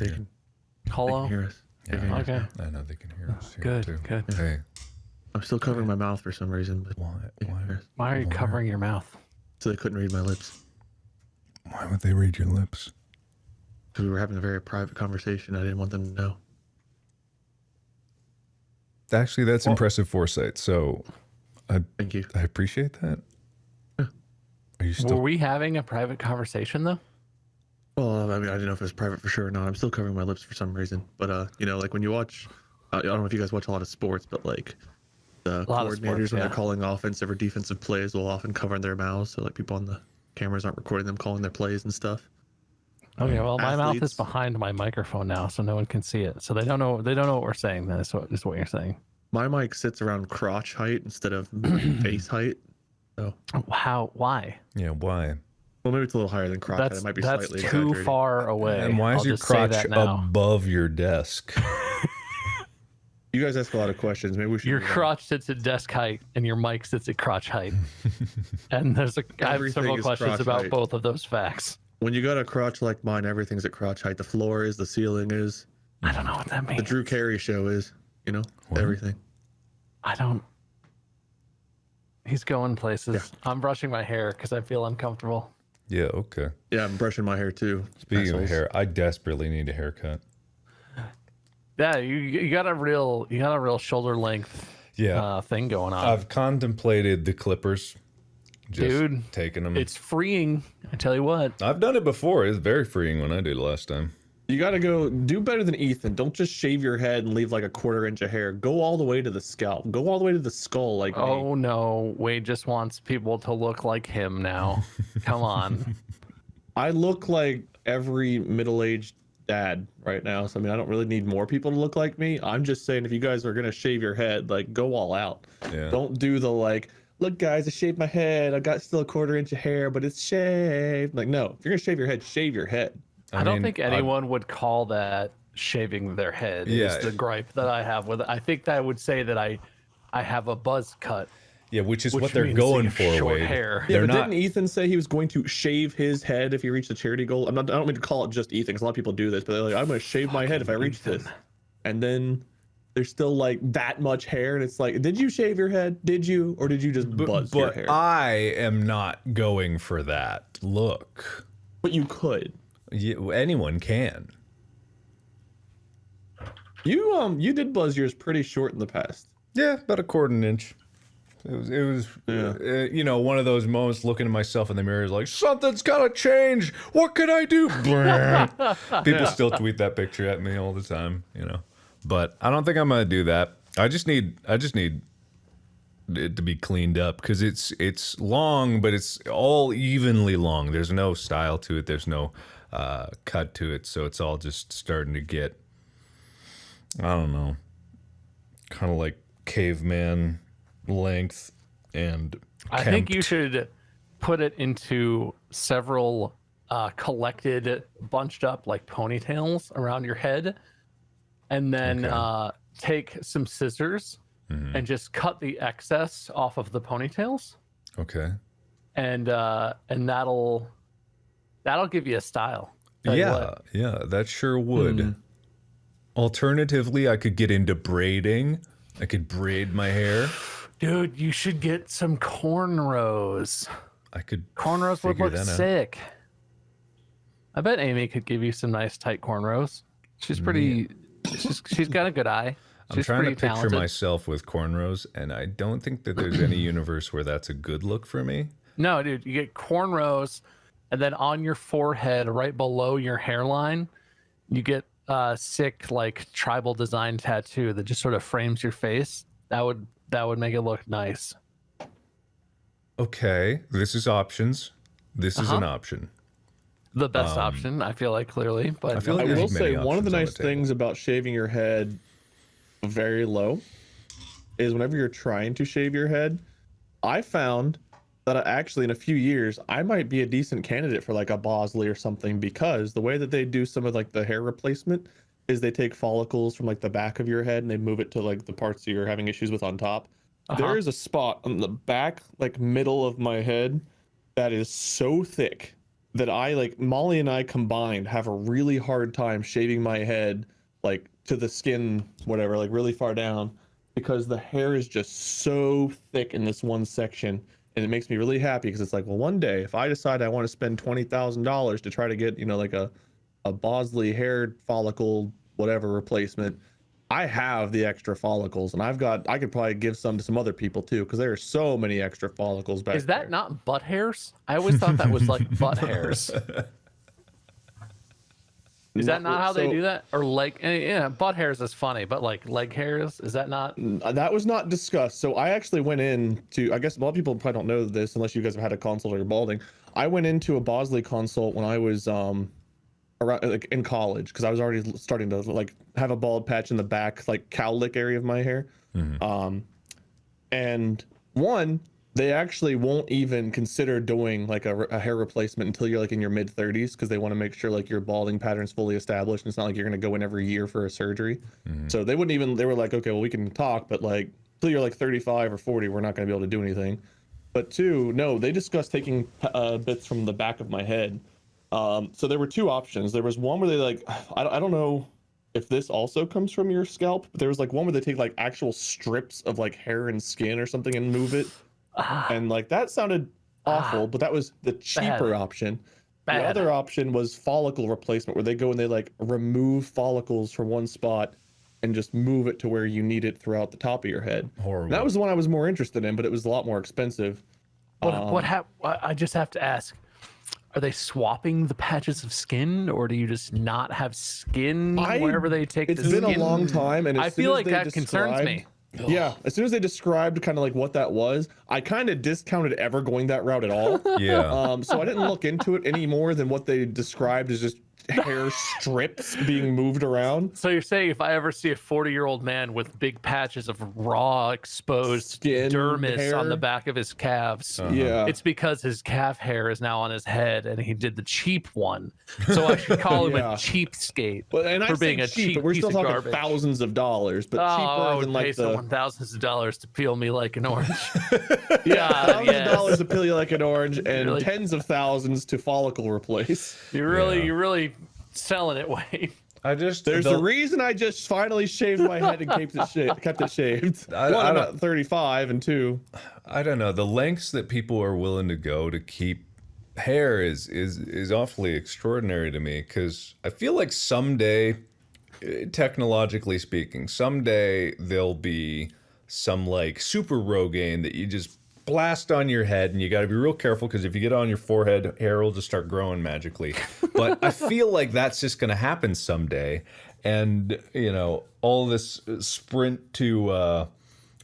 over They here. can Hello? hear us. Yeah, Okay. I know they can hear us here Good, too. good. Hey, I'm still covering my mouth for some reason, but why? they can hear us. Why are you covering your mouth? So they couldn't read my lips. Why would they read your lips? Because we were having a very private conversation. I didn't want them to know. Actually, that's impressive foresight. So, Thank you. I appreciate that. Are you still? Were we having a private conversation though? Well, I mean, I didn't know if it was private for sure or not. I'm still covering my lips for some reason. But, you know, like when you watch, I don't know if you guys watch a lot of sports, but like the A lot of coordinators, sports, when yeah. they're calling offensive or defensive plays, will often cover their mouths. So like people on the cameras aren't recording them calling their plays and stuff. Okay, well, my mouth is Athletes- behind my microphone now, so no one can see it. So they don't know. They don't know what we're saying. That's what is what you're saying. My mic sits around crotch height instead of face height. So, How? Why? Yeah. Why? well, maybe it's a little higher than crotch height. That's It might be that's slightly too exaggerated. far away. And why is I'll your just say crotch that now. above your desk? You guys ask a lot of questions. Maybe we should. Your move on. crotch sits at desk height, and your mic sits at crotch height. And I have Everything several is questions crotch about height. both of those facts. When you got a crotch like mine, everything's at crotch height. The floor is, the ceiling is, I don't know what that the means. Drew Carey show is. You know, What? everything. I don't. He's going places. Yeah. I'm brushing my hair because I feel uncomfortable. Yeah. Okay. Yeah, I'm brushing my hair too. Speaking of Assholes. hair, I desperately need a haircut. Yeah, you got a real shoulder length Yeah. thing going on. I've contemplated the clippers. Just Dude, taking them. It's freeing. I tell you what. I've done it before. It was very freeing when I did it last time. You gotta go do better than Ethan. Don't just shave your head and leave like a quarter inch of hair. Go all the way to the scalp. Go all the way to the skull like me. Oh no, Wade just wants people to look like him now. Come on. I look like every middle-aged dad right now. So I mean, I don't really need more people to look like me. I'm just saying, if you guys are gonna shave your head, like go all out. Yeah. Don't do the like, look guys, I shaved my head. I got still a quarter inch of hair, but it's shaved. Like, no, if you're gonna shave your head, shave your head. I don't mean, think anyone would call that shaving their head. Yeah. Is the gripe that I have with it. I think that I would say that I have a buzz cut. Yeah, which is Which what they're means going they for, have short Wade. hair. Yeah, They're but not. didn't Ethan say he was going to shave his head if he reached the charity goal? I don't mean to call it just Ethan, because a lot of people do this, but they're like, I'm going to shave my head if I reach this. And then there's still like that much hair, and it's like, did you shave your head? Did you? Or did you just buzz your But hair? I am not going for that look. But you could. Anyone can. You did buzz yours pretty short in the past. Yeah, about a quarter of an inch. It was you know, one of those moments looking at myself in the mirror is like, something's gotta change. What can I do? People still tweet that picture at me all the time, you know. But I don't think I'm gonna do that. I just need it to be cleaned up because it's long, but it's all evenly long. There's no style to it. There's no cut to it, so it's all just starting to get, I don't know, kind of like caveman length and I think you kempt. should put it into several collected, bunched up like ponytails around your head, and then take some scissors and just cut the excess off of the ponytails, Okay. and that'll give you a style. Tell you Yeah, what. yeah, that sure would. Alternatively, I could get into braiding. I could braid my hair. Dude, you should get some cornrows. I could Cornrows would figure look that out. sick. I bet Amy could give you some nice tight cornrows. She's pretty. She's got a good eye. I'm She's trying to pretty picture talented. myself with cornrows, and I don't think that there's any universe where that's a good look for me. No, dude, you get cornrows, and then on your forehead, right below your hairline, you get sick like tribal design tattoo that just sort of frames your face. That would make it look nice. Okay, this is options. This is an option. The best option, I feel like, clearly. But I feel like I there's will many say one of the options on nice the table. things about shaving your head very low is whenever you're trying to shave your head, I found that actually in a few years I might be a decent candidate for like a Bosley or something, because the way that they do some of like the hair replacement is they take follicles from like the back of your head and they move it to like the parts that you're having issues with on top. There is a spot on the back, like middle of my head, that is so thick that I like Molly and I combined have a really hard time shaving my head like to the skin, whatever, like really far down, because the hair is just so thick in this one section. And it makes me really happy because it's like, well, one day if I decide I want to spend $20,000 to try to get, you know, like a Bosley hair follicle, whatever replacement, I have the extra follicles, and I could probably give some to some other people too, because there are so many extra follicles back there. Is that not butt hairs? I always thought that was like butt hairs. Is that not how they do that? Or like, yeah, butt hairs is funny, but like leg hairs, is that not? That was not discussed. So I actually went in to, I guess a lot of people probably don't know this unless you guys have had a consult or you're balding. I went into a Bosley consult when I was around like in college, because I was already starting to like have a bald patch in the back, like cowlick area of my hair. And one, they actually won't even consider doing like a hair replacement until you're like in your mid 30s, because they want to make sure like your balding pattern's fully established, and it's not like you're going to go in every year for a surgery. So they wouldn't even, they were like, okay, well, we can talk, but like until you're like 35 or 40, we're not going to be able to do anything. But two, no, they discussed taking bits from the back of my head. So there were two options. There was one where they like, I don't know if this also comes from your scalp, but there was like one where they take like actual strips of like hair and skin or something and move it. And like that sounded awful, but that was the cheaper option. The other option was follicle replacement, where they go and they like remove follicles from one spot and just move it to where you need it throughout the top of your head. Horrible. That was the one I was more interested in, but it was a lot more expensive. I just have to ask, are they swapping the patches of skin, or do you just not have skin wherever they take the skin? It's been a long time, and I feel like that concerns me. Yeah, as soon as they described kind of like what that was, I kind of discounted ever going that route at all. Yeah. So I didn't look into it any more than what they described as just hair strips being moved around. So you're saying if I ever see a 40-year-old man with big patches of raw exposed Skin, dermis hair. on the back of his calves, Yeah. it's because his calf hair is now on his head and he did the cheap one. So I should call him a cheapskate for being a cheap but we're piece still of talking garbage. thousands of dollars, but I cheaper would than pay like someone thousands of dollars to peel me like an orange. thousands yes. of dollars to peel you like an orange, and Really? tens of thousands to follicle replace. You're really selling it, Wayne. There's a reason I just finally shaved my head and kept it shaved. One, I'm not 35, and two, I don't know, the lengths that people are willing to go to keep hair is awfully extraordinary to me, because I feel like someday, technologically speaking, someday there'll be some like super Rogaine that you just blast on your head, and you got to be real careful, because if you get it on your forehead, hair will just start growing magically. But I feel like that's just going to happen someday, and you know, all this sprint to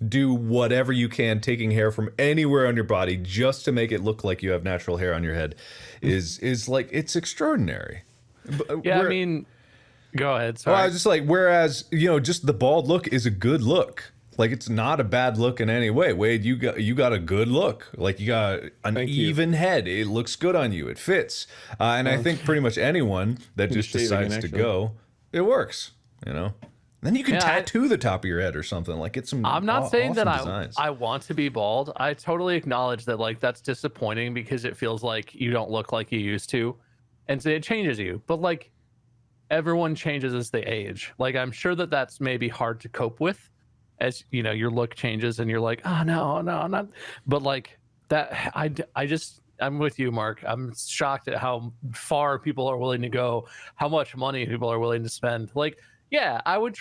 do whatever you can, taking hair from anywhere on your body just to make it look like you have natural hair on your head is like, it's extraordinary. Yeah, I mean, go ahead. Sorry. Well, I was just like, whereas, you know, just the bald look is a good look. Like, it's not a bad look in any way. Wade, you got a good look. Like, you got an even head. It looks good on you. It fits. And I think pretty much anyone that just decides to go, it works, you know? Then you can tattoo the top of your head or something. Like, get some I'm not saying that designs. I want to be bald. I totally acknowledge that, like, that's disappointing, because it feels like you don't look like you used to. And so it changes you. But, like, everyone changes as they age. Like, I'm sure that that's maybe hard to cope with, as you know, your look changes and you're like, oh no, I'm not. But like that, I'm with you, Mark. I'm shocked at how far people are willing to go, how much money people are willing to spend. Like, yeah, I would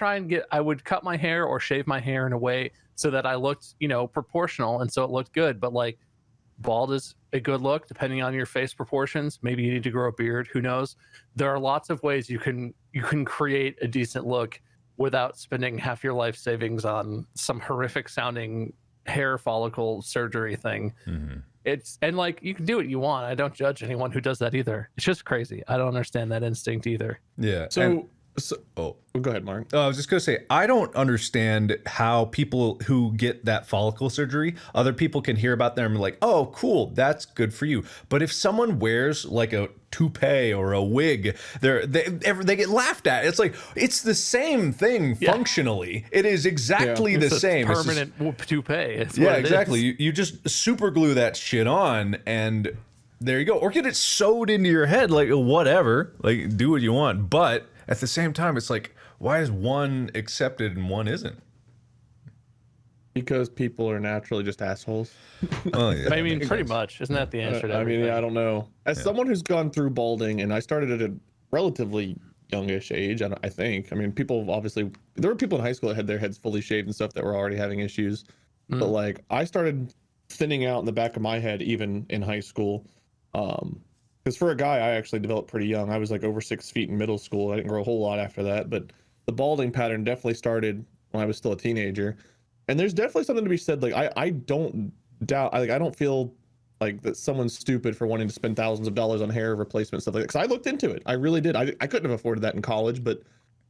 cut my hair or shave my hair in a way so that I looked, you know, proportional, and so it looked good. But like, bald is a good look depending on your face proportions. Maybe you need to grow a beard, who knows? There are lots of ways you can create a decent look without spending half your life savings on some horrific sounding hair follicle surgery thing. It's, and like, you can do what you want. I don't judge anyone who does that either. It's just crazy. I don't understand that instinct either. Yeah. Go ahead, Mark. I was just gonna say, I don't understand how people who get that follicle surgery, other people can hear about them and be like, oh, cool, that's good for you. But if someone wears like a toupee or a wig, they get laughed at. It's like, it's the same thing functionally. It is exactly the same. Permanent toupee. Yeah, exactly. You just super glue that shit on, and There you go. Or get it sewed into your head, like whatever. Like do what you want. But at the same time, it's like, why is one accepted and one isn't? Because people are naturally just assholes. Well, yeah, I mean, pretty much. Isn't that the answer to I everything? mean, yeah, I don't know. As someone who's gone through balding, and I started at a relatively youngish age, I think. I mean, people obviously, there were people in high school that had their heads fully shaved and stuff that were already having issues. But like, I started thinning out in the back of my head even in high school. Because for a guy, I actually developed pretty young. I was like over 6 feet in middle school. I didn't grow a whole lot after that, but the balding pattern definitely started when I was still a teenager. And there's definitely something to be said. Like, I don't doubt, I don't feel like that someone's stupid for wanting to spend thousands of dollars on hair replacement stuff like that. Because I looked into it. I really did. I couldn't have afforded that in college, but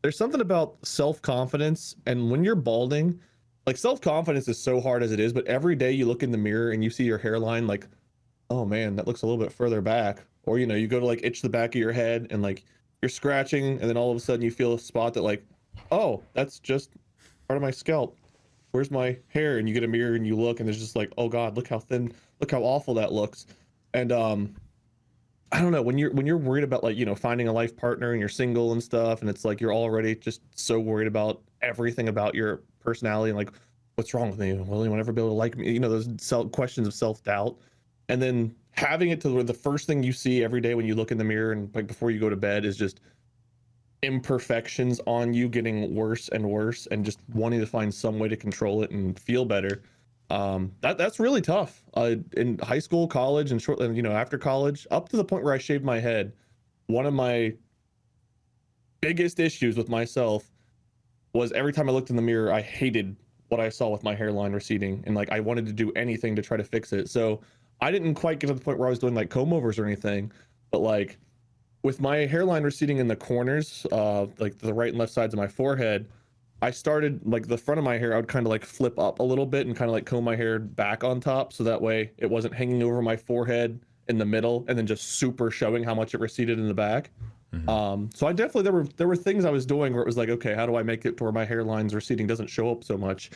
there's something about self-confidence. And when you're balding, like, self-confidence is so hard as it is, but every day you look in the mirror and you see your hairline, like, oh man, that looks a little bit further back. Or, you know, you go to like itch the back of your head and like you're scratching, and then all of a sudden you feel a spot that like, oh, that's just part of my scalp. Where's my hair? And you get a mirror and you look, and there's just like, oh God, look how thin, look how awful that looks. And I don't know, when you're worried about, like, you know, finding a life partner and you're single and stuff, and it's like you're already just so worried about everything about your personality and like, what's wrong with me? Will anyone ever be able to like me? You know, those questions of self-doubt. And then having it to where the first thing you see every day when you look in the mirror and like before you go to bed is just imperfections on you getting worse and worse, and just wanting to find some way to control it and feel better. That's really tough. In high school, college, and shortly, you know, after college, up to the point where I shaved my head, one of my biggest issues with myself was every time I looked in the mirror, I hated what I saw with my hairline receding, and like I wanted to do anything to try to fix it. So I didn't quite get to the point where I was doing like comb overs or anything, but like with my hairline receding in the corners, like the right and left sides of my forehead, I started, like, the front of my hair, I would kind of like flip up a little bit and kind of like comb my hair back on top, so that way it wasn't hanging over my forehead in the middle and then just super showing how much it receded in the back. So I definitely, there were things I was doing where it was like, okay, how do I make it to where my hairline's receding doesn't show up so much?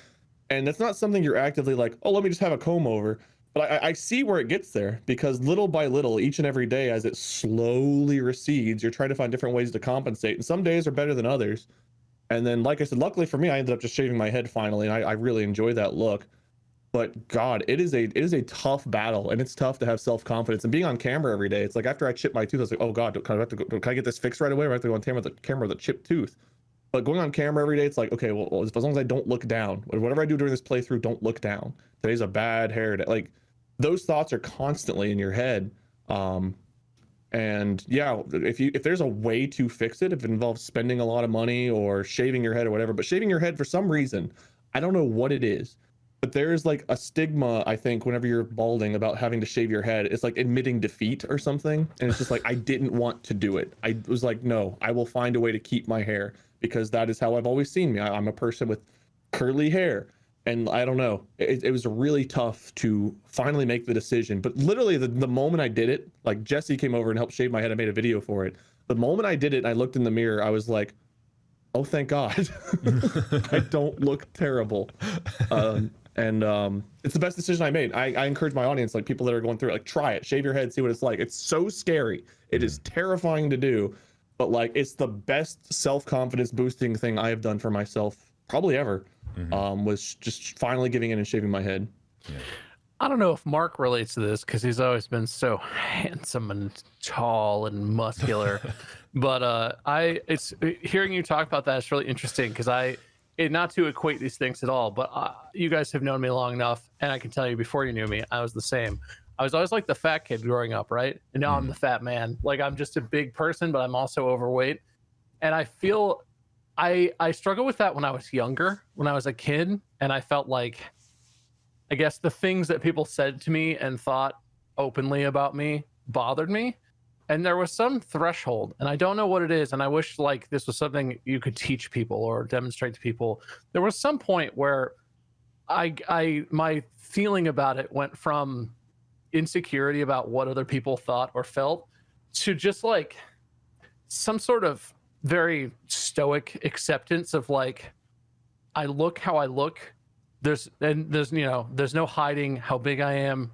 And that's not something you're actively like, oh, let me just have a comb over. But I see where it gets there, because little by little, each and every day, as it slowly recedes, you're trying to find different ways to compensate. And some days are better than others. And then, like I said, luckily for me, I ended up just shaving my head finally, and I really enjoy that look. But God, it is a tough battle, and it's tough to have self-confidence. And being on camera every day, it's like after I chipped my tooth, I was like, oh God, can I get this fixed right away? Or I have to go on camera with a chipped tooth. But going on camera every day, it's like, okay, well, as long as I don't look down, whatever I do during this playthrough, don't look down. Today's a bad hair day. Like, those thoughts are constantly in your head. And yeah, if there's a way to fix it, if it involves spending a lot of money or shaving your head or whatever, but shaving your head for some reason, I don't know what it is, but there's like a stigma, I think, whenever you're balding about having to shave your head. It's like admitting defeat or something. And it's just like, I didn't want to do it. I was like, no, I will find a way to keep my hair, because that is how I've always seen me. I'm a person with curly hair. And I don't know, it was really tough to finally make the decision. But literally the moment I did it, like Jesse came over and helped shave my head. I made a video for it. The moment I did it and I looked in the mirror, I was like, oh, thank God. I don't look terrible. It's the best decision I made. I encourage my audience, like people that are going through it, like, try it, shave your head, see what it's like. It's so scary. It is terrifying to do, but like, it's the best self-confidence boosting thing I have done for myself probably ever. Was just finally giving in and shaving my head. I don't know if Mark relates to this, because he's always been so handsome and tall and muscular. But it's hearing you talk about that is really interesting, because not to equate these things at all, but you guys have known me long enough, and I can tell you, before you knew me, I was the same. I was always like the fat kid growing up, right? And now I'm the fat man. Like, I'm just a big person, but I'm also overweight. And I feel I struggled with that when I was younger, when I was a kid, and I felt like, I guess, the things that people said to me and thought openly about me bothered me. And there was some threshold, and I don't know what it is, and I wish like this was something you could teach people or demonstrate to people. There was some point where my feeling about it went from insecurity about what other people thought or felt to just like some sort of very stoic acceptance of like, I look how I look. There's no hiding how big I am.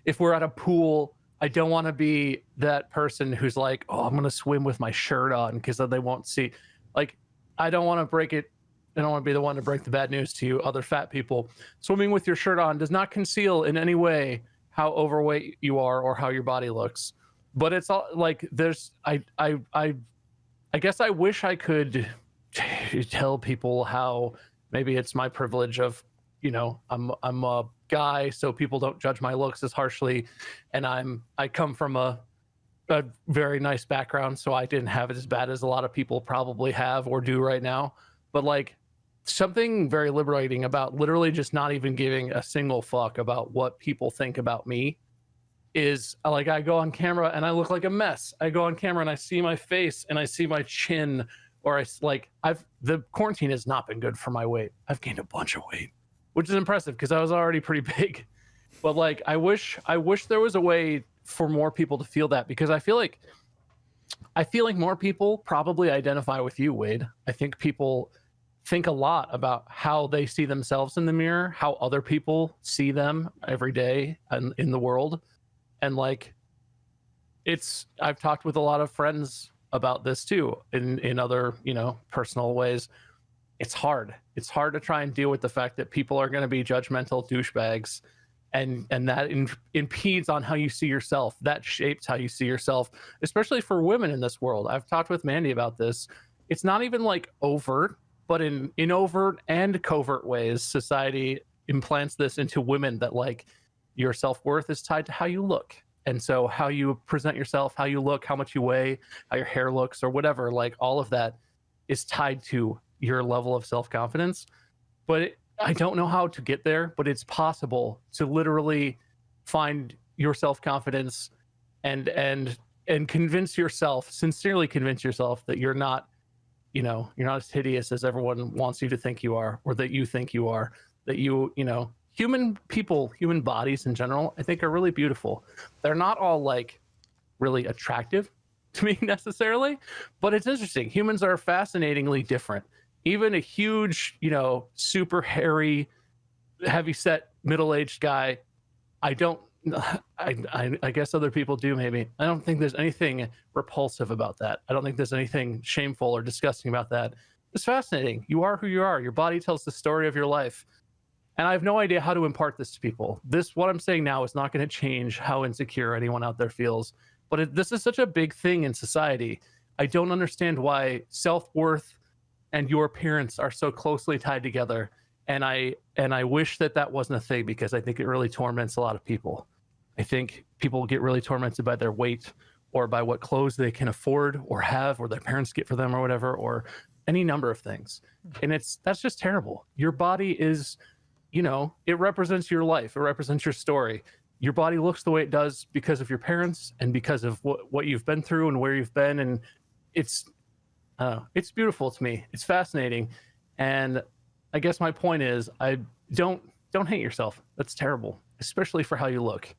If we're at a pool, I don't want to be that person who's like, oh, I'm gonna swim with my shirt on because then they won't see. Like, I don't want to break it. I don't want to be the one to break the bad news to you, other fat people. Swimming with your shirt on does not conceal in any way how overweight you are or how your body looks. But it's all like I guess I wish I could tell people how maybe it's my privilege of, I'm a guy, so people don't judge my looks as harshly, and I come from a very nice background, so I didn't have it as bad as a lot of people probably have or do right now. But like, something very liberating about literally just not even giving a single fuck about what people think about me is like, I go on camera and I look like a mess. I go on camera and I see my face and I see my chin, or the quarantine has not been good for my weight. I've gained a bunch of weight, which is impressive because I was already pretty big. But like, I wish there was a way for more people to feel that, because I feel like more people probably identify with you, Wade. I think people think a lot about how they see themselves in the mirror, how other people see them every day in the world. And like, I've talked with a lot of friends about this too, in other, personal ways. It's hard to try and deal with the fact that people are going to be judgmental douchebags, and that impedes on how you see yourself. That shapes how you see yourself, especially for women in this world. I've talked with Mandy about this. It's not even like overt, but in overt and covert ways, society implants this into women, that like, your self-worth is tied to how you look. And so how you present yourself, how you look, how much you weigh, how your hair looks, or whatever, like all of that is tied to your level of self-confidence. But I don't know how to get there, but it's possible to literally find your self-confidence and sincerely convince yourself that you're not as hideous as everyone wants you to think you are, or that you think you are, that human bodies in general, I think, are really beautiful. They're not all like really attractive to me necessarily, but it's interesting. Humans are fascinatingly different. Even a huge, super hairy, heavy-set, middle-aged guy, I guess other people do, maybe. I don't think there's anything repulsive about that. I don't think there's anything shameful or disgusting about that. It's fascinating. You are who you are. Your body tells the story of your life. And I have no idea how to impart this to people. What I'm saying now is not going to change how insecure anyone out there feels. But this is such a big thing in society. I don't understand why self-worth and your appearance are so closely tied together. And I wish that wasn't a thing, because I think it really torments a lot of people. I think people get really tormented by their weight, or by what clothes they can afford or have, or their parents get for them, or whatever, or any number of things. And that's just terrible. Your body is, it represents your life. It represents your story. Your body looks the way it does because of your parents and because of what you've been through and where you've been. And it's beautiful to me. It's fascinating. And I guess my point is, I don't hate yourself. That's terrible, especially for how you look.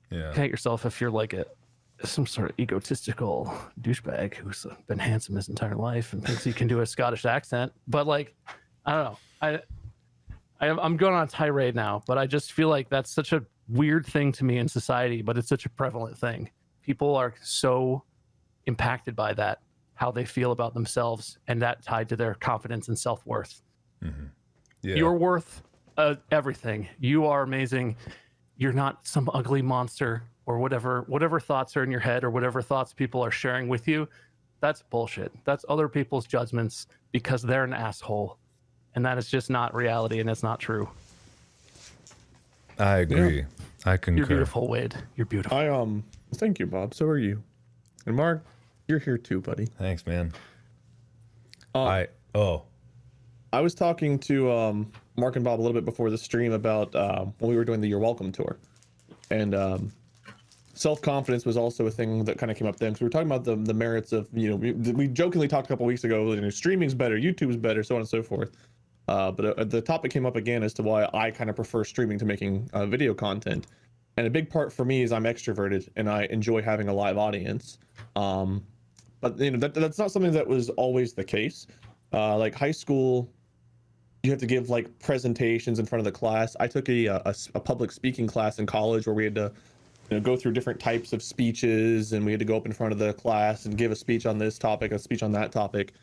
Yeah. Hate yourself if you're like some sort of egotistical douchebag who's been handsome his entire life and thinks he can do a Scottish accent. But like, I don't know. I'm going on a tirade now, but I just feel like that's such a weird thing to me in society, but it's such a prevalent thing. People are so impacted by that, how they feel about themselves, and that tied to their confidence and self-worth. Mm-hmm. Yeah. You're worth everything. You are amazing. You're not some ugly monster, or whatever thoughts are in your head, or whatever thoughts people are sharing with you. That's bullshit. That's other people's judgments because they're an asshole. And that is just not reality, and it's not true. I agree. Yeah. I concur. You're beautiful, Wade. You're beautiful. Thank you, Bob. So are you. And Mark, you're here too, buddy. Thanks, man. I was talking to Mark and Bob a little bit before the stream about when we were doing the You're Welcome tour. And self-confidence was also a thing that kind of came up then, because we were talking about the merits of, we jokingly talked a couple weeks ago, streaming's better, YouTube's better, so on and so forth. But the topic came up again as to why I kind of prefer streaming to making video content. And a big part for me is I'm extroverted and I enjoy having a live audience. But that's not something that was always the case. Like high school, you have to give like presentations in front of the class. I took a public speaking class in college where we had to go through different types of speeches, and we had to go up in front of the class and give a speech on this topic, a speech on that topic.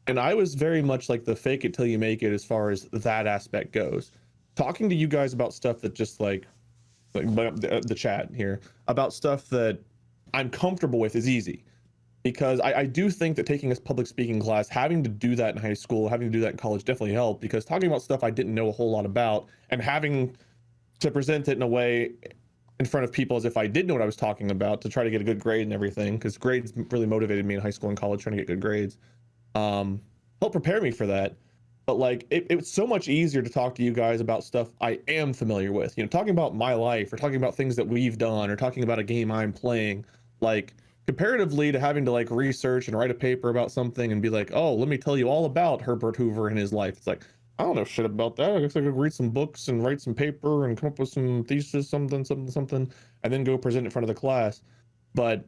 And I was very much like the fake it till you make it as far as that aspect goes. Talking to you guys about stuff that just like the chat here, about stuff that I'm comfortable with is easy. Because I do think that taking a public speaking class, having to do that in high school, having to do that in college definitely helped, because talking about stuff I didn't know a whole lot about and having to present it in a way in front of people as if I did know what I was talking about to try to get a good grade and everything, because grades really motivated me in high school and college, trying to get good grades, helped prepare me for that. But like it's so much easier to talk to you guys about stuff I am familiar with, talking about my life or talking about things that we've done or talking about a game I'm playing, like comparatively to having to like research and write a paper about something and be like, oh, let me tell you all about Herbert Hoover and his life. It's like, I don't know shit about that. I guess I could read some books and write some paper and come up with some thesis, something, and then go present in front of the class. But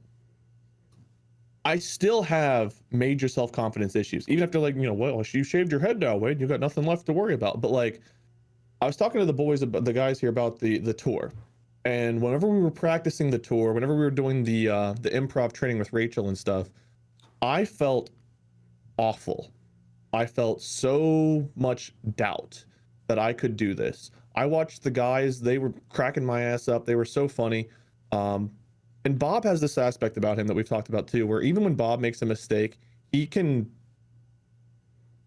I still have major self-confidence issues, even after like, well, you shaved your head now, Wade, you got nothing left to worry about. But like, I was talking to the boys, about the guys here, about the tour. And whenever we were practicing the tour, whenever we were doing the improv training with Rachel and stuff, I felt awful. I felt so much doubt that I could do this. I watched the guys, they were cracking my ass up. They were so funny. And Bob has this aspect about him that we've talked about too, where even when Bob makes a mistake, he can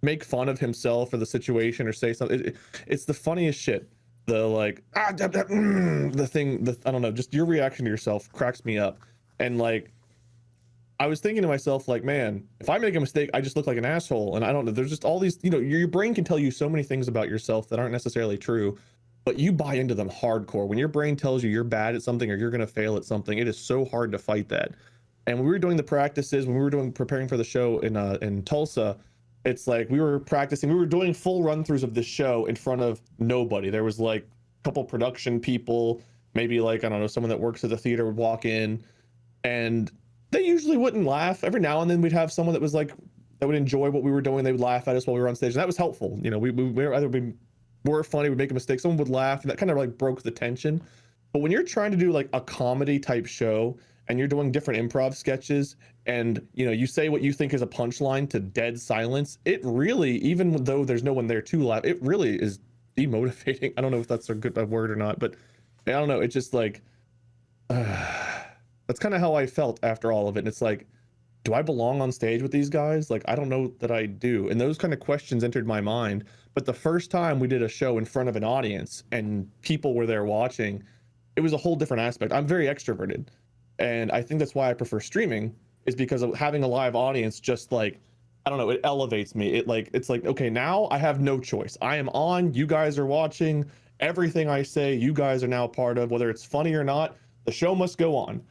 make fun of himself or the situation or say something. It's the funniest shit. The like, I don't know, just your reaction to yourself cracks me up. And like, I was thinking to myself, like, man, if I make a mistake, I just look like an asshole. And I don't know, there's just all these, your brain can tell you so many things about yourself that aren't necessarily true, but you buy into them hardcore. When your brain tells you you're bad at something or you're going to fail at something, it is so hard to fight that. And when we were doing the practices, when we were preparing for the show in Tulsa, it's like we were practicing, we were doing full run-throughs of this show in front of nobody. There was like a couple production people, maybe like, I don't know, someone that works at the theater would walk in, and they usually wouldn't laugh. Every now and then we'd have someone that was like, that would enjoy what we were doing. They would laugh at us while we were on stage, and that was helpful. We were either were funny, we'd make a mistake, someone would laugh, and that kind of like broke the tension. But when you're trying to do like a comedy type show and you're doing different improv sketches, and you say what you think is a punchline to dead silence, it really, even though there's no one there to laugh, it really is demotivating. I don't know if that's a good word or not, but I don't know, it's just like that's kind of how I felt after all of it. And it's like, do I belong on stage with these guys? Like, I don't know that I do. And those kind of questions entered my mind. But the first time we did a show in front of an audience and people were there watching, it was a whole different aspect. I'm very extroverted, and I think that's why I prefer streaming, is because of having a live audience. Just like, I don't know, it elevates me. It's like, okay, now I have no choice. I am on, you guys are watching, everything I say, you guys are now a part of, whether it's funny or not, the show must go on.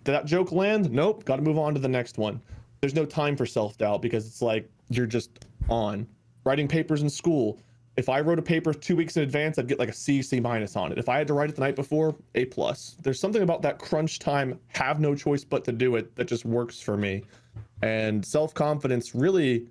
Did that joke land? Nope, got to move on to the next one. There's no time for self-doubt, because it's like, you're just on. Writing papers in school, if I wrote a paper 2 weeks in advance, I'd get like a C minus on it. If I had to write it the night before, A plus. There's something about that crunch time, have no choice but to do it, that just works for me. And self-confidence really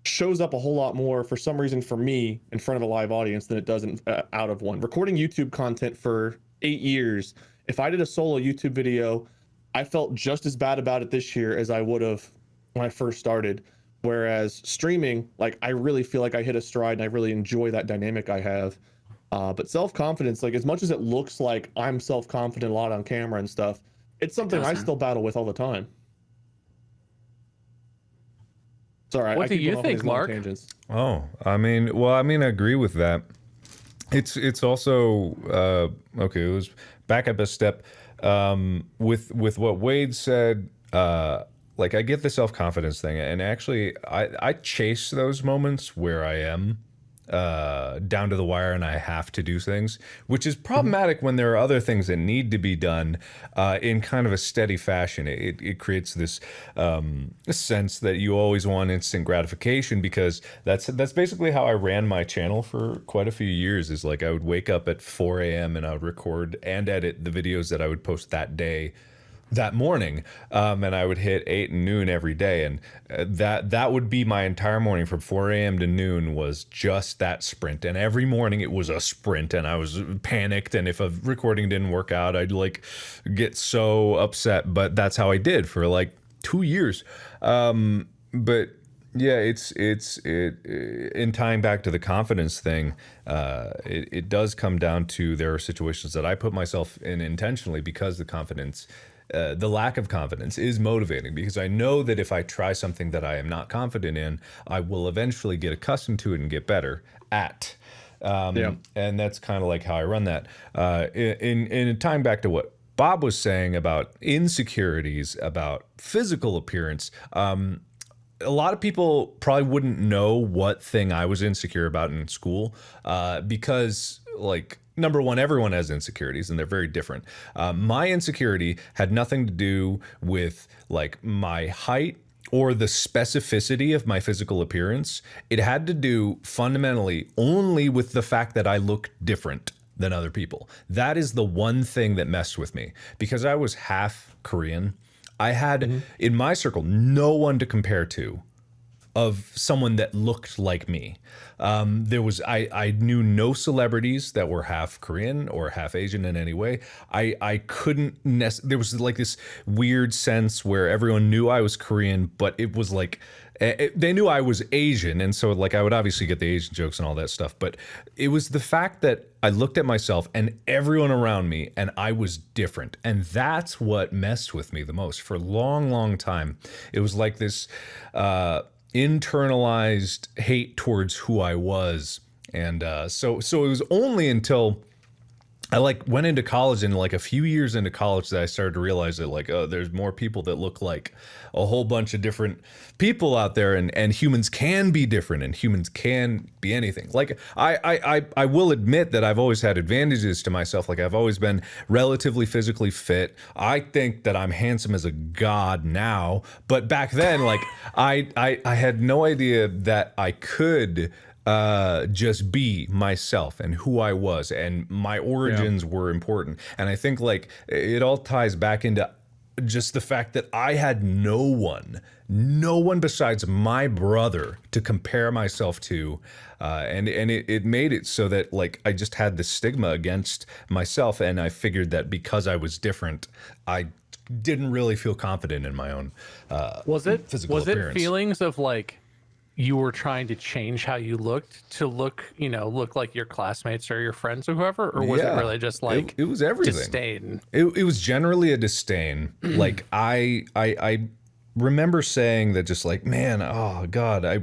shows up a whole lot more, for some reason, for me in front of a live audience than it does out of one. Recording YouTube content for 8 years, if I did a solo YouTube video, I felt just as bad about it this year as I would have when I first started. Whereas streaming, like, I really feel like I hit a stride and I really enjoy that dynamic I have. But self-confidence, like, as much as it looks like I'm self-confident a lot on camera and stuff, it's something I still battle with all the time. Sorry, what do you think, Mark? Oh, I agree with that. It's also okay. It was back up a step with what Wade said. Like, I get the self-confidence thing, and actually I chase those moments where I am down to the wire and I have to do things, which is problematic when there are other things that need to be done in kind of a steady fashion. It creates this sense that you always want instant gratification, because that's basically how I ran my channel for quite a few years. Is like, I would wake up at 4 a.m. and I would record and edit the videos that I would post that day. that morning, and I would hit 8 and noon every day, and that would be my entire morning from 4 a.m. to noon was just that sprint. And every morning it was a sprint, and I was panicked, and if a recording didn't work out, I'd like get so upset. But that's how I did for like 2 years. But yeah, it's in tying back to the confidence thing, it does come down to there are situations that I put myself in intentionally because the lack of confidence is motivating, because I know that if I try something that I am not confident in, I will eventually get accustomed to it and get better at. And that's kind of like how I run that. In tying back to what Bob was saying about insecurities, about physical appearance, a lot of people probably wouldn't know what thing I was insecure about in school, because, like, number one, everyone has insecurities and they're very different. My insecurity had nothing to do with like my height or the specificity of my physical appearance. It had to do fundamentally only with the fact that I looked different than other people. That is the one thing that messed with me, because I was half Korean. I had in my circle no one to compare to of someone that looked like me. I knew no celebrities that were half Korean or half Asian in any way. I couldn't there was like this weird sense where everyone knew I was Korean, but it was like they knew I was Asian, and so like I would obviously get the Asian jokes and all that stuff, but it was the fact that I looked at myself and everyone around me and I was different, and that's what messed with me the most for a long time. It was like this internalized hate towards who I was, and so it was only until I like went into college, and like a few years into college, that I started to realize that like, oh, there's more people that look like a whole bunch of different people out there, and humans can be different, and humans can be anything. Like I will admit that I've always had advantages to myself. Like I've always been relatively physically fit. I think that I'm handsome as a god now, but back then, like I had no idea that I could just be myself and who I was, and my origins were important. And I think like it all ties back into just the fact that I had no one besides my brother to compare myself to, and it made it so that like I just had this stigma against myself, and I figured that because I was different, I didn't really feel confident in my own physical appearance. It feelings of like you were trying to change how you looked to look like your classmates or your friends or whoever, or was it really just like it was everything? Disdain? It was generally a disdain. Like I remember saying that, just like, man, oh God, I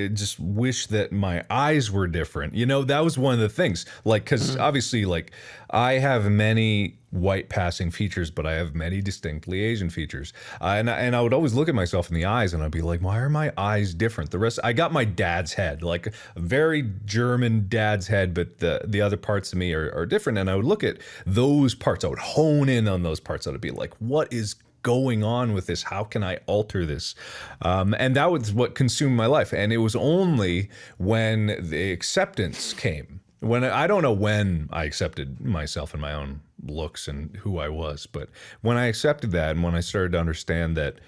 just wish that my eyes were different. You know, that was one of the things. Like, because obviously, like, I have many white passing features, but I have many distinctly Asian features. And I would always look at myself in the eyes, and I'd be like, why are my eyes different? The rest, I got my dad's head, like a very German dad's head, but the other parts of me are different. And I would look at those parts. I would hone in on those parts. I'd be like, what is going on with this? How can I alter this? And that was what consumed my life. And it was only when the acceptance came, when I don't know when I accepted myself and my own looks and who I was, but when I accepted that, and when I started to understand that,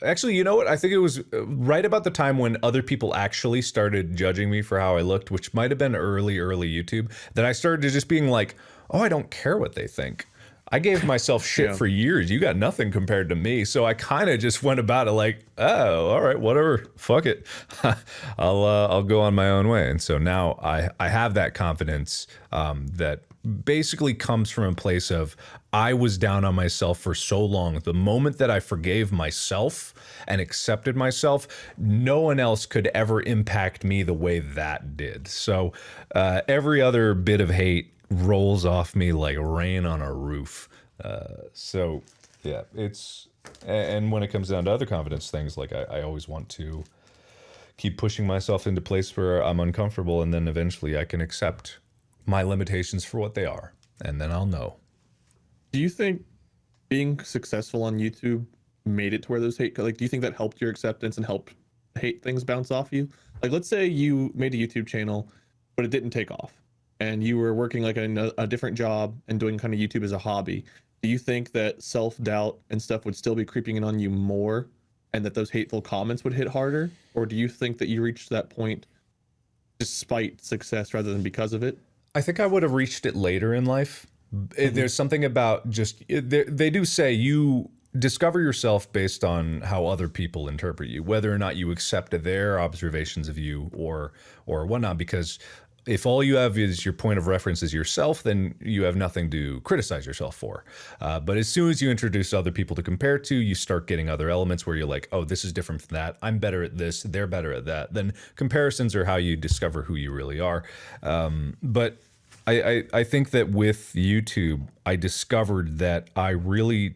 actually, you know what? I think it was right about the time when other people actually started judging me for how I looked, which might have been early YouTube, that I started to just being like, oh, I don't care what they think. I gave myself shit for years. You got nothing compared to me. So I kind of just went about it like, oh, all right, whatever, fuck it. I'll go on my own way. And so now I have that confidence that basically comes from a place of, I was down on myself for so long. The moment that I forgave myself and accepted myself, no one else could ever impact me the way that did. So every other bit of hate rolls off me like rain on a roof. So yeah, it's, and when it comes down to other confidence things, like I always want to keep pushing myself into place where I'm uncomfortable, and then eventually I can accept my limitations for what they are, and then I'll know. Do you think being successful on YouTube made it to where those hate, like, do you think that helped your acceptance and helped hate things bounce off you? Like, let's say you made a YouTube channel, but it didn't take off, and you were working like a different job and doing kind of YouTube as a hobby. do you think that self-doubt and stuff would still be creeping in on you more, and that those hateful comments would hit harder? Or do you think that you reached that point despite success rather than because of it? I think I would have reached it later in life. There's something about just, they do say you discover yourself based on how other people interpret you, whether or not you accept their observations of you or whatnot, because if all you have is your point of reference is yourself, then you have nothing to criticize yourself for. But as soon as you introduce other people to compare to, you start getting other elements where you're like, oh, this is different from that. I'm better at this. They're better at that. Then comparisons are how you discover who you really are. But I think that with YouTube, I discovered that I really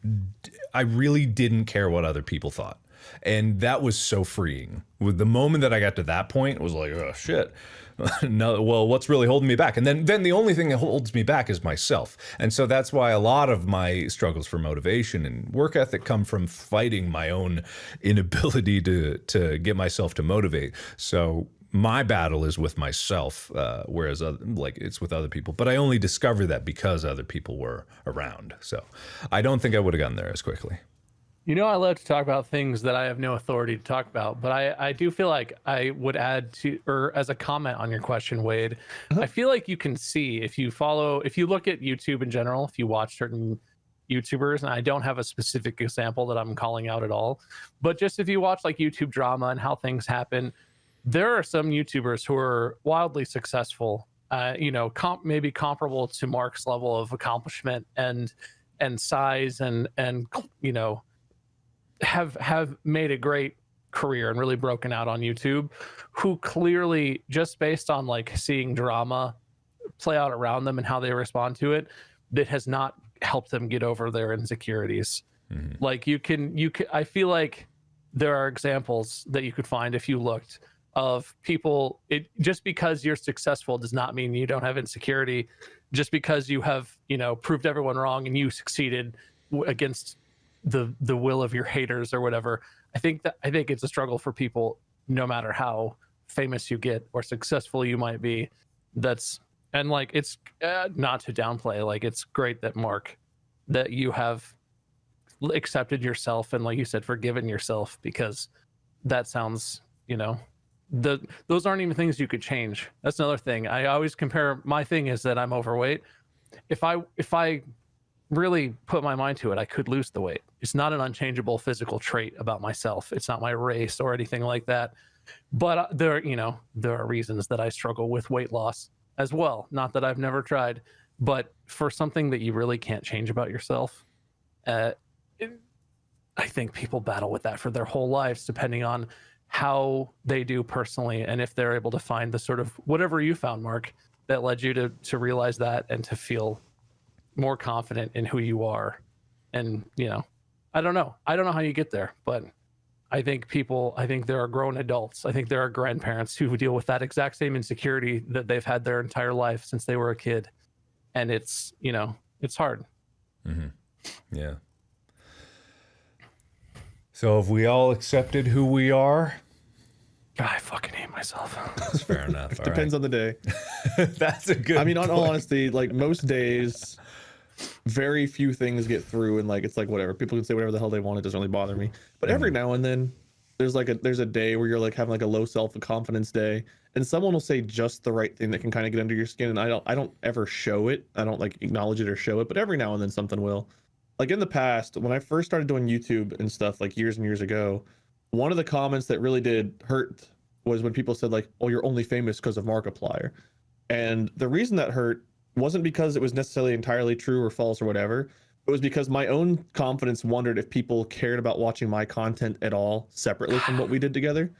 didn't care what other people thought. And that was so freeing. With the moment that I got to that point, it was like, oh shit. No, well, what's really holding me back? And then the only thing that holds me back is myself. And so that's why a lot of my struggles for motivation and work ethic come from fighting my own inability to get myself to motivate. So my battle is with myself, whereas like it's with other people. But I only discovered that because other people were around. So I don't think I would have gotten there as quickly. You know, I love to talk about things that I have no authority to talk about, but I do feel like I would add to, or as a comment on your question, Wade, I feel like you can see if you look at YouTube in general, if you watch certain YouTubers, and I don't have a specific example that I'm calling out at all, but just if you watch like YouTube drama and how things happen, there are some YouTubers who are wildly successful, you know, maybe comparable to Mark's level of accomplishment and size and you know, have made a great career and really broken out on YouTube, who clearly, just based on like seeing drama play out around them and how they respond to it, that has not helped them get over their insecurities. Like you can I feel like there are examples that you could find if you looked of people, just because you're successful does not mean you don't have insecurity. Just because you have, you know, proved everyone wrong and you succeeded against the will of your haters or whatever. I think it's a struggle for people, no matter how famous you get or successful you might be. And like, it's not to downplay, like, it's great that Mark, that you have accepted yourself and, like you said, forgiven yourself, because that sounds, you know, those aren't even things you could change. That's another thing. I always compare, my thing is that I'm overweight. If I really put my mind to it, I could lose the weight. It's not an unchangeable physical trait about myself. It's not my race or anything like that. But there are reasons that I struggle with weight loss as well. Not that I've never tried, but for something that you really can't change about yourself, I think people battle with that for their whole lives, depending on how they do personally, and if they're able to find the sort of whatever you found, Mark, that led you to realize that and to feel more confident in who you are. And, you know, I don't know how you get there, but I think there are grown adults, I think there are grandparents who deal with that exact same insecurity that they've had their entire life since they were a kid. And it's, you know, it's hard. Yeah. So have we all accepted who we are? God, I fucking hate myself. That's fair enough. All Depends on the day. That's a good I mean, on all point. honesty, like most days, very few things get through, and like it's like whatever. People can say whatever the hell they want. It doesn't really bother me. But every now and then, there's a day where you're like having like a low self-confidence day, and someone will say just the right thing that can kind of get under your skin. And I don't ever show it. I don't like acknowledge it or show it. But every now and then something will. Like in the past, when I first started doing YouTube and stuff, like years and years ago, one of the comments that really did hurt was when people said like, "Oh, you're only famous because of Markiplier," and the reason that hurt wasn't because it was necessarily entirely true or false or whatever. It was because my own confidence wondered if people cared about watching my content at all separately from what we did together.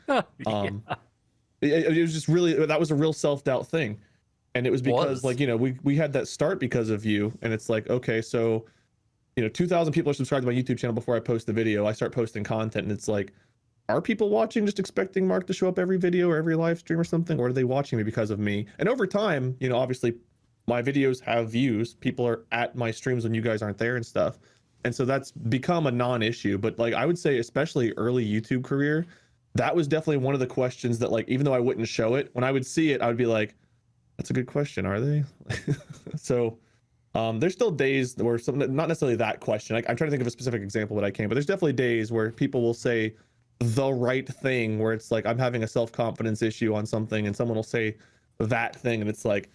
It was just really, that was a real self-doubt thing. And it was because like, you know, we had that start because of you. And it's like, okay, so, you know, 2,000 people are subscribed to my YouTube channel before I post the video. I start posting content, and it's like, are people watching just expecting Mark to show up every video or every live stream or something? Or are they watching me because of me? And over time, you know, obviously my videos have views. People are at my streams when you guys aren't there and stuff. And so that's become a non-issue. But like, I would say, especially early YouTube career, that was definitely one of the questions that, like, even though I wouldn't show it, when I would see it, I would be like, that's a good question. Are they? So There's still days where something, not necessarily that question. I'm trying to think of a specific example that I can, but there's definitely days where people will say the right thing, where it's like I'm having a self-confidence issue on something, and someone will say that thing, and it's like,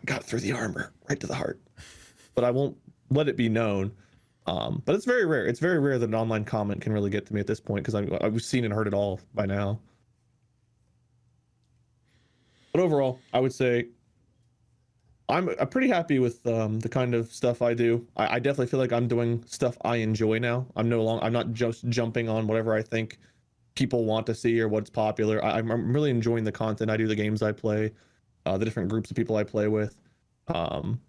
got through the armor, right to the heart. But I won't let it be known. But it's very rare. It's very rare that an online comment can really get to me at this point, because I've seen and heard it all by now. But overall, I would say I'm pretty happy with the kind of stuff I do. I definitely feel like I'm doing stuff I enjoy now. I'm not just jumping on whatever I think people want to see or what's popular. I'm really enjoying the content I do, the games I play, the different groups of people I play with. And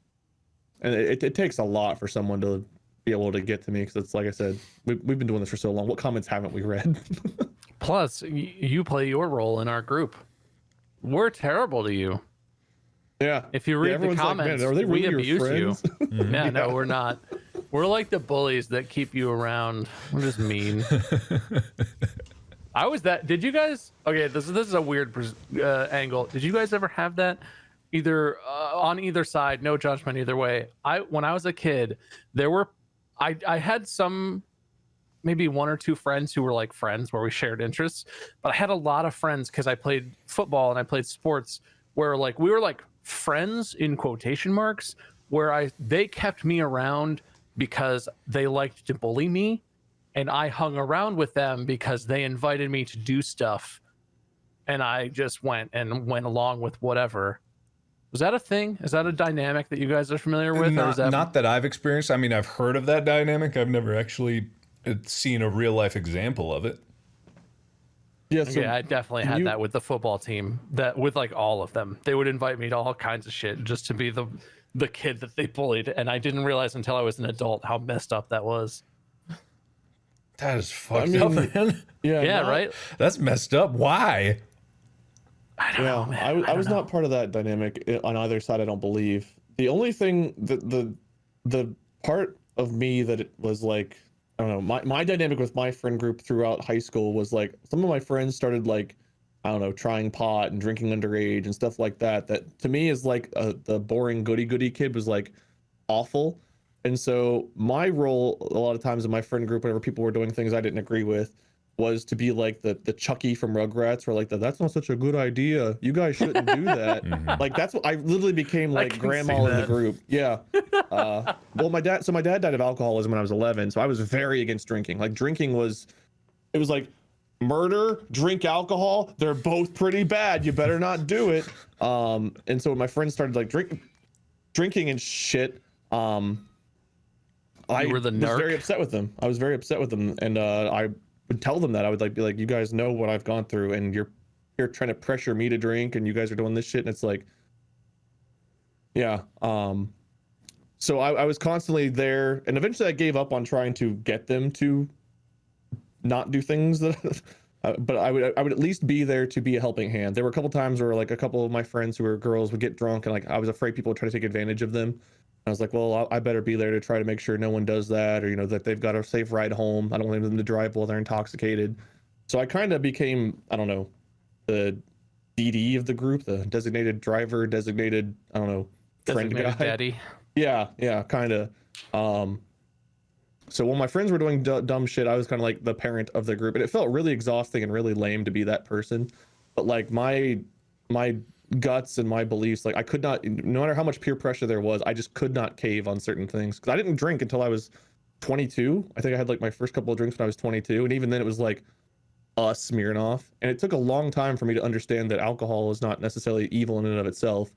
it takes a lot for someone to be able to get to me, because it's like I said, we've been doing this for so long. What comments haven't we read? Plus, you play your role in our group. We're terrible to you. Yeah. If you read the comments, like, are they really we your abuse you. friends? Yeah, no, we're not. We're like the bullies that keep you around. We're just mean. Did you guys? Okay, this is a weird angle. Did you guys ever have that? Either on either side, no judgment either way. When I was a kid, I had some, maybe one or two friends who were like friends where we shared interests, but I had a lot of friends because I played football and I played sports where like we were like friends in quotation marks, where they kept me around because they liked to bully me, and I hung around with them because they invited me to do stuff, and I just went along with whatever. Was that a thing? Is that a dynamic that you guys are familiar with? Not that I've experienced. I mean, I've heard of that dynamic. I've never actually seen a real life example of it. Yeah, so I definitely had that with the football team. That with like all of them, they would invite me to all kinds of shit just to be the kid that they bullied, and I didn't realize until I was an adult how messed up that was. That is fucked up, man. Yeah, right. That's messed up. Why? I don't know, man. I was not part of that dynamic on either side, I don't believe. The only thing the part of me that it was like, I don't know, my dynamic with my friend group throughout high school was like, some of my friends started like, I don't know, trying pot and drinking underage and stuff like that. That to me is like the boring goody kid was like awful. And so my role a lot of times in my friend group, whenever people were doing things I didn't agree with, was to be like the Chucky from Rugrats, where like that's not such a good idea. You guys shouldn't do that. Like that's what I literally became, like grandma in the group. Yeah. Well, my dad died of alcoholism when I was 11, so I was very against drinking. Like drinking was like murder, drink alcohol. They're both pretty bad. You better not do it. And so when my friends started like drinking and shit, I was very upset with them. I was very upset with them, and I would tell them that. I would like be like, you guys know what I've gone through, and you're trying to pressure me to drink, and you guys are doing this shit. And it's like, yeah. So I was constantly there, and eventually I gave up on trying to get them to not do things that but I would at least be there to be a helping hand. There were a couple times where like a couple of my friends who were girls would get drunk, and like I was afraid people would try to take advantage of them. I was like, well, I better be there to try to make sure no one does that, or, you know, that they've got a safe ride home. I don't want them to drive while they're intoxicated. So I kind of became, I don't know, the DD of the group, the designated driver, designated, I don't know, friend guy. Daddy. Yeah, kind of. So when my friends were doing dumb shit, I was kind of like the parent of the group, and it felt really exhausting and really lame to be that person. But like my guts and my beliefs, like I could not, no matter how much peer pressure there was, I just could not cave on certain things, because I didn't drink until I was 22. I think I had like my first couple of drinks when I was 22, and even then it was like smearing off, and it took a long time for me to understand that alcohol is not necessarily evil in and of itself.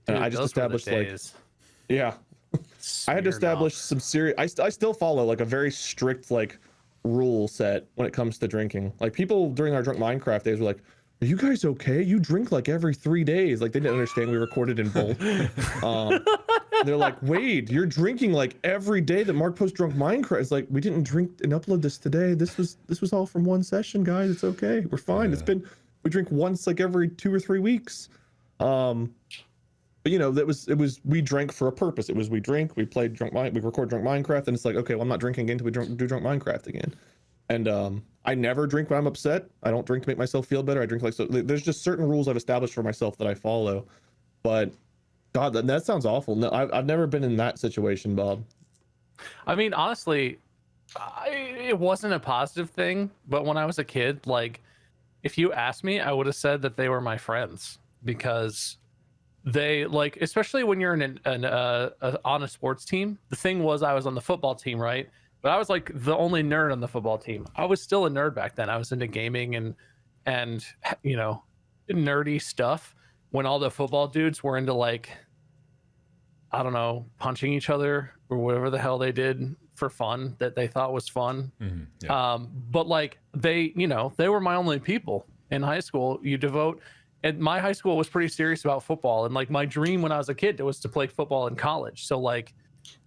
And Dude, I just established like, yeah, I had to establish some serious, I still follow like a very strict like rule set when it comes to drinking. Like people during our drunk Minecraft days were like, are you guys okay? You drink like every 3 days. Like they didn't understand we recorded in bulk. They're like, Wade, you're drinking like every day that Mark posts drunk Minecraft. It's like, we didn't drink and upload this today. This was all from one session, guys. It's okay. We're fine. Yeah. We drink once like every 2 or 3 weeks. But you know, we drank for a purpose. We drink, we played we record drunk Minecraft, and it's like, okay, well, I'm not drinking again until we do drunk Minecraft again. And I never drink when I'm upset. I don't drink to make myself feel better. I drink like, so there's just certain rules I've established for myself that I follow. But God, that sounds awful. No, I've never been in that situation, Bob. I mean, honestly, it wasn't a positive thing, but when I was a kid, like, if you asked me, I would have said that they were my friends because they, like, especially when you're on a sports team. The thing was, I was on the football team, right? But I was like the only nerd on the football team. I was still a nerd back then. I was into gaming and you know, nerdy stuff when all the football dudes were into, like, I don't know, punching each other or whatever the hell they did for fun that they thought was fun. Yeah. But like they, you know, they were my only people in high school. And my high school was pretty serious about football. And like my dream when I was a kid was to play football in college. So like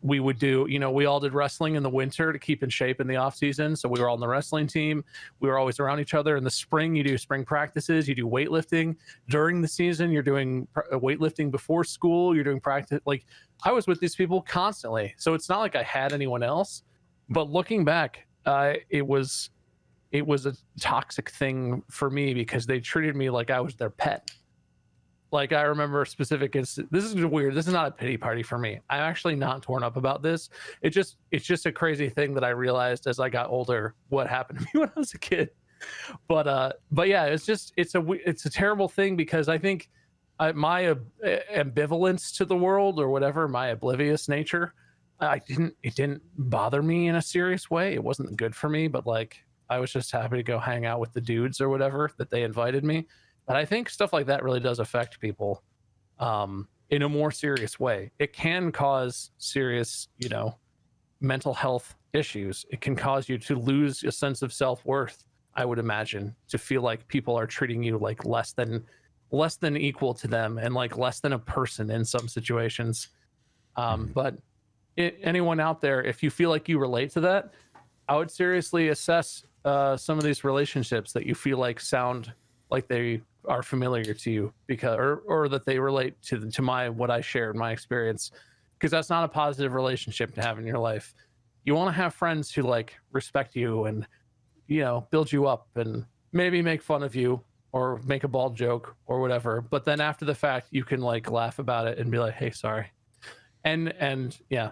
we would do, you know, we all did wrestling in the winter to keep in shape in the off season. So we were all on the wrestling team. We were always around each other. In the spring, you do spring practices, you do weightlifting. During the season, you're doing weightlifting before school, you're doing practice. Like I was with these people constantly. So it's not like I had anyone else. But looking back, it was a toxic thing for me because they treated me like I was their pet. Like I remember specific instance. This is weird. This is not a pity party for me. I'm actually not torn up about this. It's just a crazy thing that I realized as I got older what happened to me when I was a kid. But yeah, it's a terrible thing because I think my ambivalence to the world or whatever, my oblivious nature, it didn't bother me in a serious way. It wasn't good for me, but like I was just happy to go hang out with the dudes or whatever that they invited me. But I think stuff like that really does affect people in a more serious way. It can cause serious, you know, mental health issues. It can cause you to lose a sense of self-worth, I would imagine, to feel like people are treating you like less than equal to them and like less than a person in some situations. But anyone out there, if you feel like you relate to that, I would seriously assess some of these relationships that you feel like sound like they are familiar to you because or that they relate to what I shared, my experience, because that's not a positive relationship to have in your life. You want to have friends who like respect you and, you know, build you up and maybe make fun of you or make a bald joke or whatever, but then after the fact you can like laugh about it and be like, hey, sorry. And yeah,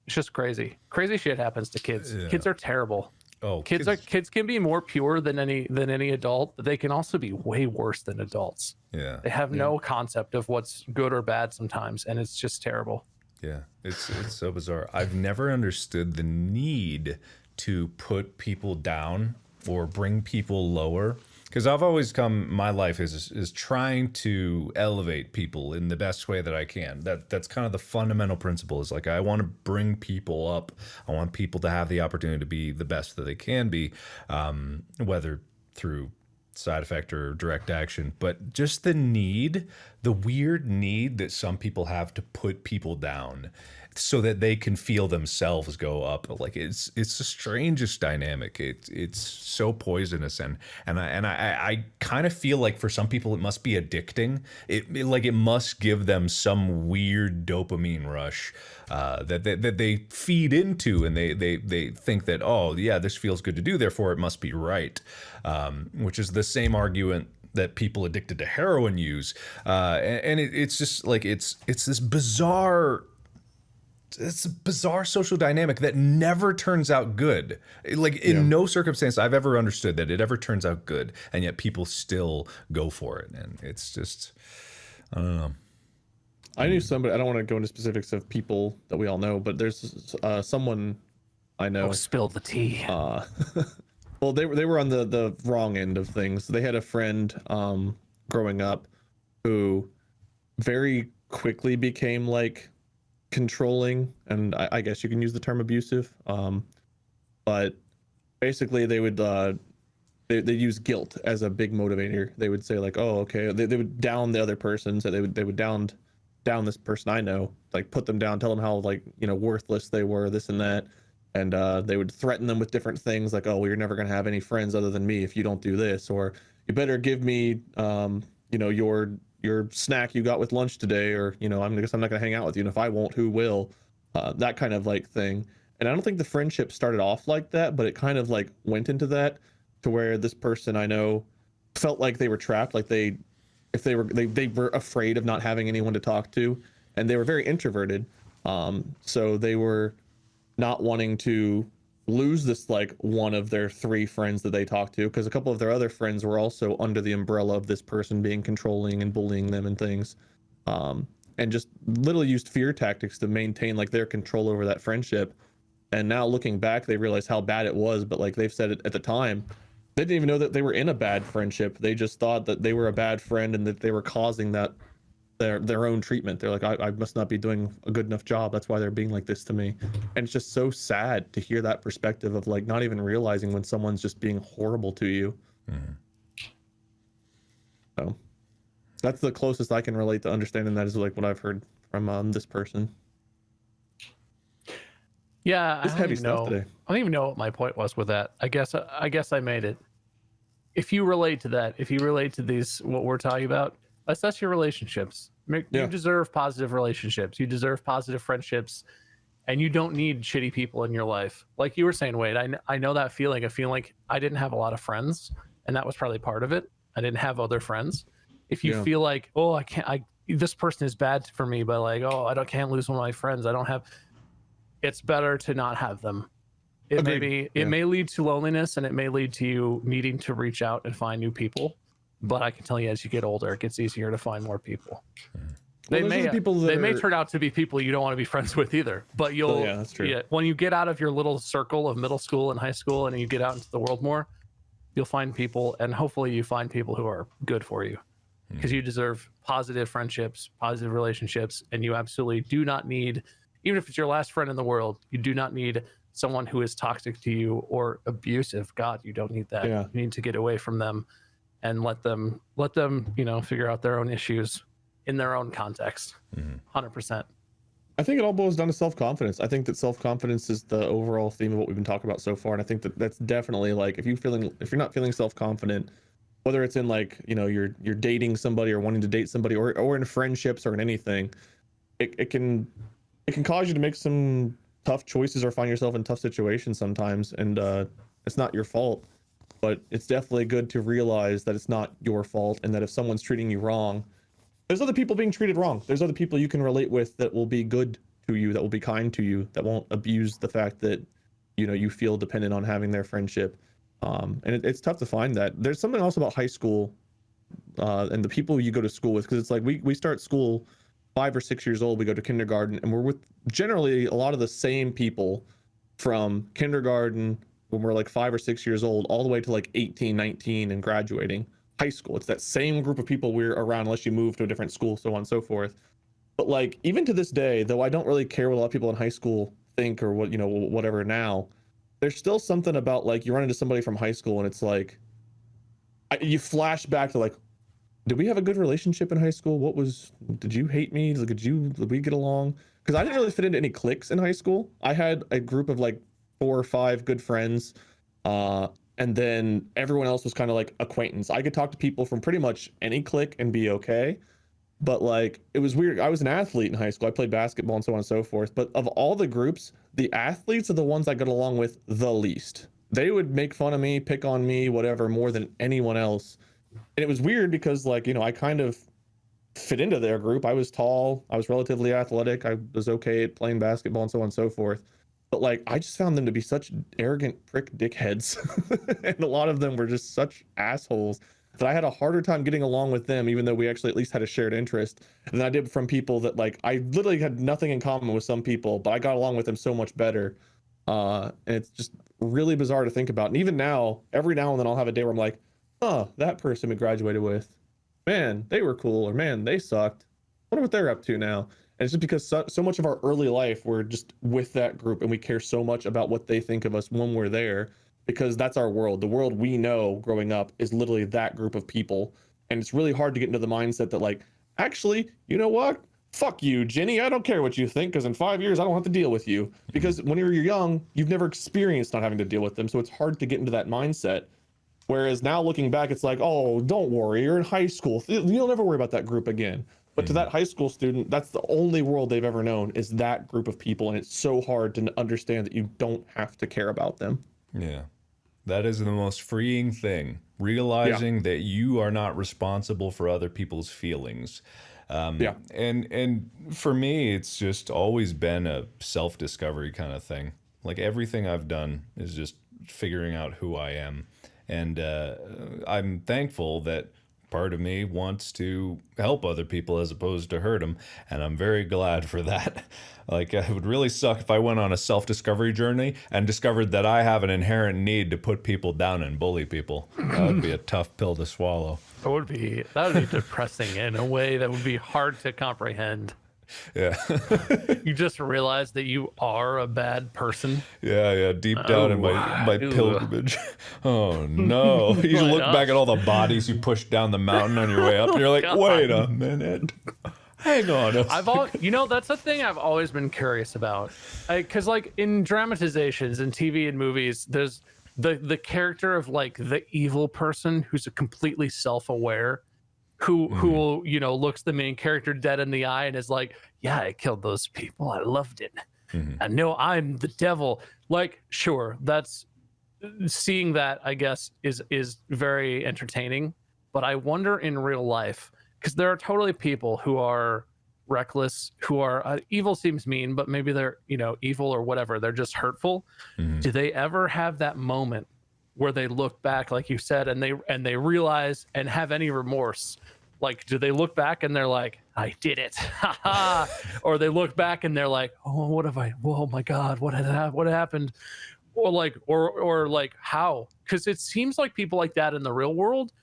it's just crazy shit happens to kids. Yeah. Kids are terrible. Oh, Kids can be more pure than any adult, but they can also be way worse than adults. Yeah. They have no concept of what's good or bad sometimes, and it's just terrible. Yeah. It's so bizarre. I've never understood the need to put people down or bring people lower. Because I've always my life is trying to elevate people in the best way that I can. That's kind of the fundamental principle is like, I want to bring people up. I want people to have the opportunity to be the best that they can be, whether through side effect or direct action, but just the weird need that some people have to put people down so that they can feel themselves go up. Like it's the strangest dynamic. It's so poisonous and I kind of feel like for some people it must be addicting. It must give them some weird dopamine rush that they feed into, and they think that, oh yeah, this feels good to do, therefore it must be right, which is the same argument that people addicted to heroin use, and it's just like it's this bizarre. It's a bizarre social dynamic that never turns out good. Like in no circumstance I've ever understood that it ever turns out good, and yet people still go for it, and it's just, I don't know. I knew somebody. I don't want to go into specifics of people that we all know, but there's someone I know. Oh, spill the tea. Well, they were on the wrong end of things. They had a friend growing up who very quickly became like controlling, and I guess you can use the term abusive, but basically they would they use guilt as a big motivator. They would say like, oh okay, they would down the other person, so they would down this person I know, like put them down, tell them how like, you know, worthless they were, this and that, and they would threaten them with different things like, oh well, you're never gonna have any friends other than me if you don't do this, or you better give me you know, your snack you got with lunch today, or, you know, I'm not going to hang out with you, and if I won't, who will? That kind of like thing. And I don't think the friendship started off like that, but it kind of like went into that, to where this person I know felt like they were trapped, like they were afraid of not having anyone to talk to, and they were very introverted. So they were not wanting to lose this like one of their 3 friends that they talked to, because a couple of their other friends were also under the umbrella of this person being controlling and bullying them and things, and just literally used fear tactics to maintain like their control over that friendship. And now looking back, they realize how bad it was, but like they've said it at the time, they didn't even know that they were in a bad friendship. They just thought that they were a bad friend and that they were causing that their own treatment. They're like, I must not be doing a good enough job, that's why they're being like this to me. And it's just so sad to hear that perspective of like not even realizing when someone's just being horrible to you. So that's the closest I can relate to understanding that, is like what I've heard from this person. Yeah, It's heavy stuff today. I don't even know what my point was with that. I guess I made it. If you relate to that, if you relate to these, what we're talking about, assess your relationships. You deserve positive relationships. You deserve positive friendships, and you don't need shitty people in your life. Like you were saying, Wade, I know that feeling. I feel like I didn't have a lot of friends, and that was probably part of it. I didn't have other friends. If you feel like, oh, this person is bad for me, but like, oh, can't lose one of my friends. I don't have. It's better to not have them. It may lead to loneliness, and it may lead to you needing to reach out and find new people. But I can tell you, as you get older, it gets easier to find more people. They may turn out to be people you don't want to be friends with either. But you'll, that's true. When you get out of your little circle of middle school and high school, and you get out into the world more, you'll find people, and hopefully you find people who are good for you, because you deserve positive friendships, positive relationships, and you absolutely do not need, even if it's your last friend in the world, you do not need someone who is toxic to you or abusive. God, you don't need that. You need to get away from them and let them, figure out their own issues in their own context. 100%. I think it all boils down to self-confidence. I think that self-confidence is the overall theme of what we've been talking about so far. And I think that that's definitely like, if you're not feeling self-confident, whether it's in like, you're dating somebody or wanting to date somebody, or in friendships or in anything, it can cause you to make some tough choices or find yourself in tough situations sometimes. And it's not your fault. But it's definitely good to realize that it's not your fault, and that if someone's treating you wrong, there's other people being treated wrong. There's other people you can relate with that will be good to you, that will be kind to you, that won't abuse the fact that, you feel dependent on having their friendship. And it's tough to find that. There's something else about high school and the people you go to school with, because it's like we start school 5 or 6 years old, we go to kindergarten, and we're with generally a lot of the same people from kindergarten when we're like 5 or 6 years old, all the way to like 18, 19 and graduating high school. It's that same group of people we're around, unless you move to a different school, so on and so forth. But like, even to this day, though I don't really care what a lot of people in high school think or what, whatever now, there's still something about like, you run into somebody from high school and it's like, you flash back to like, did we have a good relationship in high school? Did you hate me? Did we get along? Because I didn't really fit into any cliques in high school. I had a group of like 4 or 5 good friends, and then everyone else was kind of like acquaintance. I could talk to people from pretty much any clique and be okay, but like, it was weird. I was an athlete in high school. I played basketball and so on and so forth, but of all the groups, the athletes are the ones I got along with the least. They would make fun of me, pick on me, whatever, more than anyone else. And it was weird because like, I kind of fit into their group. I was tall, I was relatively athletic, I was okay at playing basketball and so on and so forth. But like, I just found them to be such arrogant prick dickheads. And a lot of them were just such assholes that I had a harder time getting along with them, even though we actually at least had a shared interest, than I did from people that like, I literally had nothing in common with some people, but I got along with them so much better. And it's just really bizarre to think about. And even now, every now and then I'll have a day where I'm like, oh, that person we graduated with, man, they were cool, or man, they sucked. I wonder what they're up to now. And it's just because so much of our early life, we're just with that group and we care so much about what they think of us when we're there, because that's our world. The world we know growing up is literally that group of people. And it's really hard to get into the mindset that like, actually, you know what? Fuck you, Jenny. I don't care what you think, because in 5 years, I don't have to deal with you. Because when you're young, you've never experienced not having to deal with them. So it's hard to get into that mindset. Whereas now looking back, it's like, oh, don't worry, you're in high school. You'll never worry about that group again. But to that high school student, that's the only world they've ever known, is that group of people. And it's so hard to understand that you don't have to care about them. Yeah. That is the most freeing thing. Realizing that you are not responsible for other people's feelings. Yeah. And for me, it's just always been a self-discovery kind of thing. Like everything I've done is just figuring out who I am. And I'm thankful that part of me wants to help other people as opposed to hurt them. And I'm very glad for that. Like, it would really suck if I went on a self-discovery journey and discovered that I have an inherent need to put people down and bully people. That would be a tough pill to swallow. That would be depressing in a way that would be hard to comprehend. Yeah. You just realize that you are a bad person. Yeah, deep down in my Ooh. pilgrimage. Oh no. You look back at all the bodies you pushed down the mountain on your way up and you're like, God. wait a minute. Hang on. That's the thing I've always been curious about. Because like in dramatizations in TV and movies, there's the character of like the evil person who's a completely self-aware, who looks the main character dead in the eye and is like, yeah, I killed those people, I loved it, I know I'm the devil. Like, sure, that's seeing that, I guess, is very entertaining, but I wonder in real life, because there are totally people who are reckless, who are evil seems mean, but maybe they're evil or whatever, they're just hurtful. Do they ever have that moment where they look back, like you said, and they realize and have any remorse? Like, do they look back and they're like, I did it, or they look back and they're like, oh, oh my God, what happened? Or like how? Because it seems like people like that in the real world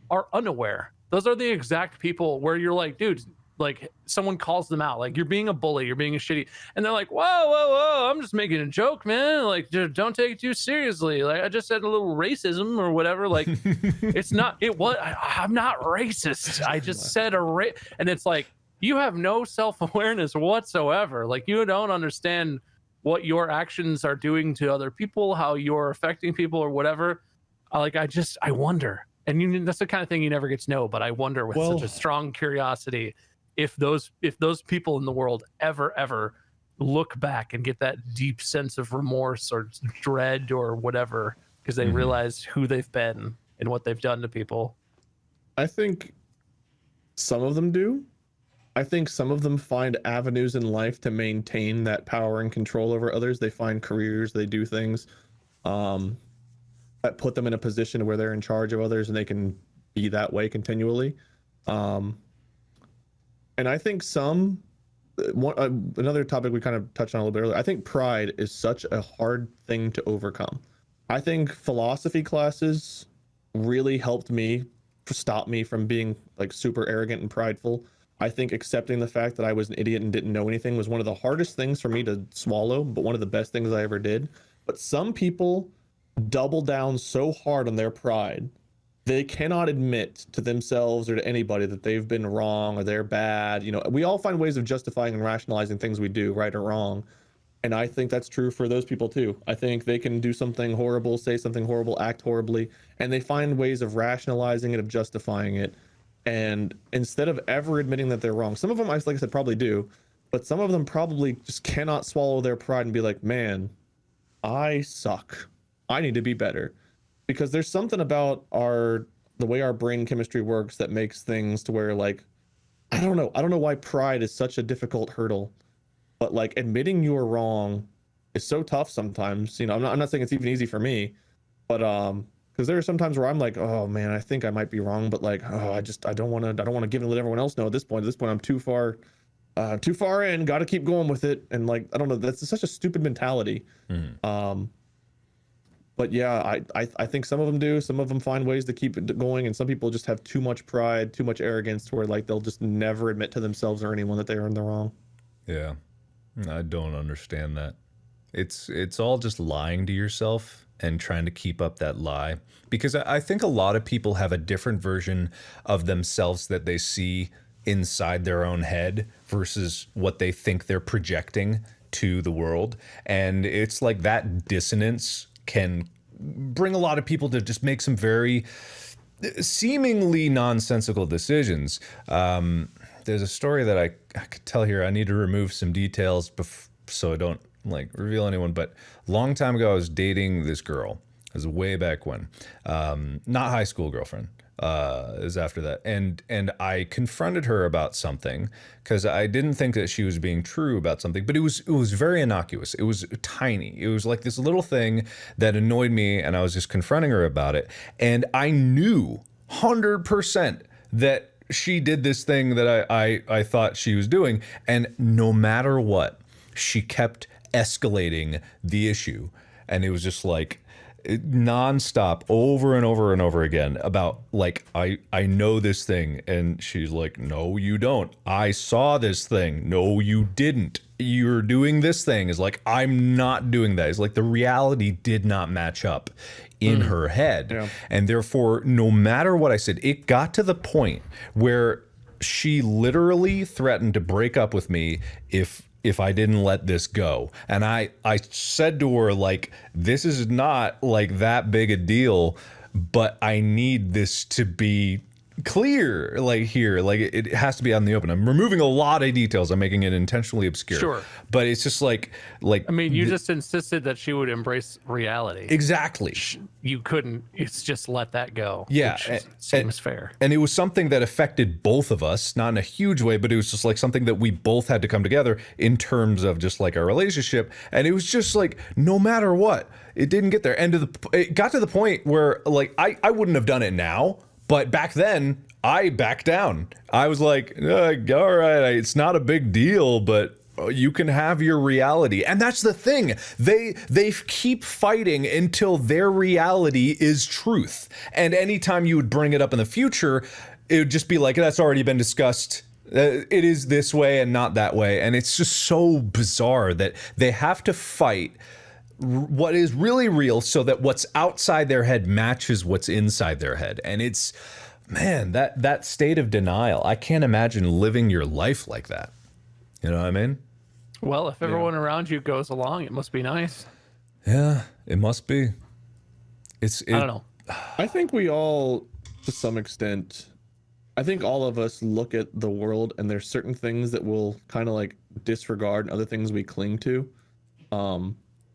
are unaware. Those are the exact people where you're like, dude, like someone calls them out, like, you're being a bully, you're being a shitty, and they're like, whoa, I'm just making a joke, man, like, don't take it too seriously, like, I just said a little racism or whatever, like, I'm not racist, I just said and it's like, you have no self-awareness whatsoever, like, you don't understand what your actions are doing to other people, how you're affecting people or whatever. I wonder, and that's the kind of thing you never get to know, but I wonder with such a strong curiosity if those people in the world ever look back and get that deep sense of remorse or dread or whatever because they realize who they've been and what they've done to people. I think some of them do. I think some of them find avenues in life to maintain that power and control over others. They find careers, they do things that put them in a position where they're in charge of others and they can be that way continually. And I think another topic we kind of touched on a little bit earlier, I think pride is such a hard thing to overcome. I think philosophy classes really helped me, stop me from being like super arrogant and prideful. I think accepting the fact that I was an idiot and didn't know anything was one of the hardest things for me to swallow, but one of the best things I ever did. But some people double down so hard on their pride, they cannot admit to themselves or to anybody that they've been wrong or they're bad. We all find ways of justifying and rationalizing things we do, right or wrong. And I think that's true for those people too. I think they can do something horrible, say something horrible, act horribly, and they find ways of rationalizing it, of justifying it. And instead of ever admitting that they're wrong, some of them, like I said, probably do, but some of them probably just cannot swallow their pride and be like, man, I suck. I need to be better. Because there's something about the way our brain chemistry works that makes things to where, like, I don't know why pride is such a difficult hurdle, but like admitting you are wrong is so tough sometimes. I'm not saying it's even easy for me, but because there are some times where I'm like, oh man, I think I might be wrong, but like, I don't want to give and let everyone else know at this point. I'm too far in, got to keep going with it. And like, I don't know, that's such a stupid mentality. But yeah, I think some of them do. Some of them find ways to keep it going, and some people just have too much pride, too much arrogance, to where like they'll just never admit to themselves or anyone that they are in the wrong. Yeah, I don't understand that. It's all just lying to yourself and trying to keep up that lie. Because I think a lot of people have a different version of themselves that they see inside their own head versus what they think they're projecting to the world, and it's like that dissonance can bring a lot of people to just make some very seemingly nonsensical decisions. There's a story that I could tell here. I need to remove some details so I don't like reveal anyone, but a long time ago I was dating this girl. It was way back when. Not high school girlfriend. is after that, and I confronted her about something because I didn't think that she was being true about something, but it was very innocuous. It was tiny. It was like this little thing that annoyed me, and I was just confronting her about it, and I knew 100% that she did this thing that I thought she was doing, and no matter what, she kept escalating the issue, and it was just like nonstop over and over and over again about like I know this thing, and she's like, no you don't, I saw this thing, no you didn't, you're doing this thing, is like, I'm not doing that. It's like the reality did not match up in her head. Yeah. And therefore, no matter what I said, it got to the point where she literally threatened to break up with me if I didn't let this go. And I said to her, like, this is not like that big a deal, but I need this to be clear, like here, like it has to be out in the open. I'm removing a lot of details. I'm making it intentionally obscure. Sure. But it's just like I mean, you just insisted that she would embrace reality. Exactly. You couldn't. It's just let that go. Yeah, which seems fair. And it was something that affected both of us, not in a huge way, but it was just like something that we both had to come together in terms of just like our relationship. And it was just like, no matter what, it didn't get there. And it got to the point where like I wouldn't have done it now. But back then, I backed down. I was like, all right, it's not a big deal, but you can have your reality. And that's the thing. They keep fighting until their reality is truth. And anytime you would bring it up in the future, it would just be like, that's already been discussed. It is this way and not that way. And it's just so bizarre that they have to fight what is really real so that what's outside their head matches what's inside their head. And it's, man, that state of denial, I can't imagine living your life like that. You know what I mean? Well, if everyone around you goes along, it must be nice. Yeah, it must be. I don't know. I think we all, to some extent, I think all of us look at the world and there's certain things that we'll kind of like disregard and other things we cling to.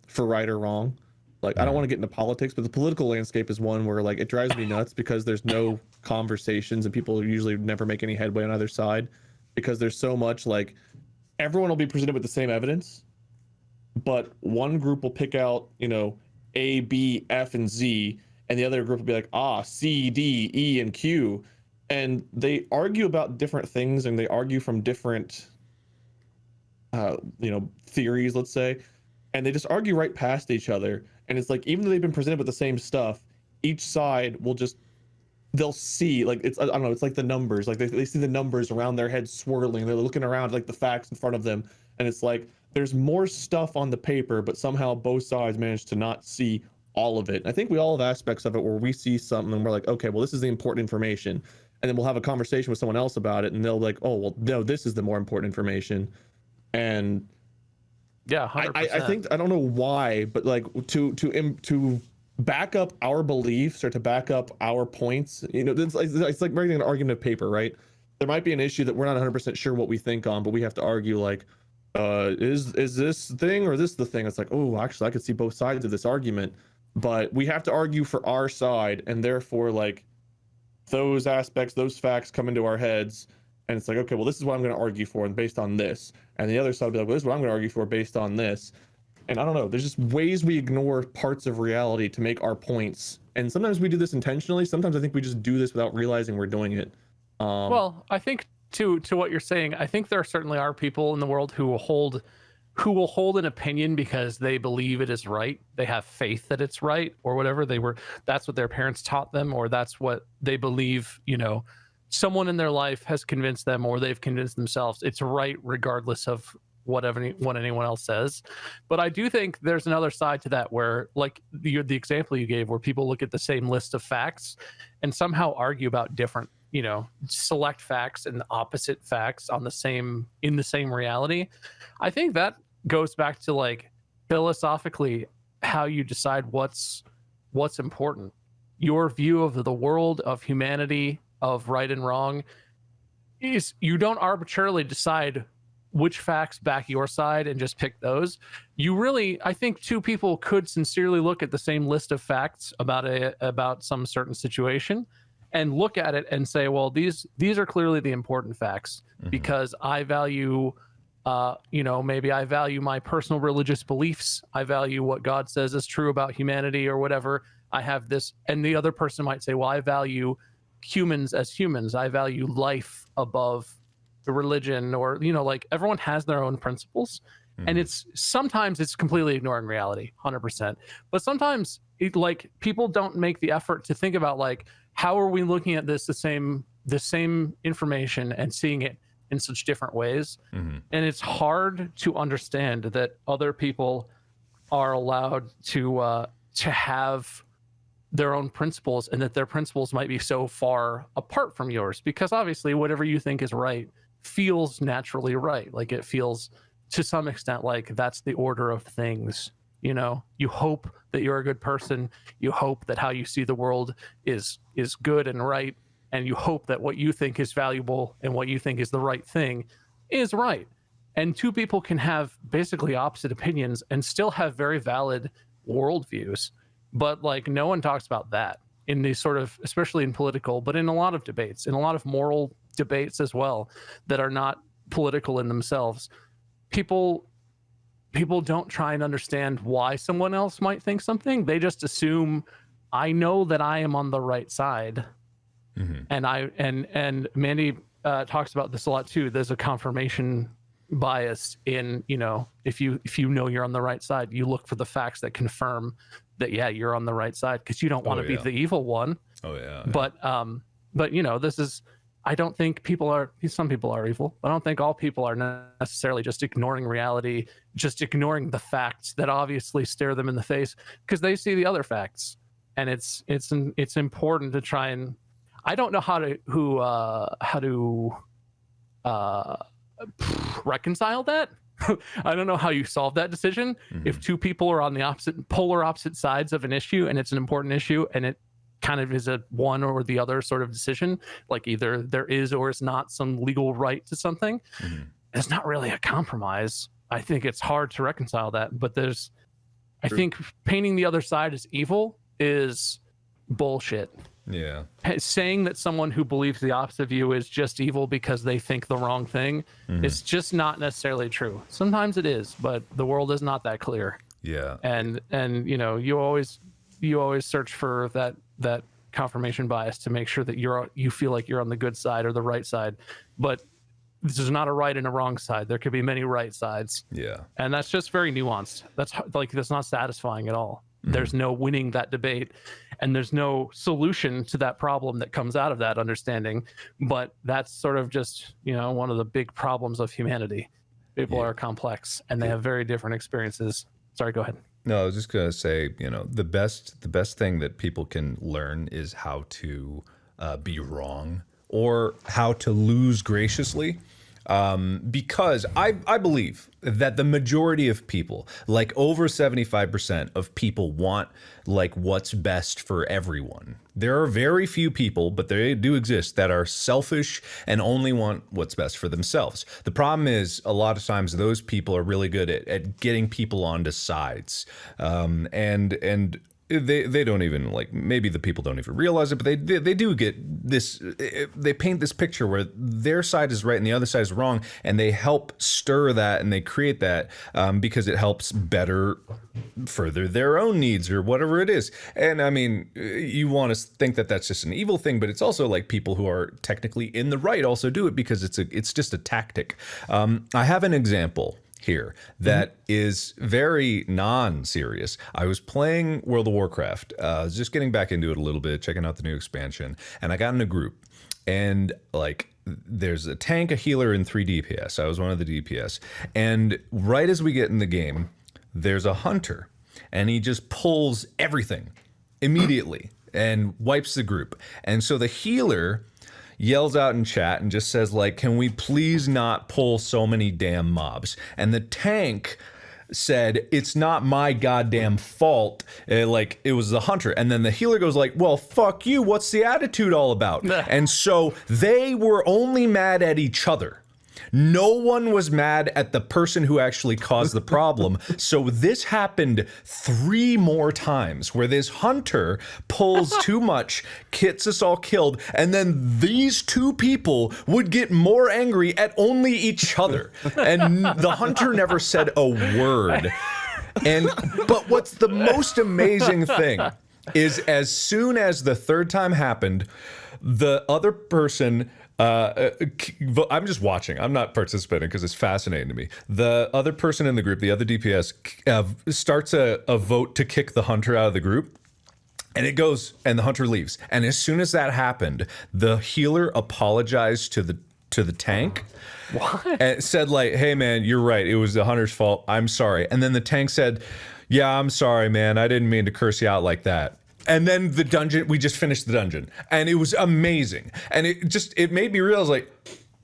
For right or wrong. Like, I don't want to get into politics, but the political landscape is one where like it drives me nuts because there's no conversations and people usually never make any headway on either side because there's so much like everyone will be presented with the same evidence, but one group will pick out, you know, A, B, F, and Z, and the other group will be like, C, D, E, and Q. And they argue about different things and they argue from different, theories, let's say. And they just argue right past each other. And it's like, even though they've been presented with the same stuff, each side will just, they'll see, like, it's, I don't know, it's like the numbers. Like, they see the numbers around their heads swirling. They're looking around, like, the facts in front of them. And it's like, there's more stuff on the paper, but somehow both sides manage to not see all of it. And I think we all have aspects of it where we see something and we're like, okay, well, this is the important information. And then we'll have a conversation with someone else about it. And they'll be like, oh, well, no, this is the more important information. And yeah, 100%. I think, I don't know why, but like to back up our beliefs or to back up our points, you know, it's like writing an argument of paper, right? There might be an issue that we're not 100% sure what we think on, but we have to argue like, is this thing or this the thing? It's like, oh, actually, I could see both sides of this argument, but we have to argue for our side, and therefore, like, those aspects, those facts come into our heads. And it's like, okay, well, this is what I'm going to argue for, and based on this. And the other side will be like, well, this is what I'm going to argue for based on this. And I don't know, there's just ways we ignore parts of reality to make our points. And sometimes we do this intentionally. Sometimes I think we just do this without realizing we're doing it. Well, I think to what you're saying, I think there certainly are people in the world who will hold an opinion because they believe it is right. They have faith that it's right or whatever. That's what their parents taught them, or that's what they believe, you know, someone in their life has convinced them, or they've convinced themselves it's right regardless of what anyone else says. But I do think there's another side to that where, like the example you gave, where people look at the same list of facts and somehow argue about different, you know, select facts and opposite facts in the same reality. I think that goes back to like philosophically how you decide what's important. Your view of the world, of humanity, of right and wrong is you don't arbitrarily decide which facts back your side and just pick those. You really, I think two people could sincerely look at the same list of facts about some certain situation and look at it and say, well, these are clearly the important facts because I value, maybe I value my personal religious beliefs. I value what God says is true about humanity or whatever. I have this, and the other person might say, well, I value humans as humans. I value life above the religion, or, like everyone has their own principles. And sometimes it's completely ignoring reality, 100%. But sometimes people don't make the effort to think about like, how are we looking at this the same information and seeing it in such different ways? And it's hard to understand that other people are allowed to have their own principles, and that their principles might be so far apart from yours, because obviously whatever you think is right feels naturally right. Like it feels to some extent like that's the order of things. You hope that you're a good person. You hope that how you see the world is good and right. And you hope that what you think is valuable and what you think is the right thing is right. And two people can have basically opposite opinions and still have very valid worldviews. But like no one talks about that in these sort of, especially in political, but in a lot of debates, in a lot of moral debates as well, that are not political in themselves. People don't try and understand why someone else might think something. They just assume, I know that I am on the right side. And Mandy talks about this a lot too. There's a confirmation bias in, if you know you're on the right side, you look for the facts that confirm that, yeah, you're on the right side, because you don't want to be the evil one. But this is, I don't think some people are evil. I don't think all people are necessarily just ignoring reality, just ignoring the facts that obviously stare them in the face, because they see the other facts. And it's important to try and, I don't know how to reconcile that. I don't know how you solve that decision. If two people are on the polar opposite sides of an issue, and it's an important issue, and it kind of is a one or the other sort of decision, like either there is or is not some legal right to something. It's not really a compromise. I think it's hard to reconcile that, but I think painting the other side as evil is bullshit. Yeah. Saying that someone who believes the opposite of you is just evil because they think the wrong thing is just not necessarily true. Sometimes it is, but the world is not that clear. Yeah. And you always search for that confirmation bias to make sure that you feel like you're on the good side or the right side. But there's not a right and a wrong side. There could be many right sides. Yeah. And that's just very nuanced. That's not satisfying at all. There's no winning that debate, and there's no solution to that problem that comes out of that understanding. But that's sort of just, one of the big problems of humanity. People are complex, and they have very different experiences. Sorry, go ahead. No, I was just gonna say, the best thing that people can learn is how to be wrong, or how to lose graciously. Because I believe that the majority of people, like over 75% of people, want like what's best for everyone. There are very few people, but they do exist, that are selfish and only want what's best for themselves. The problem is a lot of times those people are really good at getting people onto sides, and they don't even, like, maybe the people don't even realize it, but they do get this, they paint this picture where their side is right and the other side is wrong, and they help stir that, and they create that because it helps better further their own needs or whatever it is. And I mean, you want to think that that's just an evil thing, but it's also like people who are technically in the right also do it because it's just a tactic. I have an example here that is very non-serious. I was playing World of Warcraft. I was just getting back into it a little bit, checking out the new expansion, and I got in a group, and like there's a tank, a healer, and 3 DPS. I was one of the DPS, and right as we get in the game, there's a hunter, and he just pulls everything immediately and wipes the group. And so the healer yells out in chat and just says, like, can we please not pull so many damn mobs? And the tank said, it's not my goddamn fault. Like, it was the hunter. And then the healer goes like, well, fuck you. What's the attitude all about? And so they were only mad at each other. No one was mad at the person who actually caused the problem. So this happened 3 more times where this hunter pulls too much, gets us all killed, and then these 2 people would get more angry at only each other. And the hunter never said a word. But what's the most amazing thing is as soon as the 3rd time happened, the other person, I'm just watching. I'm not participating because it's fascinating to me. The other person in the group, the other DPS, starts a vote to kick the hunter out of the group. And it goes, and the hunter leaves. And as soon as that happened, the healer apologized to the tank. What? And said like, hey man, you're right. It was the hunter's fault. I'm sorry. And then the tank said, yeah, I'm sorry, man. I didn't mean to curse you out like that. And then the dungeon, we just finished the dungeon. And it was amazing. And it made me realize like,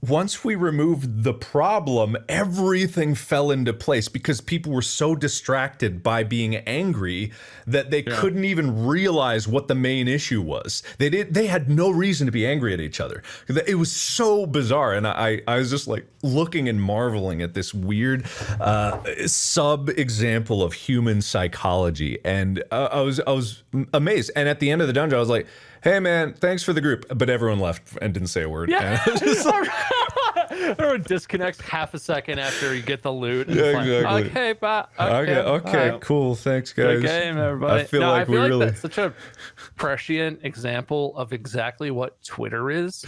once we removed the problem, everything fell into place because people were so distracted by being angry that they couldn't even realize what the main issue was. They had no reason to be angry at each other. It was so bizarre. And I was just like looking and marveling at this weird sub example of human psychology. And I was amazed. And at the end of the dungeon, I was like, hey man, thanks for the group. But everyone left and didn't say a word. Yeah. And I was just like, Everyone disconnects half a second after you get the loot. Yeah, exactly. Like, okay, bye. Okay, cool. Thanks, guys. Good game, everybody. I feel like that's such a prescient example of exactly what Twitter is.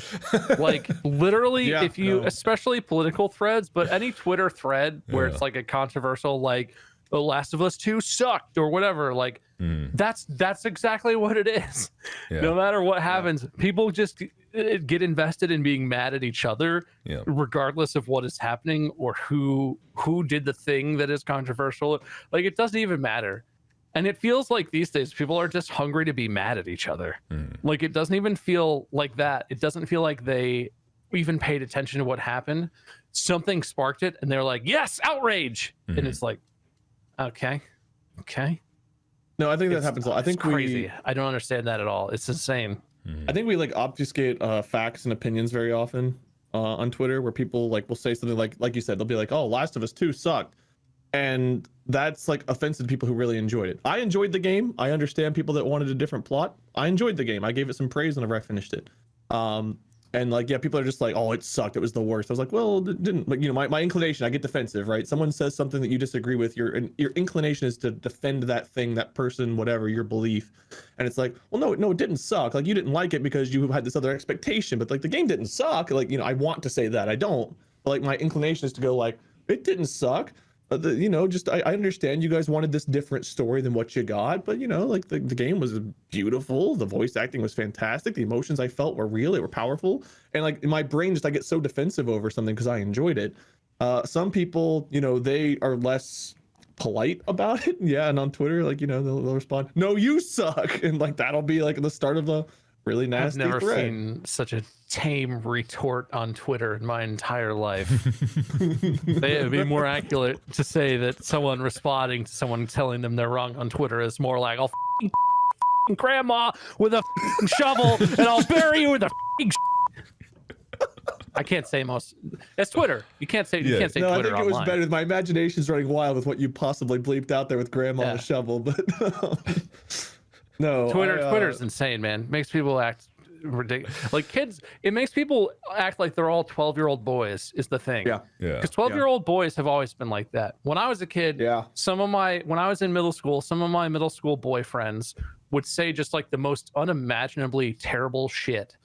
Like, literally, especially political threads, but any Twitter thread where it's like a controversial, like, The Last of Us 2 sucked or whatever, like, that's exactly what it is. Yeah. No matter what happens, people just get invested in being mad at each other, regardless of what is happening or who did the thing that is controversial. Like, it doesn't even matter. And it feels like these days people are just hungry to be mad at each other. Like, it doesn't even feel like that. It doesn't feel like they even paid attention to what happened. Something sparked it and they're like, yes, outrage. And it's like, okay. No, I think that happens a lot. I think it's crazy. I don't understand that at all. It's insane. I think we like obfuscate facts and opinions very often on Twitter, where people like will say something like you said, they'll be like, "Oh, Last of Us 2 sucked," and that's like offensive to people who really enjoyed it. I enjoyed the game. I understand people that wanted a different plot. I enjoyed the game. I gave it some praise whenever I finished it. And like, yeah, people are just like, oh, it sucked. It was the worst. I was like, well, it didn't. Like, you know, my inclination, I get defensive, right? Someone says something that you disagree with. Your inclination is to defend that thing, that person, whatever your belief. And it's like, well, no, it didn't suck. Like, you didn't like it because you had this other expectation. But like, the game didn't suck. Like, you know, I want to say that. I don't. But like, my inclination is to go like, it didn't suck. You know, just I understand you guys wanted this different story than what you got, but you know, like the game was beautiful, the voice acting was fantastic, the emotions I felt were real, they were powerful, and like in my brain, just I get so defensive over something because I enjoyed it. Some people, you know, they are less polite about it, and on Twitter, like, you know, they'll respond, "No, you suck," and like that'll be like the start of a really nasty I've never thread. seen such a tame retort on Twitter in my entire life. It would be more accurate to say that someone responding to someone telling them they're wrong on Twitter is more like, "I'll f***ing grandma with a f***ing shovel and I'll bury you with a f***ing I can't say most. It's Twitter. You can't say No, Twitter I think it was online. better. My imagination's running wild with what you possibly bleeped out there with grandma and a shovel, but no. Twitter's insane, man. Makes people act ridiculous. Like kids, it makes people act like they're all 12-year-old boys is the thing. Yeah. Yeah. Because 12-year-old boys have always been like that. When I was a kid, when I was in middle school, some of my middle school boyfriends would say just like the most unimaginably terrible shit.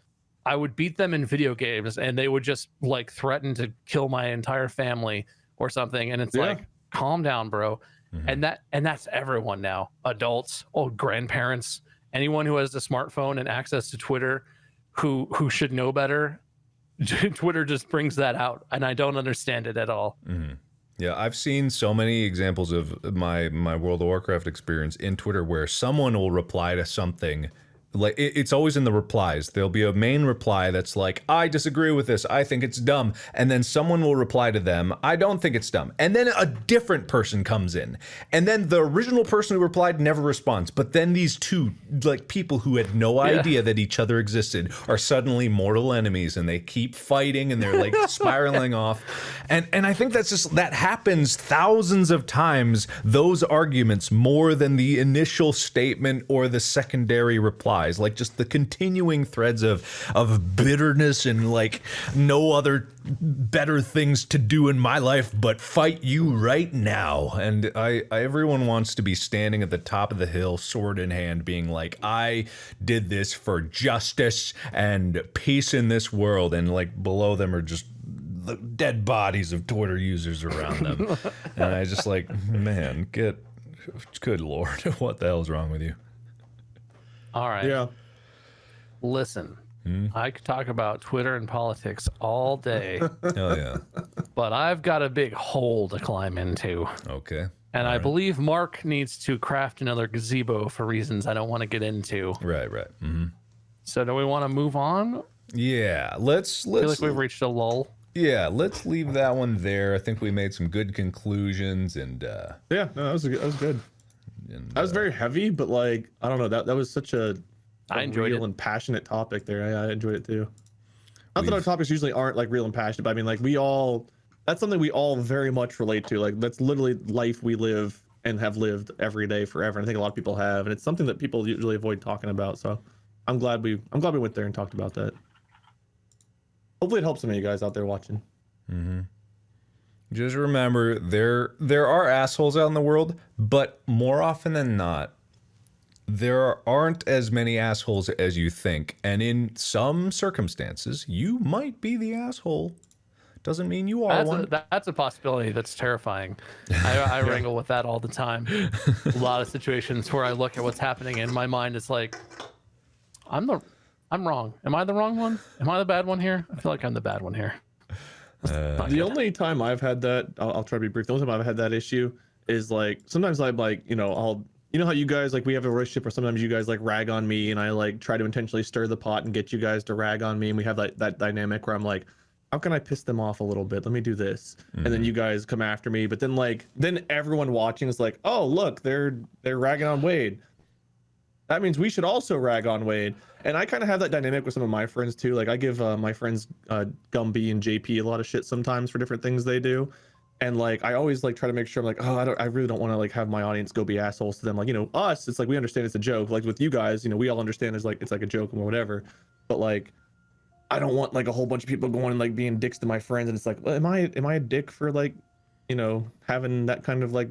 I would beat them in video games and they would just like threaten to kill my entire family or something. And it's like, calm down, bro. And that's everyone now. Adults, old grandparents, anyone who has a smartphone and access to Twitter who should know better. Twitter just brings that out and I don't understand it at all. Yeah, I've seen so many examples of my World of Warcraft experience in Twitter where someone will reply to something Like it's always in the replies. There'll be a main reply that's like, I disagree with this. I think it's dumb. And then someone will reply to them, I don't think it's dumb. And then a different person comes in. And then the original person who replied never responds. But then these two like people who had no idea that each other existed are suddenly mortal enemies, and they keep fighting, and they're like spiraling off. And I think that happens thousands of times, those arguments, more than the initial statement or the secondary reply. Like just the continuing threads of bitterness and like no other better things to do in my life but fight you right now. And everyone wants to be standing at the top of the hill, sword in hand, being like, I did this for justice and peace in this world, and like below them are just the dead bodies of Twitter users around them. And I just like, man, good Lord, what the hell's wrong with you? All right. Yeah. Listen, I could talk about Twitter and politics all day. Oh yeah. But I've got a big hole to climb into. Okay. And I believe Mark needs to craft another gazebo for reasons I don't want to get into. Right. Mm-hmm. So do we want to move on? Yeah. Let's. I feel like we've reached a lull. Yeah. Let's leave that one there. I think we made some good conclusions, and Yeah. No, that was good. That was very heavy, but like I don't know, that was such a enjoyed real it. And passionate topic there. I enjoyed it too. Not that our topics usually aren't like real and passionate, but I mean like that's something we all very much relate to. Like that's literally life we live and have lived every day forever. And I think a lot of people have, and it's something that people usually avoid talking about. So I'm glad we went there and talked about that. Hopefully it helps some of you guys out there watching. Mm-hmm. Just remember, there are assholes out in the world, but more often than not, there aren't as many assholes as you think. And in some circumstances, you might be the asshole. Doesn't mean you are one. That's a possibility. That's terrifying. I wrangle with that all the time. A lot of situations where I look at what's happening and my mind is like, I'm wrong. Am I the wrong one? Am I the bad one here? I feel like I'm the bad one here. The only time I've had that, I'll try to be brief. The only time I've had that issue is like sometimes I'm like, you know how you guys like we have a relationship where sometimes you guys like rag on me and I like try to intentionally stir the pot and get you guys to rag on me, and we have that dynamic where I'm like, how can I piss them off a little bit? Let me do this, and then you guys come after me. But then everyone watching is like, oh look, they're ragging on Wade. That means we should also rag on Wade. And I kind of have that dynamic with some of my friends too. Like I give my friends Gumby and JP a lot of shit sometimes for different things they do. And like I always like try to make sure I'm like, oh, I really don't want to like have my audience go be assholes to them. Like, you know, us, it's like we understand it's a joke. Like with you guys, you know, we all understand it's like a joke or whatever. But like I don't want like a whole bunch of people going and like being dicks to my friends. And it's like, well, am I a dick for like, you know, having that kind of like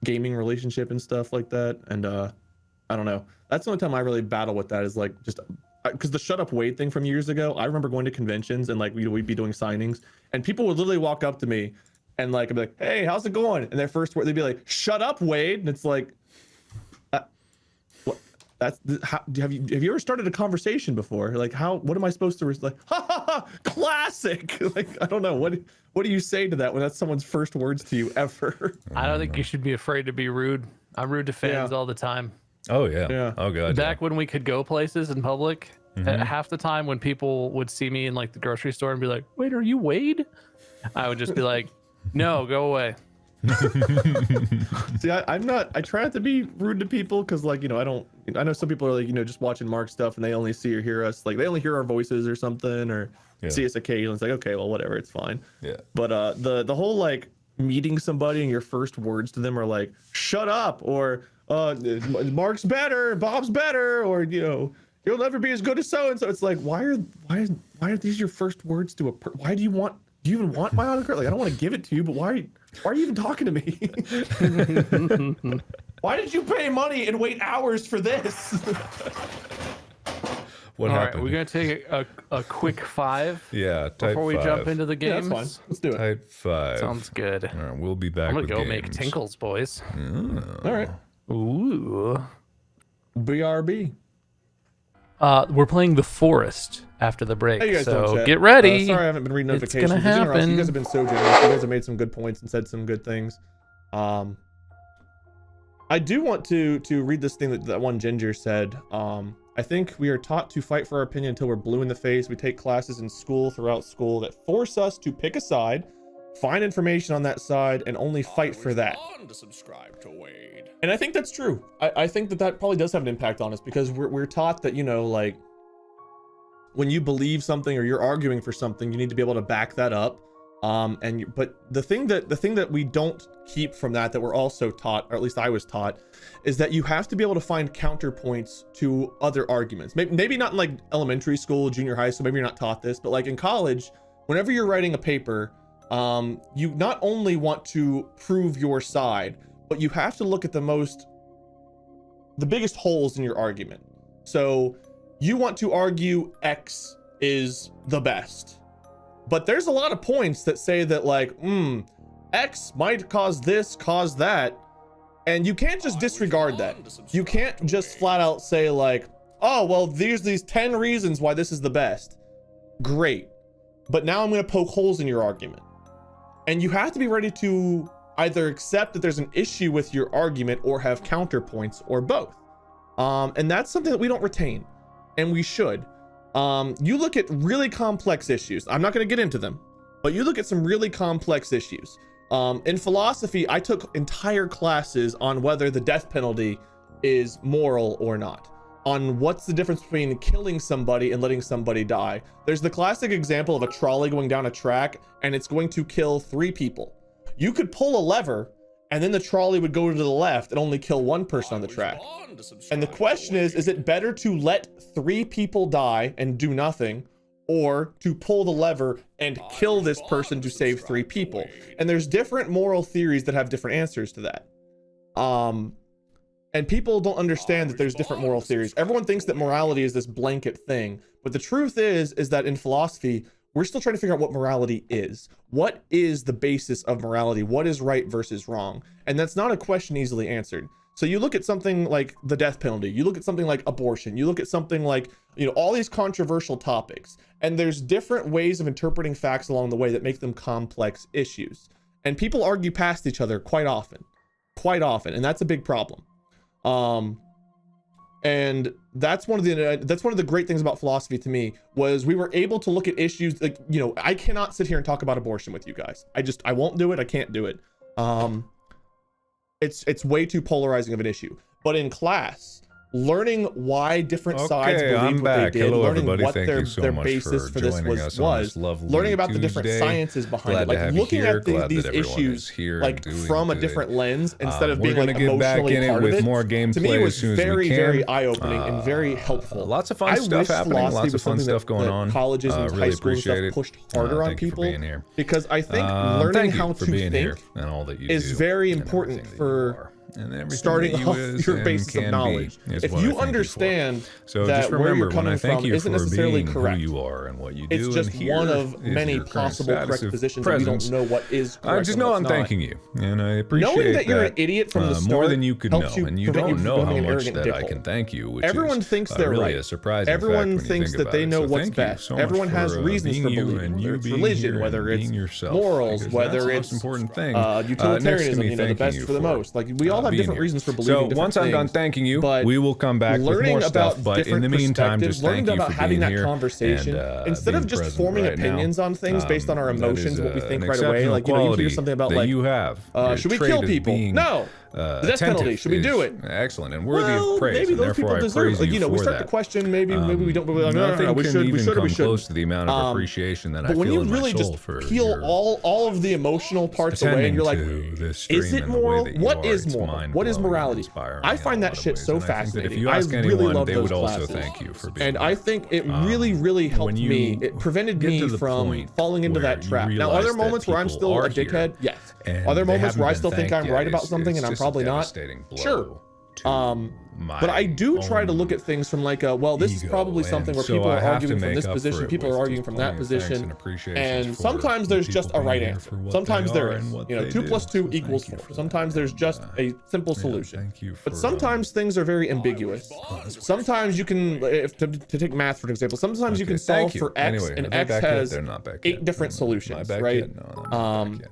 gaming relationship and stuff like that? And I don't know. That's the only time I really battle with that, is like just because the shut up Wade thing from years ago. I remember going to conventions and like we'd be doing signings and people would literally walk up to me and like I'd be like, hey, how's it going? And their first word they'd be like, shut up, Wade. And it's like, what? Have you ever started a conversation before? Like what am I supposed to like? Ha ha ha! Classic. Like I don't know what do you say to that when that's someone's first words to you ever? I don't think you should be afraid to be rude. I'm rude to fans all the time. Oh yeah. Oh god. Back when we could go places in public, half the time when people would see me in like the grocery store and be like, "Wait, are you Wade?" I would just be like, "No, go away." See, I'm not. I try not to be rude to people because, like, you know, I know some people are like, you know, just watching Mark stuff and they only see or hear us, like they only hear our voices or something, or see us occasionally. It's like, okay, well, whatever, it's fine. Yeah. But the whole like meeting somebody and your first words to them are like, "Shut up," or Mark's better, Bob's better, or you know, you'll never be as good as so and so. It's like, why are these your first words to why do you even want my autograph? Like I don't want to give it to you, but why are you even talking to me? Why did you pay money and wait hours for this? What happened? All right, we're gonna take a quick 5. Yeah, type before we 5. jump into the Yeah, games. that's fine. Let's do it. Type 5. Sounds good. All right, we'll be back. I'm gonna with go games. make tinkles, boys. All right. Ooh. BRB. We're playing The Forest after the break, Hey, you guys don't so chat. get ready. Sorry, I haven't been reading It's notifications. gonna Just interrupt. happen. You guys have been so generous. You guys have made some good points and said some good things. I do want to read this thing that one Ginger said. I think we are taught to fight for our opinion until we're blue in the face. We take classes in school throughout school that force us to pick a side, find information on that side, and only fight for that. To subscribe to Wade. And I think that's true. I think that probably does have an impact on us, because we're taught that, you know, like, when you believe something or you're arguing for something, you need to be able to back that up. But the thing that we don't keep from that we're also taught, or at least I was taught, is that you have to be able to find counterpoints to other arguments. Maybe not in like elementary school, junior high, so maybe you're not taught this, but like in college, whenever you're writing a paper, you not only want to prove your side, but you have to look at the biggest holes in your argument. So you want to argue X is the best, but there's a lot of points that say that like, X might cause this, cause that. And you can't just disregard that. You can't just flat out say like, oh, well, there's these 10 reasons why this is the best. Great. But now I'm going to poke holes in your argument. And you have to be ready to either accept that there's an issue with your argument or have counterpoints, or both. And that's something that we don't retain, and we should. You look at really complex issues. I'm not going to get into them, but you look at some really complex issues. In philosophy, I took entire classes on whether the death penalty is moral or not, on what's the difference between killing somebody and letting somebody die. There's the classic example of a trolley going down a track and it's going to kill 3 people. You could pull a lever and then the trolley would go to the left and only kill 1 person on the track. And the question is it better to let 3 people die and do nothing, or to pull the lever and kill this person to save 3 people? And there's different moral theories that have different answers to that. And people don't understand that there's different moral theories. Everyone thinks that morality is this blanket thing, but the truth is that in philosophy, we're still trying to figure out what morality is. What is the basis of morality? What is right versus wrong? And that's not a question easily answered. So you look at something like the death penalty, you look at something like abortion, you look at something like, you know, all these controversial topics, and there's different ways of interpreting facts along the way that make them complex issues. And people argue past each other quite often, and that's a big problem. And that's one of the great things about philosophy to me, was we were able to look at issues like, you know, I cannot sit here and talk about abortion with you guys. I won't do it. I can't do it. It's way too polarizing of an issue. But in class, learning why different sides believed what they did, Hello, learning everybody. what Thank their you so much basis for this was, lovely learning about the different Tuesday. sciences behind Glad it, to like have you looking here. at Glad these that everyone issues is here like and doing from a good. different lens, instead of We're being like gonna get back emotionally in it part with of it. more To me, it gameplay was as soon as we very, can. very eye-opening and very helpful. Lots of fun I stuff wish happening. philosophy Lots of was fun something stuff that going on. colleges and Really high school and appreciate stuff it. pushed harder on Thank you for people, being here. because I think learning Thank how you for to being here think and all that you is do very and important everything that you for are. And everything starting that you off is your and basis of can knowledge. be is If what I you thank you for. understand So that just where you're remember, when coming I thank from you isn't for necessarily being correct, who you are and what you do, it's just and here one of is many your current possible status correct of positions that we presence. don't know what is correct. Just and know what's I'm not. thanking you, and I appreciate Knowing that you're an idiot from the start more than you could know, helps you and you prevent you don't from know how becoming an much arrogant that I dickhole. can thank you. Which Everyone is, thinks they're really right. a surprising Everyone fact when you thinks think that about they it. know So what's thank you best. so much Everyone has for, reasons for being you believing, and whether you it's being religion, here whether and it's being yourself, morals, because whether that's the it's most important thing. utilitarianism, Next to me you know, the thanking best you for the most. Like we all have being different here. reasons for believing So different once I'm done things, thanking you, but we will come back with learning more about stuff. But in different the meantime, perspectives, just thank learning you about for having being that here conversation and, instead of being just present forming right now. opinions on things based on our That emotions, is, what we think an right away. exceptional Like, you know, you hear quality something about that like, you have. Your should we trait kill of people? being, No. The death penalty, attentive should we do is it? Excellent and worthy Well, of praise, maybe and those people therefore I deserve. praise Like, you know, we for start that. to question. Maybe we don't. Like, Nothing no, we can should. even We should. come We should. close to the amount of appreciation that I But when feel you in really my soul just for peel your all of the emotional parts away, and you're like, attending to this stream is it and the way moral? that you What are. is It's moral? What is mind-blowing and morality? inspiring I in find a that lot of shit ways. so And I think that fascinating. if you I ask really anyone, love they those would also classes. thank you for being And here. I think it really helped when you me. It prevented get to me the from point falling into where that you trap. Now, realize are there that moments where I'm people still are a dickhead? here, Yes. and Are there they moments where I haven't still been think I'm thanked right yet. about something and I'm It's just a probably not? devastating blow Sure. to But I do my try to look at things from like a, well, this is ego, probably and something where so people I are have arguing to from make this up for position, it people with are arguing just from plenty that of thanks position, and appreciations and for sometimes the there's just a people right being here answer. for what Sometimes they there are is. and what You know, they 2 do. plus 2 So equals thank you 4. for Sometimes that. there's just a simple Yeah, solution. thank you But for, sometimes things are very ambiguous. Sometimes you can, to take math for example, sometimes you Okay, can thank solve you. for X, Anyway, and are they X back yet? has They're not back 8 yet. different Am I solutions, back right? yet? No, they're not back yet.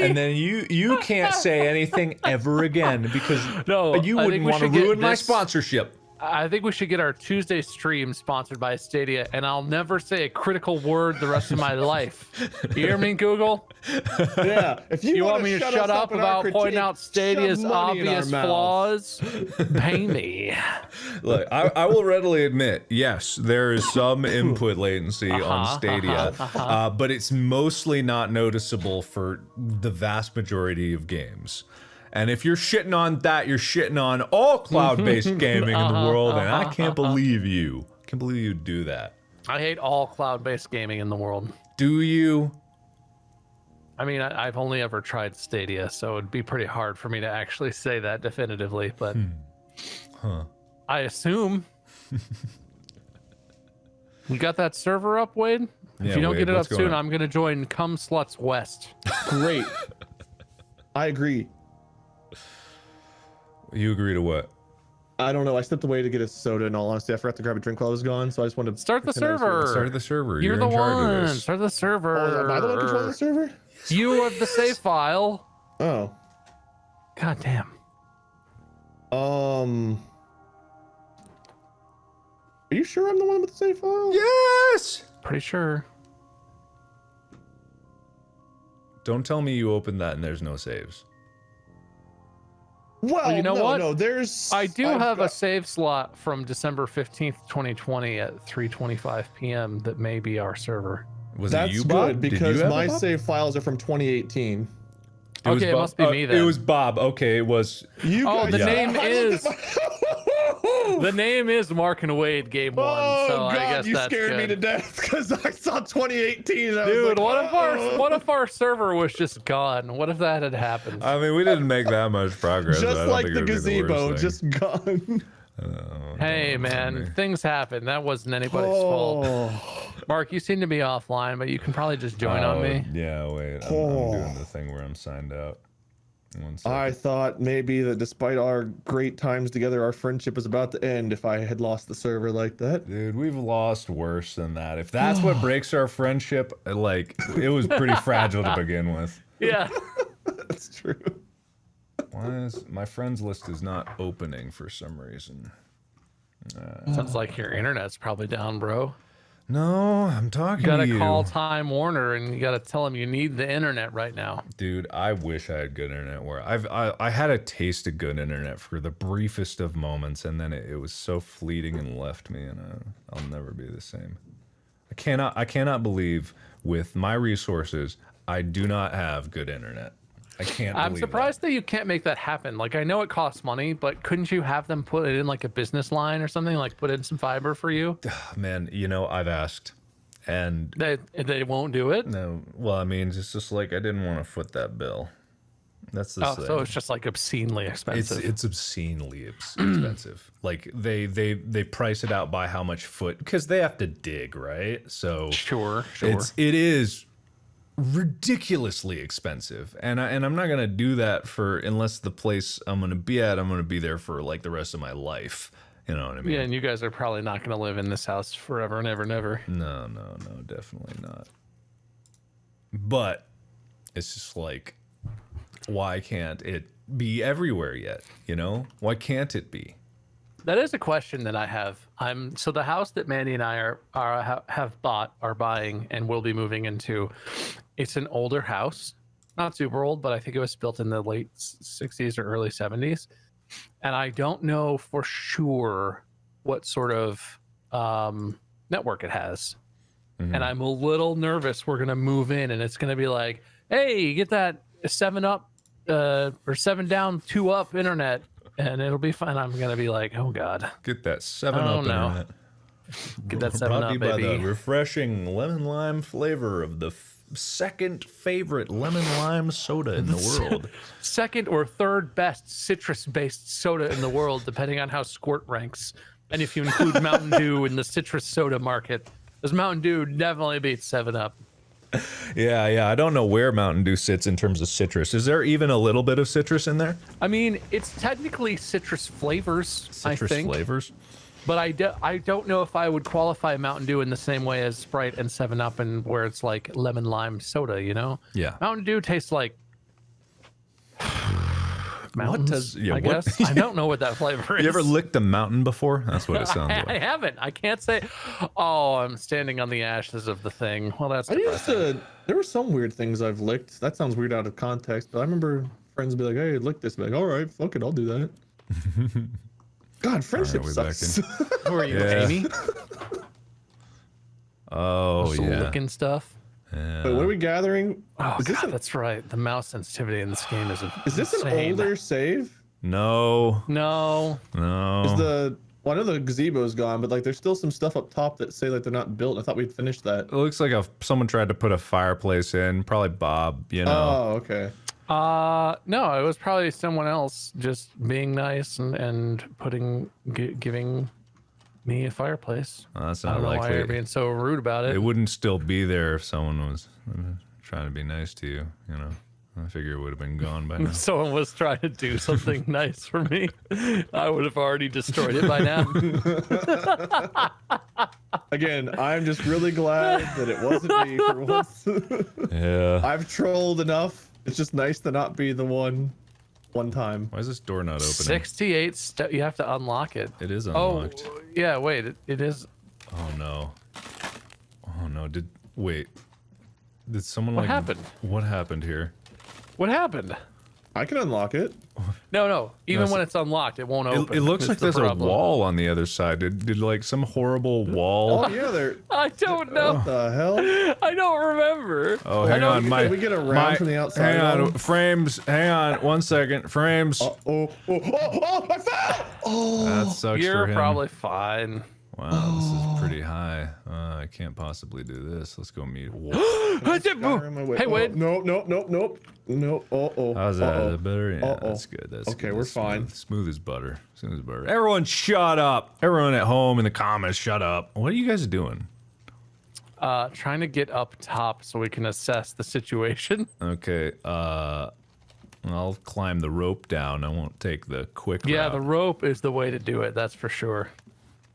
and then you can't say anything ever again because No, you I think wouldn't we want to should get ruin my this- sponsorship. I think we should get our Tuesday stream sponsored by Stadia, and I'll never say a critical word the rest of my life. You hear me, Google? Yeah. If You want me to shut up in our about pointing out critique, Stadia's shove money in our obvious mouths. flaws? Pay me. Look, I will readily admit, yes, there is some input latency on Stadia, but it's mostly not noticeable for the vast majority of games. And if you're shitting on that, you're shitting on all cloud-based gaming in the world, and I can't believe you. I can't believe you do that. I hate all cloud-based gaming in the world. Do you? I mean, I've only ever tried Stadia, so it'd be pretty hard for me to actually say that definitively, but I assume. You got that server up, Wade? Yeah, if you don't Wade, get it up what's going soon, on? I'm going to join Cum Sluts West. Great. I agree. You agree to what? I don't know. I stepped away to get a soda. In all honesty, I forgot to grab a drink while I was gone, so I just wanted to Start the pretend I was here. server. Start the server. You're You're the in charge of one. this. Start the server. Oh, am I the one controlling the server? You have the save file. Oh. God damn. Are you sure I'm the one with the save file? Yes! Pretty sure. Don't tell me you opened that and there's no saves. Well, you know no, what? no, there's... I do I've have a got- save slot from December 15th, 2020 at 3:25 p.m. that may be our server. Was That's it you, Bob? good, Did you because have my it, Bob? save files are from 2018. Okay, it Bob. must be me then. It was Bob. Okay, it was. You Oh, guys... the Yeah. name I is looked at the name is Mark and Wade Game One. Oh, so God, I guess you that's scared good. me to death because I saw 2018 and I was Dude, like, what if our server was just gone? What if that had happened? I mean, we didn't make that much progress. I just don't like think the it would be the gazebo, worst just gone. Hey man, things happen. That wasn't anybody's fault. Oh, Mark, you seem to be offline, but you can probably just join on me. Yeah, wait. I'm Oh. doing the thing where I'm signed out. One second. I thought maybe that despite our great times together, our friendship was about to end if I had lost the server like that. Dude, we've lost worse than that. If that's what breaks our friendship, like, it was pretty fragile to begin with. Yeah. That's true. Why is my friends list is not opening for some reason? Sounds like your internet's probably down, bro. No, I'm talking You to gotta you. call Time Warner and you gotta tell them you need the internet right now. Dude, I wish I had good internet where I had a taste of good internet for the briefest of moments, and then it was so fleeting and left me, and I'll never be the same. I cannot believe with my resources I do not have good internet. I can't I'm believe surprised that you can't make that happen. Like, I know it costs money, but couldn't you have them put it in like a business line or something? Like, put in some fiber for you? that. Man, you know, I've asked, and They won't do it? no, well, I mean, it's just like I didn't want to foot that bill. That's the Oh, thing. so it's just like obscenely expensive. It's obscenely expensive. Like they price it out by how much foot, because they have to dig, right? So Sure. it is ridiculously expensive, and I'm not gonna do that unless the place I'm gonna be at, I'm gonna be there for like the rest of my life. You know what I mean? Yeah, and you guys are probably not going to live in this house forever and ever and ever. No, definitely not. But it's just like, why can't it be everywhere yet? You know, why can't it be? That is a question that I have. So the house that Mandy and I are buying, and will be moving into. It's an older house, not super old, but I think it was built in the late 60s or early 70s. And I don't know for sure what sort of network it has. Mm-hmm. And I'm a little nervous. We're gonna move in, and it's gonna be like, "Hey, get that 7-up or 7 down, 2 up internet." And it'll be fine. I'm gonna be like, oh god, Get that 7-Up Oh, no. internet. get that Brought 7 to you up, by the baby. refreshing lemon lime flavor of the second favorite lemon lime soda in the world. Second or third best citrus-based soda in the world, depending on how Squirt ranks. And if you include Mountain Dew in the citrus soda market, because Mountain Dew definitely beats 7-Up. Yeah. I don't know where Mountain Dew sits in terms of citrus. Is there even a little bit of citrus in there? I mean, it's technically citrus flavors, Citrus I think. flavors? But I don't know if I would qualify Mountain Dew in the same way as Sprite and 7-Up, and where it's like lemon lime soda, you know? Yeah. Mountain Dew tastes like mountains. yeah, I what- guess I don't know what that flavor is. You ever licked a mountain before? That's what it sounds I like. haven't. I can't say. Oh, I'm standing on the ashes of the thing. Well, that's I used depressing. to. There were some weird things I've licked. That sounds weird out of context, but I remember friends be like, "Hey, lick this." Be like, "All right, fuck it, I'll do that." God, friendship we back sucks. Who are you, Yeah. Amy? Oh Just yeah. licking stuff. Yeah. Wait, what are we gathering? Oh Is this god, an- that's right. The mouse sensitivity in this game is Is this an insane. older save? No. No. No. Is the well, I know the gazebo's gone, but like there's still some stuff up top that say like they're not built. I thought we'd finished that. It looks like someone tried to put a fireplace in. Probably Bob. You know. Oh, okay. No, it was probably someone else just being nice and giving me a fireplace. That's I not don't know why likely. you're being so rude about it. It wouldn't still be there if someone was trying to be nice to you. You know. I figure it would have been gone by now. If someone was trying to do something nice for me, I would have already destroyed it by now. Again, I'm just really glad that it wasn't me for once. Yeah. I've trolled enough. It's just nice to not be the one time. Why is this door not opening? 68 you have to unlock it. It is Oh, unlocked. yeah, wait, it is. Oh no. Oh no. Wait. Did someone What like happened? What happened here? What happened? I can unlock it. No. Even No, when it's unlocked, it won't open. It looks is like the there's problem. a wall on the other side. Did like some horrible wall? Oh yeah, there. I don't know. What the hell? I don't remember. Oh, I hang don't on, even- my. we get around my- from the outside Hang on, on? frames. Hang on, 1 second. Frames. Oh, I fell! Oh, That sucks You're for him. probably fine. Wow, this is pretty high. I can't possibly do this. Let's go meet. Wolf. Skyrim, my way- Hey, wait. Nope. No. Oh. How's that? Is that better? Yeah, Uh-oh. that's good. That's Okay, good. we're That's fine. Smooth as butter. Smooth as butter. Everyone, shut up. Everyone at home in the comments, shut up. What are you guys doing? Trying to get up top so we can assess the situation. Okay. I'll climb the rope down. I won't take the quick Yeah, route. the rope is the way to do it. That's for sure.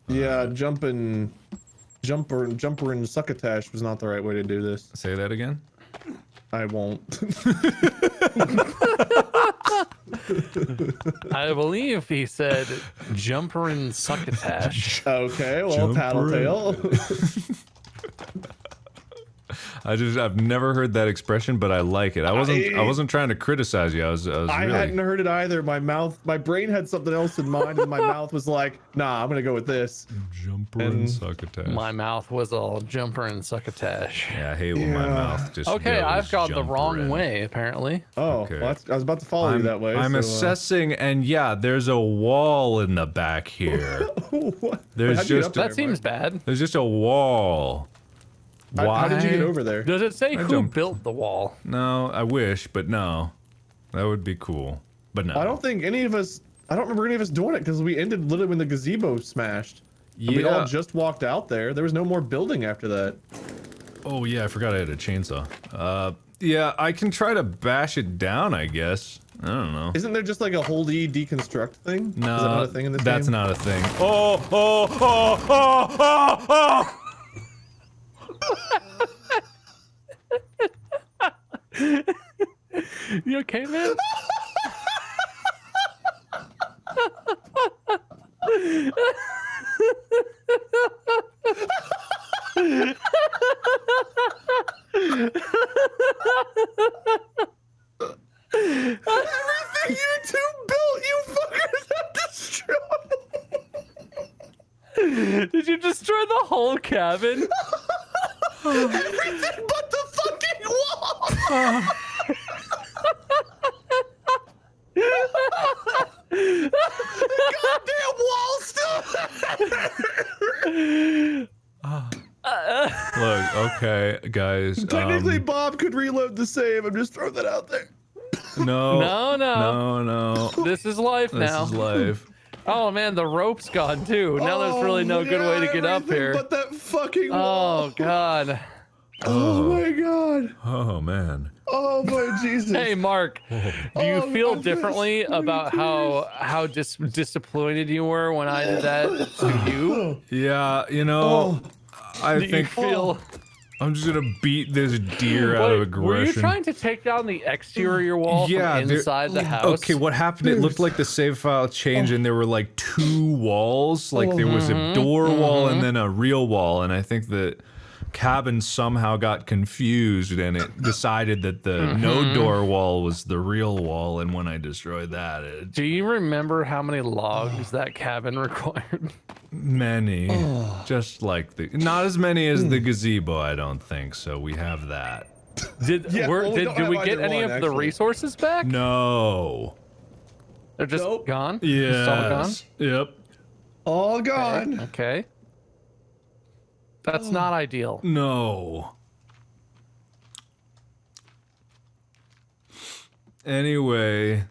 Yeah, jumper and succotash was not the right way to do this. Say that again. I won't. I believe he said jumper and succotash. Okay, well, Jumper. tattletale. I've never heard that expression, but I like it. I wasn't trying to criticize you. I was I really. hadn't heard it either. My brain had something else in mind, and my mouth was like, "Nah, I'm gonna go with this." Jumper and and succotash. My mouth was all jumper and succotash. Yeah, I hate when my Yeah. mouth just. Okay, goes I've gone the wrong jumperin'. way, apparently. Oh, Okay. well, I was about to follow you that way. I'm so, assessing, and yeah, there's a wall in the back here. What? There's how'd you get just- up there, That seems Mark? bad. There's just a wall. Why? How did you get over there? Does it say who jumped. built the wall? No, I wish, but no. That would be cool, but no. I don't think any of us. I don't remember any of us doing it because we ended literally when the gazebo smashed. And we all Yeah. just walked out there. There was no more building after that. Oh yeah, I forgot I had a chainsaw. Yeah, I can try to bash it down, I guess. I don't know. Isn't there just like a hold E deconstruct thing? No, Is that not a thing in this that's game? not a thing. Oh! You okay, man? Everything you two built, you fuckers have destroyed. Did you destroy the whole cabin? Everything but the fucking wall. Goddamn wall still. Look, okay, guys. Technically, Bob could reload the save. I'm just throwing that out there. No. No. No. This is life This now. is life. Oh man, the rope's gone too. Now there's really no good way to get up everything here. But that fucking wall. Oh god. Oh my god. Oh man. Oh my Jesus. Hey Mark, do you Oh, feel goodness, differently about how disappointed you were when I did that to you? Yeah, you know, I Do you think feel I'm just gonna beat this deer out of Wait, aggression. were you trying to take down the exterior wall from inside the house? Okay, what happened? It looked like the save file changed, and there were like 2 walls. Like there was a door wall and then a real wall, and I think that cabin somehow got confused, and it decided that the no door wall was the real wall. And when I destroyed that, Do you remember how many logs that cabin required? many, just like the not as many as the gazebo. I don't think so. We have that. Did we get any of the resources back? No. They're just gone? Yeah. Just all gone? Yep. All gone. Okay. That's not ideal. No. Anyway,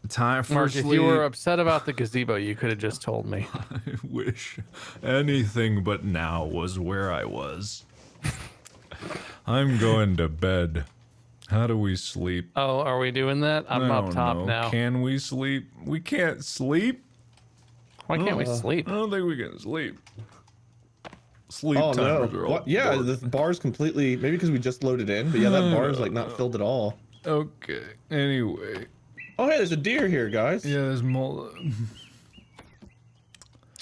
time for Mark, sleep. if you were upset about the gazebo, you could have just told me. I wish anything but now was where I was. I'm going to bed. How do we sleep? Oh, are we doing that? I'm I up don't top know. now. Can we sleep? We can't sleep. Why can't we sleep? I don't think we can sleep. Sleep Oh no! timers are all What? Yeah, broken. the bar's completely. Maybe because we just loaded in, but yeah, that bar is like not filled at all. Okay. Anyway. Oh hey, there's a deer here, guys. Yeah, there's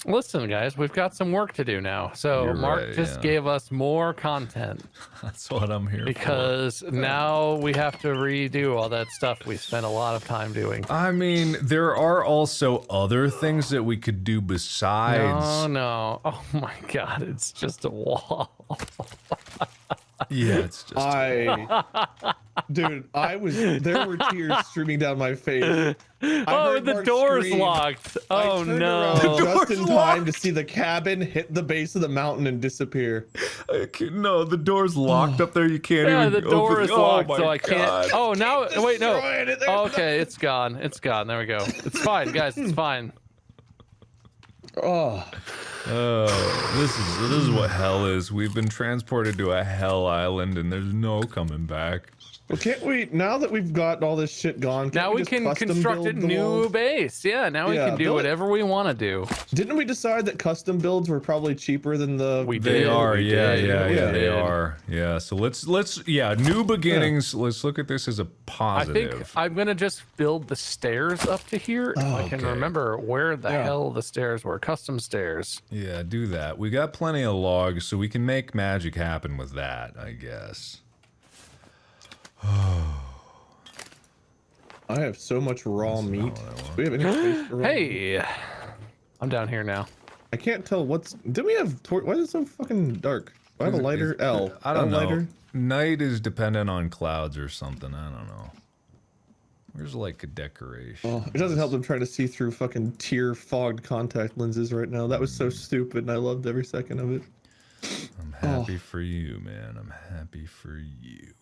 Listen, guys, we've got some work to do now. So You're Mark right, just yeah. gave us more content That's what I'm here because now we have to redo all that stuff we spent a lot of time doing. for. I mean, there are also other things that we could do besides. Oh no! Oh my God! It's just a wall. Yeah, it's just. Dude, there were tears streaming down my face. Oh, the door's locked. Oh I turned no! around just in time to see the cabin hit the base of the mountain and disappear. No, the door's locked up there. You can't Yeah, even. the door open. is Oh locked, my so I can't. God. Oh, now wait, no. Destroyed it. There's Okay, it's gone. It's gone. There we go. It's fine, guys. It's fine. Oh, This is what hell is. We've been transported to a hell island, and there's no coming back. well, can't we? Now that we've got all this shit gone, can't Now we just can custom construct a build the new walls? base. Yeah, now we Yeah, can do build it. whatever we want to do. Didn't we decide that custom builds were probably cheaper than the? We They did. are, we yeah, did, yeah, we yeah, they did. are. Yeah, so let's new beginnings. Let's look at this as a I positive. think I'm gonna just build the stairs up to here. If I can Okay. remember where the Yeah. hell the stairs were. Custom stairs. Yeah, do that. We got plenty of logs, so we can make magic happen with that, I guess. I have so much raw meat. Do we have any space for raw meat? Hey, I'm down here now. I can't tell what's. Did we have? Why is it so fucking dark? Do I have a lighter? L. I don't L know. lighter? Night is dependent on clouds or something. I don't know. Where's like a decoration? Oh, it doesn't help them trying to see through fucking tear fogged contact lenses right now. That was so stupid, and I loved every second of it. I'm happy for you, man. I'm happy for you.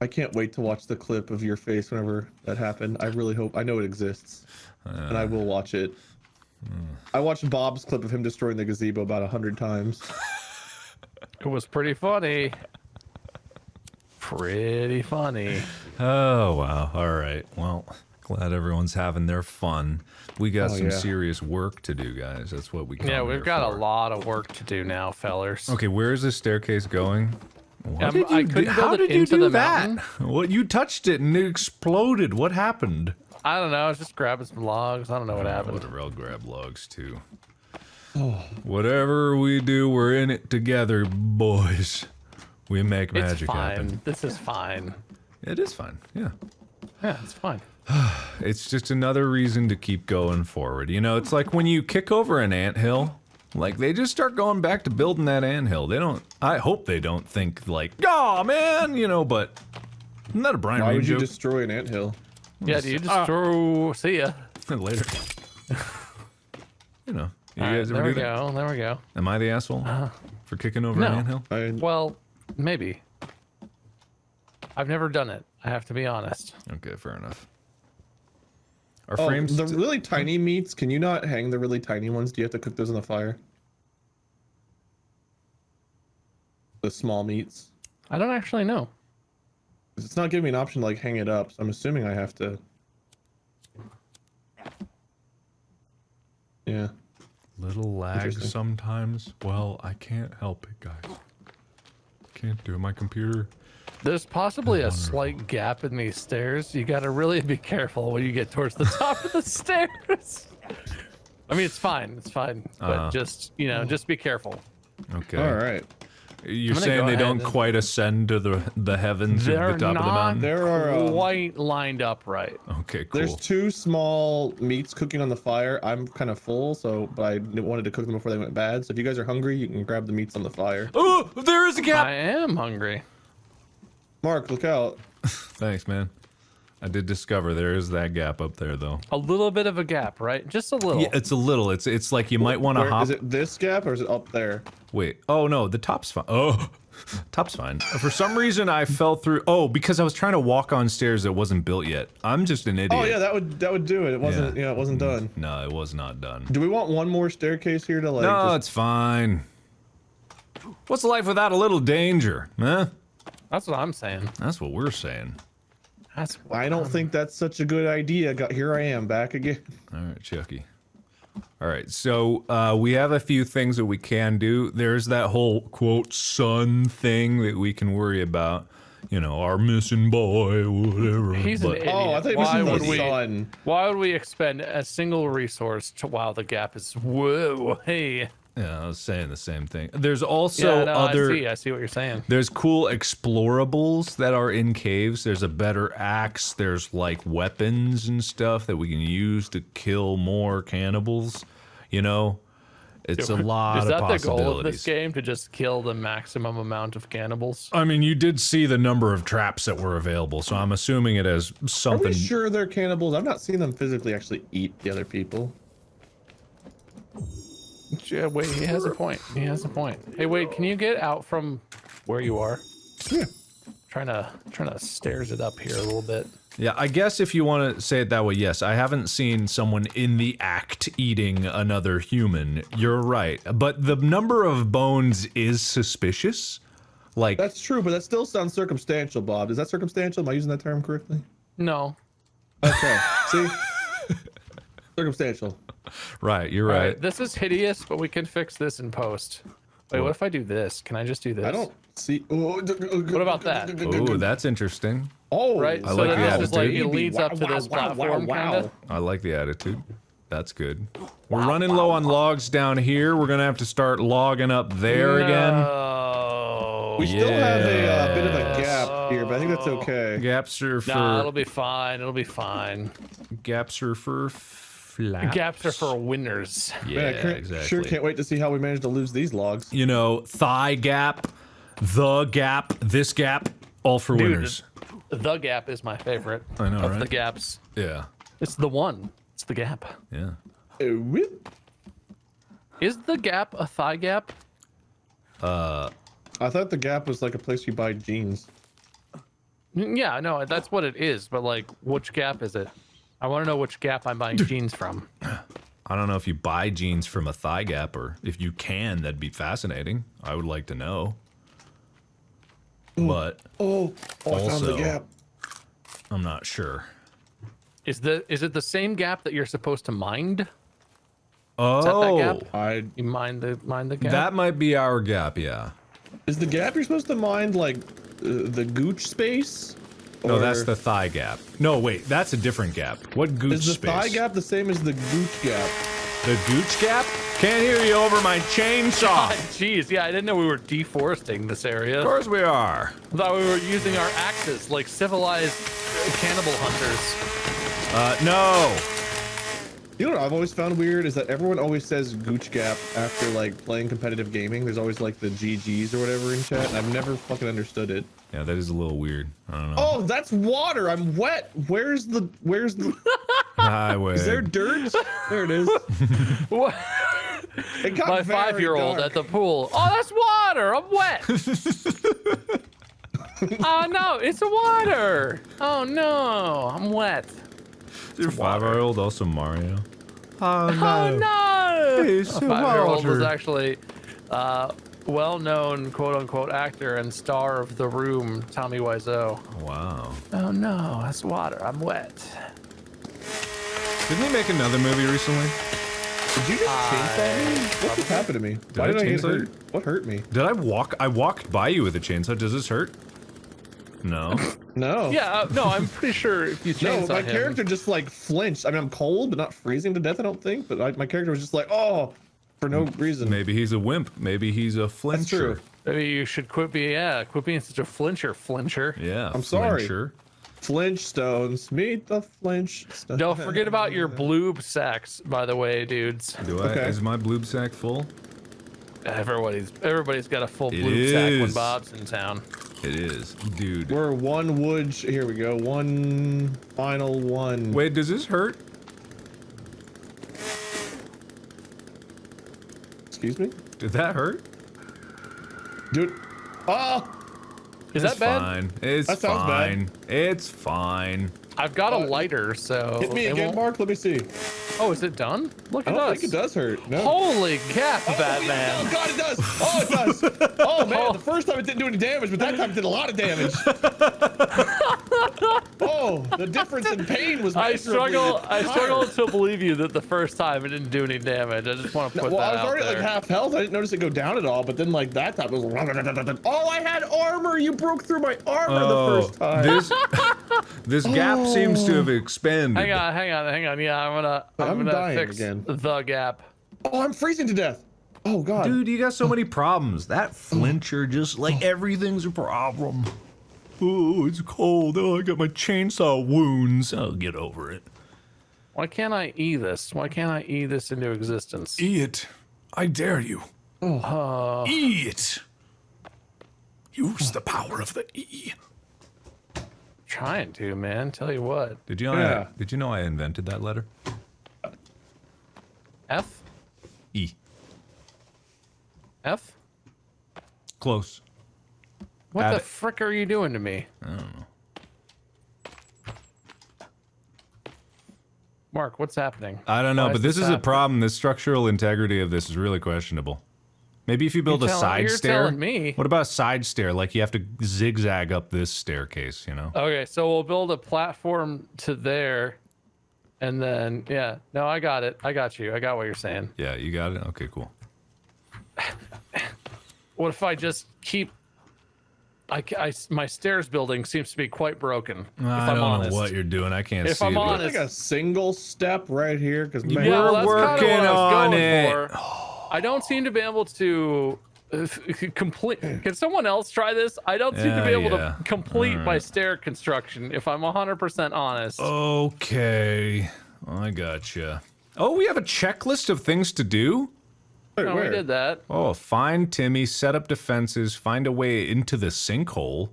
I can't wait to watch the clip of your face whenever that happened. I really hope. I know it exists, and I will watch it. I watched Bob's clip of him destroying the gazebo about 100 times. It was pretty funny. Pretty funny. Oh, wow. All right. Well, glad everyone's having their fun. We got some yeah. serious work to do, guys. That's what we come Yeah, we've here got for. a lot of work to do now, fellers. Okay, where is this staircase going? What I did you couldn't do? How build it did you into do the that? mountain. Well, you touched it and it exploded. What happened? I don't know. I was just grabbing some logs. I don't know what happened. Whatever, I'll grab logs too. Whatever we do, we're in it together, boys. We make It's magic fine. happen. This is fine. It is fine. Yeah. Yeah, it's fine. It's just another reason to keep going forward. You know, it's like when you kick over an anthill, like they just start going back to building that anthill. They don't, I hope they don't think like, oh man, you know, but isn't that a Brian Why Reed would you joke? destroy an anthill? Yeah, do you just throw... See ya. Later. You know, you All right, guys ever there do we that? go. There we go. Am I the asshole for kicking over no. an anthill? Well, maybe. I've never done it. I have to be honest. Okay, fair enough. Our Oh, frames. the really tiny meats. Can you not hang the really tiny ones? Do you have to cook those on the fire? The small meats. I don't actually know. It's not giving me an option to like hang it up. So I'm assuming I have to. Yeah. Little lag Interesting. sometimes. Well, I can't help it, guys. Can't do it. My computer. There's possibly a slight gap in these stairs. You got to really be careful when you get towards the top of the stairs. I mean, it's fine. It's fine. But just, just be careful. Okay. All right. You're saying they don't quite ascend to the heavens at the top of the mountain? There are quite lined up right. Okay, cool. There's 2 small meats cooking on the fire. I'm kind of full, but I wanted to cook them before they went bad. So if you guys are hungry, you can grab the meats on the fire. Oh, there is a gap! I am hungry. Mark, look out. Thanks, man. I did discover there is that gap up there, though. A little bit of a gap, right? Just a little. Yeah, it's a little. It's like you might want to hop. Is it this gap or is it up there? Wait. Oh, no, the top's fine. Oh, top's fine. For some reason, I fell through. Oh, because I was trying to walk on stairs that wasn't built yet. I'm just an idiot. Oh yeah, that would do it. It wasn't. Yeah, it wasn't done. No, it was not done. Do we want one more staircase here to like? No, it's fine. What's life without a little danger, huh? That's what I'm saying. That's what we're saying. I don't think that's such a good idea. Here I am back again. All right, Chucky. All right, so we have a few things that we can do. There's that whole quote sun thing that we can worry about. You know, our missing boy, whatever. He's an idiot. Oh, I thought you meant the sun. Why would we expend a single resource to while the gap is whoa? Hey. Yeah, I was saying the same thing. There's also other. I see what you're saying. There's cool explorables that are in caves. There's a better axe. There's like weapons and stuff that we can use to kill more cannibals. You know, it's a lot of possibilities. Is that the goal of this game, to just kill the maximum amount of cannibals? I mean, you did see the number of traps that were available, so I'm assuming it has something. Are we sure they're cannibals? I've not seen them physically actually eat the other people. Yeah, wait, he has a point. He has a point. Hey, wait, can you get out from where you are? Yeah. Trying to stairs it up here a little bit. Yeah, I guess if you want to say it that way, yes. I haven't seen someone in the act eating another human. You're right. But the number of bones is suspicious. Like That's true, but that still sounds circumstantial, Bob. Is that circumstantial? Am I using that term correctly? No. Okay. See? Circumstantial. Right, you're right. This is hideous, but we can fix this in post. Wait, what if I do this? Can I just do this? I don't see. What about that? Ooh, that's interesting. Oh, right. I So like then the this is like attitude. it leads up to this platform, kinda. I like the attitude. That's good. We're running low on logs down here. We're gonna have to start logging up there again. We still have a bit of a gap here, but I think that's okay. Gaps are for. Nah, it'll be fine. It'll be fine. Gaps are for flaps. Gaps are for winners. Yeah, Man, I exactly. sure can't wait to see how we managed to lose these logs. You know, thigh gap, the gap, this gap, all for winners. The gap is my favorite. I know, of right? the gaps. Yeah. It's the one. It's the gap. Yeah. Is the gap a thigh gap? I thought the Gap was like a place you buy jeans. Yeah, no, that's what it is. But like, which gap is it? I want to know which gap I'm buying jeans from. I don't know if you buy jeans from a thigh gap, or if you can, that'd be fascinating. I would like to know. But I found the also, Gap. I'm not sure. Is it the same gap that you're supposed to mind? Oh, Is that that gap? I You mind the gap? that might be our gap, yeah. Is the Gap you're supposed to mind like the gooch space? No, Or that's the thigh gap. No, wait, that's a different gap. What gooch Is the space? thigh gap the same as the gooch gap? The gooch gap? Can't hear you over my chainsaw. Jeez, yeah, I didn't know we were deforesting this area. Of course we are. I thought we were using our axes like civilized cannibal hunters. No. You know what I've always found weird is that everyone always says gooch gap after like playing competitive gaming. There's always like the GGs or whatever in chat, and I've never fucking understood it. Yeah, that is a little weird. I don't know. Oh, that's water. I'm wet. Where's the Highway. Is there dirt? There it is. What? It got My very 5-year-old dark. at the pool. Oh, that's water. I'm wet. Oh no, it's water. Oh no, I'm wet. Your 5-year-old also Mario? Oh Oh no! It's A 5-year-old was actually well-known quote-unquote actor and star of The Room, Tommy Wiseau. Wow. Oh no, that's water. I'm wet. Didn't he make another movie recently? Did you just chainsaw me? What just happened to me? Why I did I get chainsaw you? hurt? What hurt me? Did I walk? I walked by you with a chainsaw. Does this hurt? No. No. Yeah, no, I'm pretty sure if you No, chainsaw my him, character just like flinched. I mean, I'm cold, but not freezing to death, I don't think. But my character was just like, oh, for no reason. Maybe he's a wimp. Maybe he's a flincher. That's true. maybe you should quit being such a flincher. Yeah. I'm sorry. Flincher. Flinch stones. Meet the flinch stones. Don't forget about your bloob sacks, by the way, dudes. Do I? Okay. Is my bloob sack full? Everybody's got a full It bloob sack when is. Bob's in town. It is, dude. We're one wood. Here we go. One final one. Wait, does this hurt? Excuse me? Did that hurt? Dude. Oh! Is It's that bad? fine. It's That sounds bad. fine. It's fine. I've got a lighter, so Hit me it again, won't- Mark. Let me see. Oh, is it done? Look I at don't us. think it does hurt. No. Holy cap, Oh, Batman! Oh God, it does! Oh, it does! Oh man, the first time it didn't do any damage, but that time it did a lot of damage. Oh, the difference in pain was. I measurably struggle higher. to believe you that the first time it didn't do any damage. I just want to put Well, I that was out already there. at like half health. I didn't notice it go down at all. But then like that time it was. Oh, I had armor. You broke through my armor the first time. This gap seems to have expanded. Hang on. Yeah, I'm I'm gonna dying fix again. the gap. Oh, I'm freezing to death. Oh God. Dude, you got so many problems. That flincher just like everything's a problem. Oh, it's cold. Oh, I got my chainsaw wounds. I'll get over it. Why can't I E this? Why can't I E this into existence? E it. I dare you. E it. Use the power of the E. Trying to, man. Tell you what. Did you know? Yeah. Did you know I invented that letter? F? E. F? Close. What Add the it. frick are you doing to me? I don't know. Mark, what's happening? I don't know, Why but this is a happening? problem. The structural integrity of this is really questionable. Maybe if you build a side you're stair. telling me. What about a side stair? Like you have to zigzag up this staircase, you know? Okay, so we'll build a platform to there. And then, yeah. No, I got it. I got you. I got what you're saying. Yeah, you got it? Okay, cool. What if I just keep... my stairs building seems to be quite broken, if I I'm don't honest. know what you're doing. I can't If see I'm it. but- honest- Like a single step right here, because man. Yeah, well, that's kinda working what I was on going it. for. I don't seem to be able to complete. Can someone else try this? I don't seem to be able Yeah. to complete my stair construction, if I'm 100% honest. Okay. I gotcha. Oh, we have a checklist of things to do? Wait, No, we where? did that. Oh, find Timmy, set up defenses, find a way into the sinkhole,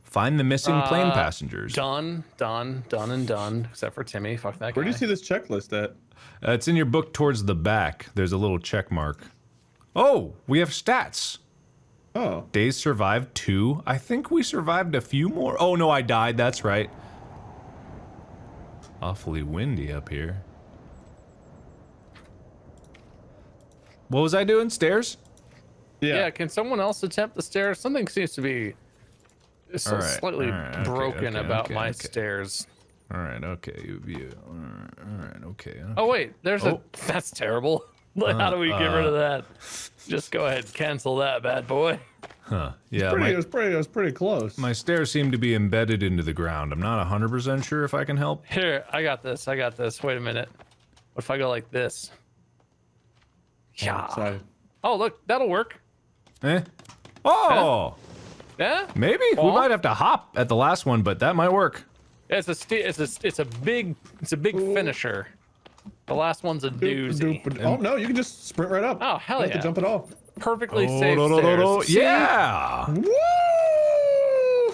find the missing plane passengers. Done, and done. Except for Timmy. Fuck that guy. Where do you see this checklist at? It's in your book towards the back. There's a little check mark. Oh, we have stats. Oh. Days survived 2. I think we survived a few more. Oh, no, I died. That's right. Awfully windy up here. What was I doing? Stairs? Yeah. Can someone else attempt the stairs? Something seems to be All right, slightly all right, okay, broken okay, about okay, my okay. stairs. All right, okay. All right, okay. Oh wait, there's Oh. a. That's terrible. How do we get rid of that? Just go ahead, cancel that bad boy. Huh. Yeah, It was pretty close. my stairs seem to be embedded into the ground. I'm not 100% sure if I can help. Here, I got this. Wait a minute. What if I go like this? Yeah. Outside. Oh, look, that'll work. Eh? Oh! Yeah. Maybe we Well- might have to hop at the last one, but that might work. It's a big finisher. The last one's a doozy. Oh no, you can just sprint right up. Oh, hell You don't have yeah. to jump at all. Perfectly Oh, safe no, no, no, no. stairs. See? Yeah!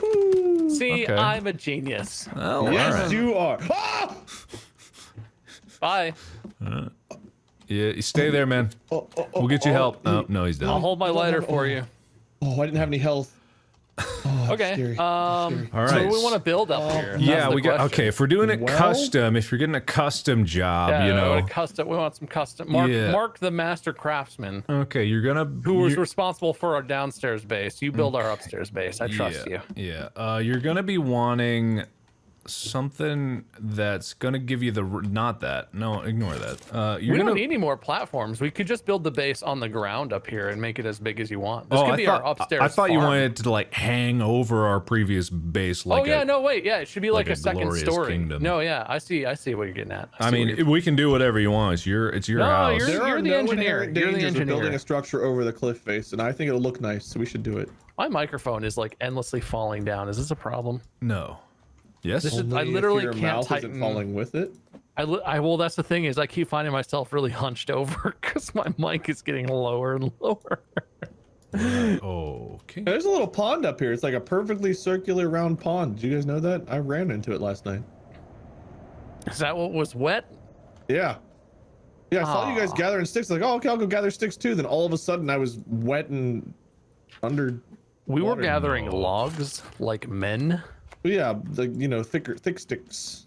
Woo! See, Okay. I'm a genius. Oh, Yes, alright. you are. Ah! Bye. Yeah, you stay there, man. We'll get you help. Oh, no, he's I'll down. hold my lighter for you. Oh, I didn't have any health. Oh, Okay. Scary. All So right. we want to build up here. Yeah, That's the we got. question. Okay, if we're doing it Well- custom, if you're getting a custom job, Yeah, you we know. want some custom. Mark, Yeah. Mark the master craftsman, Okay, you're gonna. who was you're- responsible for our downstairs base. You build our upstairs base. I trust you. Yeah. You're gonna be wanting something that's gonna give you the not that. No, ignore that. You're We gonna don't need any more platforms. We could just build the base on the ground up here and make it as big as you want. This could be our upstairs. I thought you farm. wanted it to like hang over our previous base. Like Oh yeah, no wait, yeah, it should be like a second glorious story. kingdom. No, yeah, I see what you're getting at. I mean, we can do whatever you want. It's your No, house. you're- There are the no engineer. inherent You're the dangers of engineer. building a structure over the cliff face, and I think it'll look nice, so we should do it. My microphone is like endlessly falling down. Is this a problem? No. Yes. This is- I Only if literally your can't mouth tighten- isn't falling with it. Well, that's the thing is I keep finding myself really hunched over because my mic is getting lower and lower. Okay. There's a little pond up here. It's like a perfectly circular round pond. Did you guys know that? I ran into it last night. Is that what was wet? Yeah. Yeah, I saw you guys Aw. gathering sticks. Like, oh, okay, I'll go gather sticks too. Then all of a sudden, I was wet and under. We were Water. gathering No. logs like men. Yeah, the thick sticks.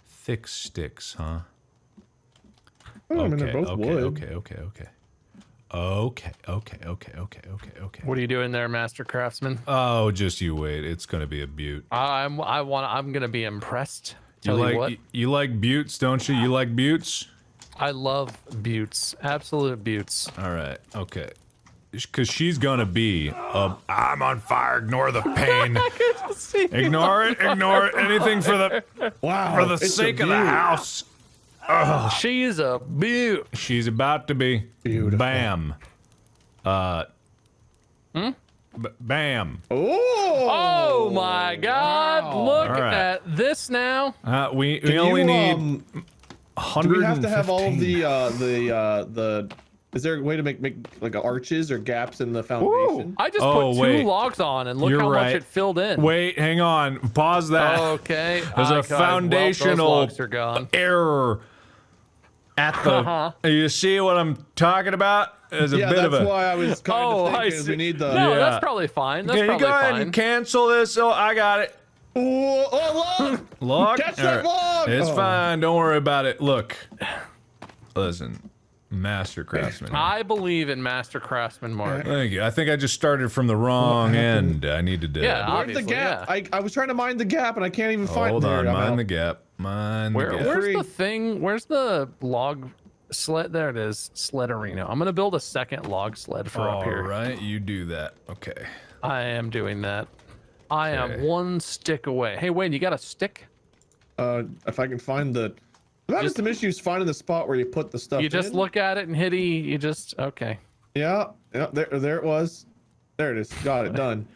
Thick sticks, huh? Oh, I mean, they're both wood. Okay. What are you doing there, Master Craftsman? Oh, just you wait. It's gonna be a beaut. I'm gonna be impressed. You Tell you what, you like buttes, don't you? You like buttes? I love buttes, absolute buttes. All right. Okay. Because she's gonna be. I'm on fire. Ignore the pain. Ignore it. Ignore it. Anything for the Wow. for the it's a sake of the beaut. house. She's a beaut. She's about to be. Beautiful. Bam. Bam. Oh my God! Look All right. at this now. We Can only you, need do 115. we have to have all of the is there a way to make like arches or gaps in the foundation? I just Oh, put two wait. logs on, and look You're how much right. it filled in. Wait, hang on. Pause that. Okay. There's a well, foundational those logs are gone. error at the. You see what I'm talking about? There's a Yeah, bit that's of a. why I was kind Oh, of I thinking is see. we need the. No, Yeah. that's probably fine. That's Can you probably go ahead fine. and cancel this? Oh, I got it. Oh, look! Log? Catch that log! It's Oh. fine. Don't worry about it. Look. Listen. Master Craftsman. I believe in Master Craftsman, Mark. Thank you. I think I just started from the wrong end. I needed to. Yeah, Where's the obviously, gap? yeah. I was trying to mind the gap and I can't even find Hold it. on. I'm Mind out. the gap. Mind the gap. Where's Free. the thing? Where's the log sled? There it is. Sledderino. I'm gonna build a second log sled for up All here. right. You do that. Okay. I am doing that. I am Okay. one stick away. Hey, Wayne, you got a stick? If I can find the. I'm having some issues finding the spot where you put the stuff. You just in. look at it and hit E. You just okay. Yeah, there it was. There it is. Got it done.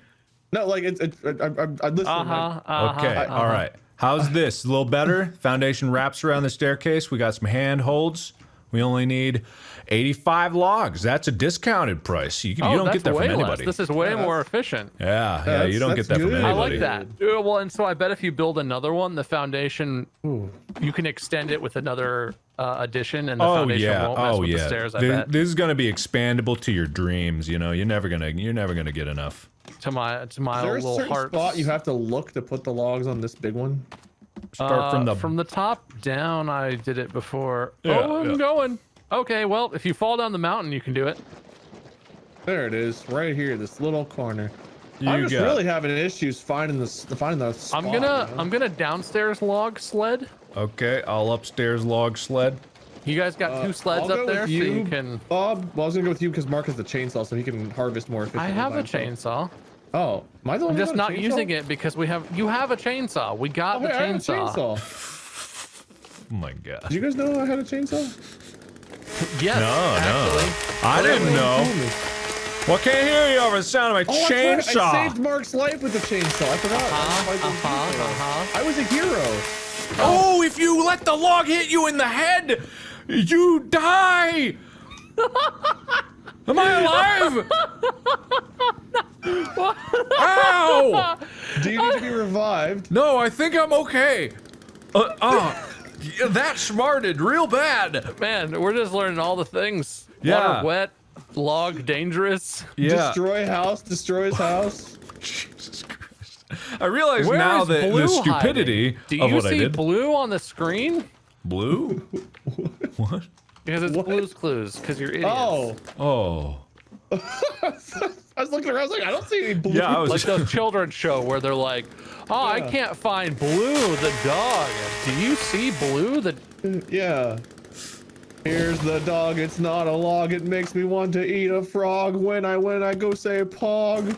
No, like I listen. Okay. All right. How's this? A little better? Foundation wraps around the staircase. We got some handholds. We only need 85 logs. That's a discounted price. You don't that's get that way from less. anybody. This is way Yeah, more efficient. Yeah, you don't get that's that from good. I anybody. like that. Well, and so I bet if you build another one, the foundation, you can extend it with another addition, and the Oh foundation yeah. won't mess Oh with yeah. the stairs. I bet This is gonna be expandable to your dreams. You know, you're never gonna get enough. to my Is there a little certain heart. spot you have to look to put the logs on this big one? Start from the top down. I did it before. Yeah, oh, I'm yeah. going. Okay, well, if you fall down the mountain, you can do it. There it is, right here, this little corner. You I'm just got- really having issues finding the spot. I'm you know? gonna downstairs log sled. Okay, I'll upstairs log sled. You guys got two sleds I'll go up there, with so you can. Bob. Well, I was gonna go with you because Mark has the chainsaw, so he can harvest more efficiently. I have by a himself. chainsaw. Oh, am I the I'm one just who got a not chainsaw? using it because you have a chainsaw. We got Oh, the hey, I have a chainsaw. chainsaw. Oh my god. Did you guys know I had a chainsaw? Yes, No. actually. I didn't know. Told me. Well, can't hear you over the sound of my Oh, that's right, chainsaw. I saved Mark's life with the chainsaw. I forgot. I was a hero. Oh, if you let the log hit you in the head, you die. Am I alive? Ow! Do you need to be revived? No, I think I'm okay. That smarted real bad. Man, we're just learning all the things. Yeah. Water wet, log dangerous. Yeah. Destroy house, destroy his house. Jesus Christ. I realize Where now is that Blue the stupidity hiding? Do of you what I see did. blue on the screen? Blue? What? Because it's What? Blue's Clues. Because you're idiots. Oh, Oh. I was looking around. I was like, I don't see any blue. Yeah, I was Like those children's show where they're like, oh, I Yeah. can't find Blue the dog. Do you see Blue the? Yeah. Here's the dog. It's not a log. It makes me want to eat a frog when I go say pog.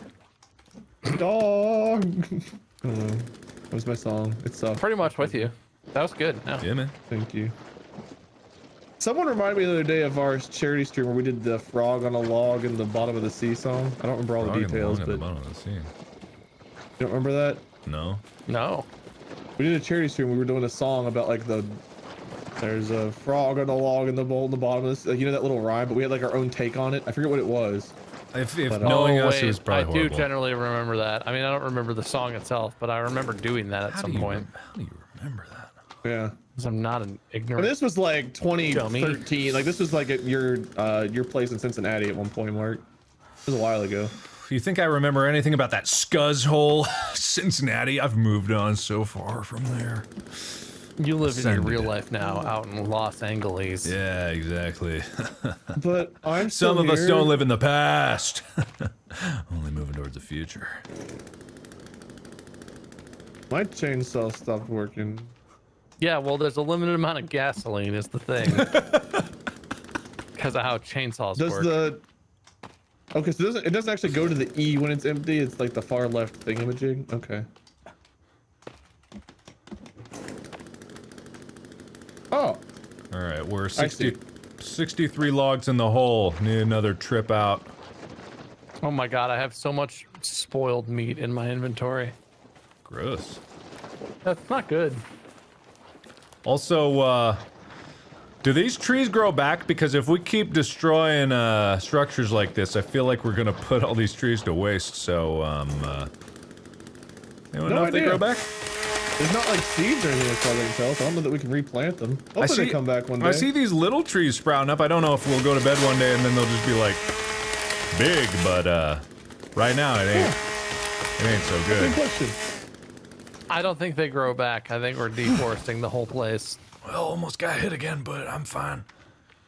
Dog. I don't know. That was my song. It sucked. Pretty much with you. That was good. No. Yeah, man. Thank you. Someone reminded me the other day of our charity stream where we did the frog on a log in the bottom of the sea song. I don't remember all the details, but you don't remember that? No. No. We did a charity stream. We were doing a song about like there's a frog on a log in the bowl in the bottom of this. You know that little rhyme, but we had like our own take on it. I forget what it was. If But, knowing Oh, us, it was wait, probably I horrible. do generally remember that. I mean, I don't remember the song itself, but I remember doing that at How some do you point. How do you remember that? Yeah. Because I'm not an And ignorant. this was like 2013. Like this was like at your place in Cincinnati at one point, Mark. It was a while ago. You think I remember anything about that scuzz hole, Cincinnati? I've moved on so far from there. You live in your Send real it. life now, out in Los Angeles. Yeah, exactly. But I'm still Some of us here. don't live in the past. Only moving towards the future. My chainsaw stopped working. Yeah, well, there's a limited amount of gasoline is the thing. Because of how chainsaws Does work. the okay? So it doesn't actually go to the E when it's empty. It's like the far left thingamajig. Okay. Oh, All right, we're I see. 63 logs in the hole. Need another trip out. Oh my god, I have so much spoiled meat in my inventory. Gross. That's not good. Also, do these trees grow back? Because if we keep destroying structures like this, I feel like we're gonna put all these trees to waste. So, anyone know if they idea. grow back? there's not like seeds or anything as far as I can tell. So I don't know that we can replant them. Hopefully they come back one day. I see these little trees sprouting up. I don't know if we'll go to bed one day and then they'll just be like big, but right now it ain't so Good good. question. I don't think they grow back. I think we're deforesting the whole place. Well, almost got hit again, but I'm fine.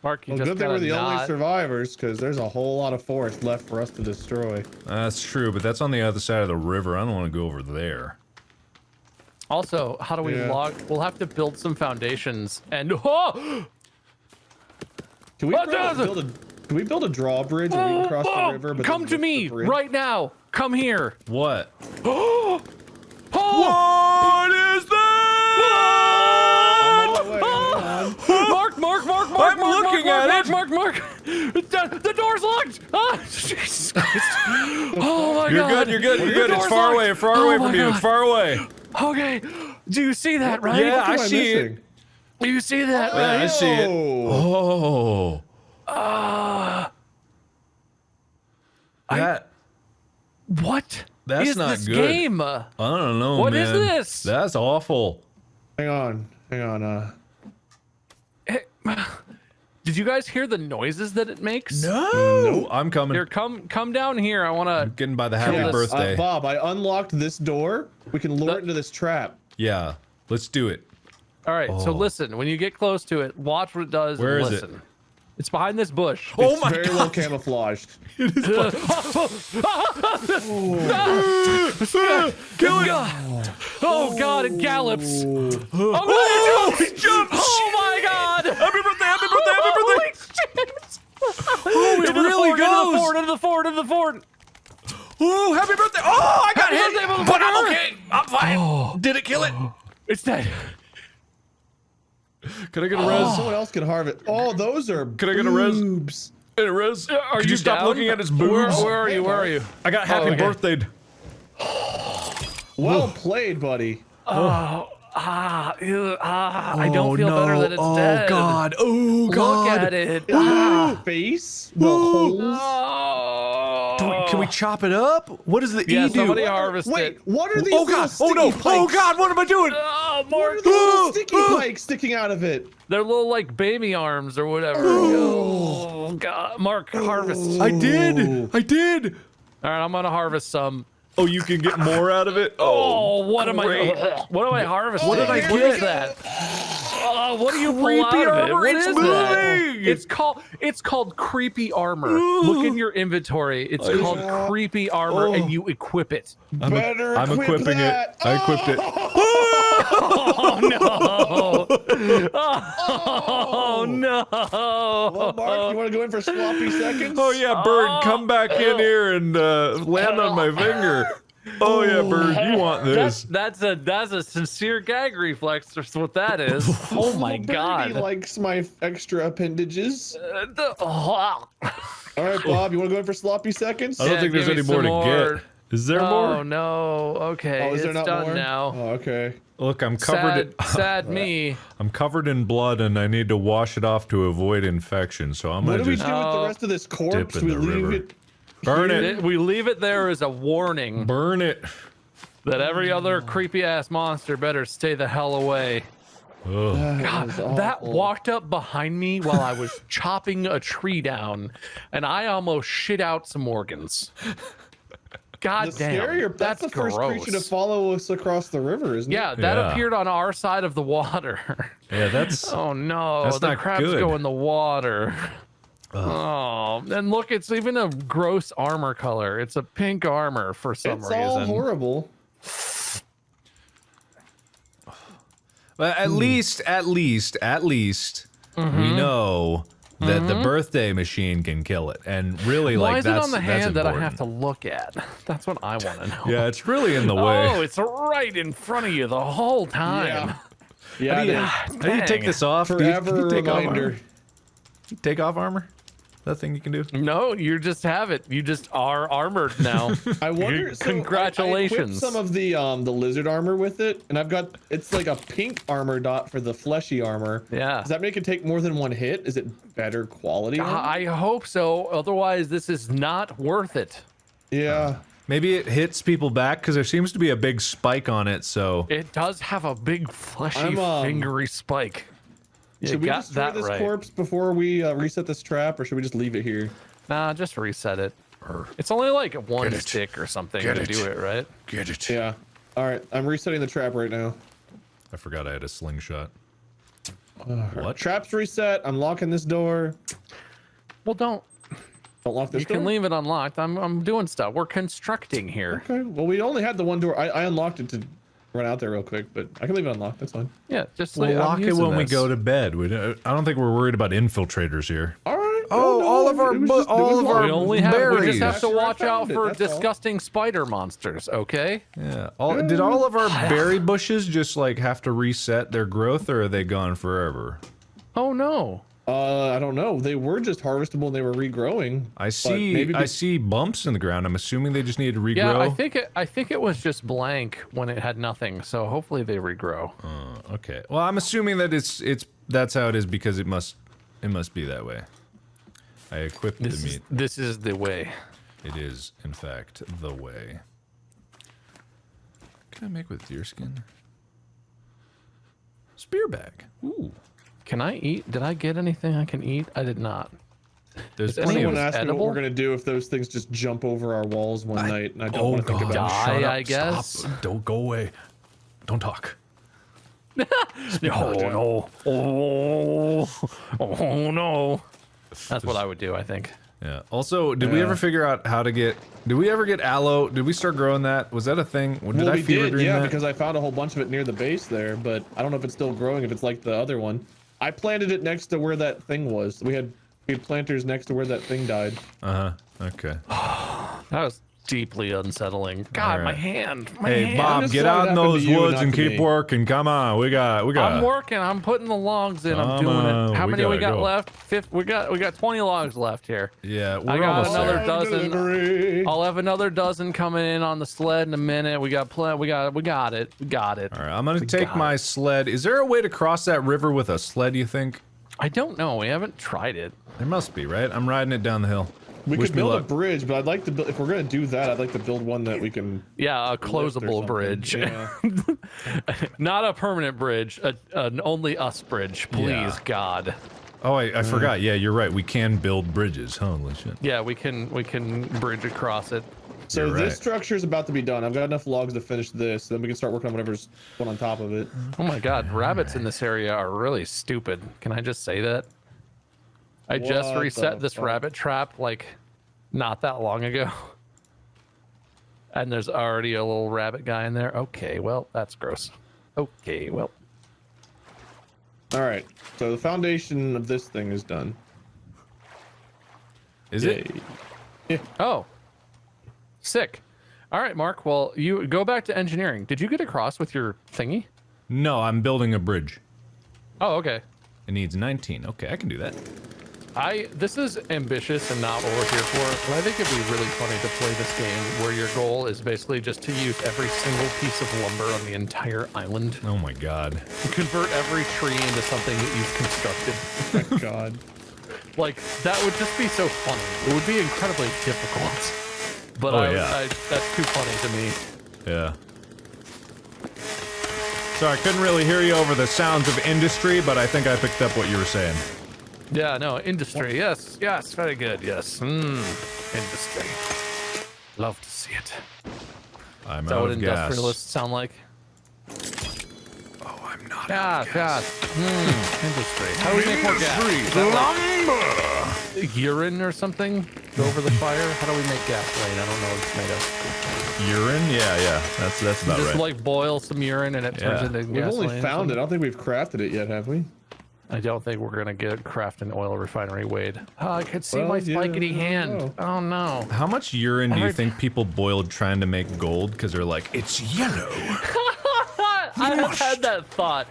Mark, you Well, just good thing we're gotta the only not... survivors, because there's a whole lot of forest left for us to destroy. That's true, but that's on the other side of the river. I don't want to go over there. Also, how do we Yeah. log? We'll have to build some foundations and... Oh! Can we What probably does it- can we build a drawbridge where we can cross Oh, the river? But come then to lift me the bridge? right now. Come here. What? Oh! What is that? Oh, wait, hang on. Mark! I'm looking at it. Mark! The door's locked. Ah, Jesus Christ. Oh my You're God. good. You're good. You're The good. It's door's far locked. away. Far Oh away my from you. God. It's far away. Okay. Do you see that, right? Yeah, What am I see it. missing? You see that, Yeah, I right? see it. Oh. Oh. That. What? That's is not this good. game? I don't know, What man. is this? That's awful. Hang on. Did you guys hear the noises that it makes? No. I'm coming. Here, come down here. I wanna. Getting by the happy Kill this. birthday. Bob, I unlocked this door. We can lure The- it into this trap. Yeah. Let's do it. All right. So Oh. listen. When you get close to it, watch what it does. Where and is it? listen. It's behind this bush. Oh It's my very God. well camouflaged. Kill it! Oh God! It gallops. Ooh. Oh, He jumps. oh my God! Happy birthday! Happy birthday! Happy birthday! Oh, it really goes. Into the fort! Ooh, happy birthday! Oh, I got Happy hit, birthday, but I'm motherfucker. okay. I'm fine. Did it kill it? It's dead. Can I get a res? Someone else can harvest. Oh, those are Can I get a res? boobs. Get a res? Are Could you stop down? looking at his boobs? Where are you? Where are you? I got happy okay. birthday. Well played, buddy. I don't feel better that it's dead. Oh God! Oh God! Look at it. Face. The holes. Oh. Can we chop it up? What does the Yeah, E do? somebody harvest Wait, it. what are these Oh little God! Oh sticky no! pikes? Oh God! What am I doing? Oh, What Mark. are the little sticky pikes sticking out of it? They're little like baby arms or whatever. Oh God, Mark, harvest. I did. I did. All right, I'm gonna harvest some. Oh, you can get more out of it. Oh, what great. am I? What do I harvest? What did I What get? is that? What do you pull Creepy out of it? armor, What it's is that? moving! It's called creepy armor. Look in your inventory. It's called creepy armor, and you equip it. Better I'm equip equipping that. it. I equipped it. Oh no! Oh no! Well, Mark, you want to go in for sloppy seconds? Oh yeah, Bird, come back in here and land on my finger. Oh yeah, Bird, you want this? That's a sincere gag reflex. That's what that is. Oh my Birdie god! likes my extra appendages. Oh, All right, Bob, you want to go in for sloppy seconds? I don't Yeah, think there's give me any more to some get. more. Is there oh more? no! Okay, Oh, is there it's not done more? now. Oh, okay. Look, I'm covered. Sad me. I'm covered in blood, and I need to wash it off to avoid infection. So I'm What gonna do we just do with the rest of this corpse? in We the leave river. it. burn it. We leave it there as a warning Burn it. that every other creepy ass monster better stay the hell away. Ugh. God, that walked up behind me while I was chopping a tree down, and I almost shit out some organs. God The damn, scarier, that's the first gross. creature to follow us across the river, isn't Yeah, it? that Yeah. appeared on our side of the water. Yeah, that's. Oh no, That's the not crabs good. go in the water. Oh, and look, it's even a gross armor color. It's a pink armor for some It's reason. all horrible. But at least, we know that the birthday machine can kill it, and really, Why like is it that's on the that's hand that I have important. to look at? That's what I want to know. Yeah, it's really in the way. Oh, it's right in front of you the whole time. Yeah. Yeah, How do you, it is. how do you take Dang. this off? Do you Forever take off reminder. armor? Take off armor? That thing you can do? No, you just have it. You just are armored now. I wonder. So Congratulations. I equipped some of the lizard armor with it, and I've got it's like a pink armor dot for the fleshy armor. Yeah. Does that make it take more than one hit? Is it better quality? armor? I hope so. Otherwise, this is not worth it. Yeah. Maybe it hits people back because there seems to be a big spike on it. So It does have a big fleshy, I'm, fingery spike. You Should we got destroy that this right. corpse before we reset this trap, or should we just leave it here? Nah, just reset it. It's only like one Get it. stick or something Get to it. do it, right? get it. Yeah. All right. I'm resetting the trap right now. I forgot I had a slingshot. What? Trap's reset. I'm locking this door. Well, don't. Don't lock this You door. can leave it unlocked. I'm doing stuff. We're constructing here. Okay. Well, we only had the one door. I unlocked it to run out there real quick, but I can leave it unlocked. That's fine. Yeah, just We'll I'm lock it using when we this. go to bed. I don't think we're worried about infiltrators here. All right. Oh, no, all of our it was bu- just- it all was of locked. our We only have. We just berries. have to After I watch out found it, for that's all. disgusting spider monsters. Okay. Yeah. Did all of our berry bushes just like have to reset their growth, or are they gone forever? Oh no. I don't know. They were just harvestable and they were regrowing. I but see. maybe I see bumps in the ground. I'm assuming they just need to regrow. Yeah, I think it was just blank when it had nothing. So hopefully they regrow. Okay. Well, I'm assuming that that's how it is because it must be that way. I equipped the meat. This is the way. It is, in fact, the way. What can I make with deer skin? Spear bag. Ooh. Can I eat? Did I get anything I can eat? I did not. There's Is plenty anyone of. Someone asked me what edible? we're gonna do if those things just jump over our walls one night, and I don't Oh want to think God! about it. Die, Shut up, I guess. Stop. Don't go away. Don't talk. No, no. Oh no. That's what I would do, I think. Yeah. Also, did we ever figure out how to get? Did we ever get aloe? Did we start growing that? Was that a thing? Did Well, I we fever did, dream yeah, that? because I found a whole bunch of it near the base there, but I don't know if it's still growing, if it's like the other one. I planted it next to where that thing was. We had planters next to where that thing died. Okay. That was deeply unsettling. God, my Alright. hand. My Hey, hand. Bob, just get thought out it in happened those to you, woods not and to keep me. working. Come on, we got. I'm working. I'm putting the logs in. I'm Come doing on, it. How we many we gotta got go. left? We got 20 logs left here. Yeah, we're I got almost another there. dozen. Delivery. I'll have another dozen coming in on the sled in a minute. We got plenty. We got it. We got it. All right, I'm gonna take got my sled. Is there a way to cross that river with a sled? You think? I don't know. We haven't tried it. There must be, right? I'm riding it down the hill. We Wish could me build a luck. bridge, but I'd like to build, if we're gonna do that, I'd like to build one that we can Yeah, a lift or closable something. bridge. Yeah. Not a permanent bridge. An only us bridge, please, Yeah. God. Oh, I forgot. Yeah, you're right. We can build bridges. Holy shit. Yeah, we can bridge across it. So You're this right. structure is about to be done. I've got enough logs to finish this. Then we can start working on whatever's one on top of it. Oh my god, rabbits in this area are really stupid. Can I just say that? I just What reset the this fuck? rabbit trap like not that long ago. And there's already a little rabbit guy in there. Okay, well, that's gross. Okay, well. All right. So the foundation of this thing is done. Is it? Yay. Oh. Sick. All right, Mark. Well, you go back to engineering. Did you get across with your thingy? No, I'm building a bridge. Oh, okay. It needs 19. Okay, I can do that. This is ambitious and not what we're here for, but I think it'd be really funny to play this game where your goal is basically just to use every single piece of lumber on the entire island. Oh my god. Convert every tree into something that you've constructed. Oh my god. Like, that would just be so funny. It would be incredibly difficult. But Oh, yeah. that's too funny to me. Yeah. Sorry, I couldn't really hear you over the sounds of industry, but I think I picked up what you were saying. Yeah, no, industry. Yes, yes, very good. Yes. Industry. Love to see it. I'm Is that out what of gas. industrialists sound like? Oh, I'm not Yeah, out of gas. gas. Industry. How do we make more gas? Is that like urine or something? Go over the fire? How do we make gasoline? I don't know what it's made of. Urine? Yeah. That's about Just right. like boil some urine and it turns Yeah. into We've gasoline. only found it. I don't think we've crafted it yet, have we? I don't think we're gonna get craft an oil refinery, Wade. Oh, I could see Well, my yeah, spikety I hand. know. Oh no. How much urine do you heard- think people boiled trying to make gold? Because they're like, it's yellow. I have had that thought.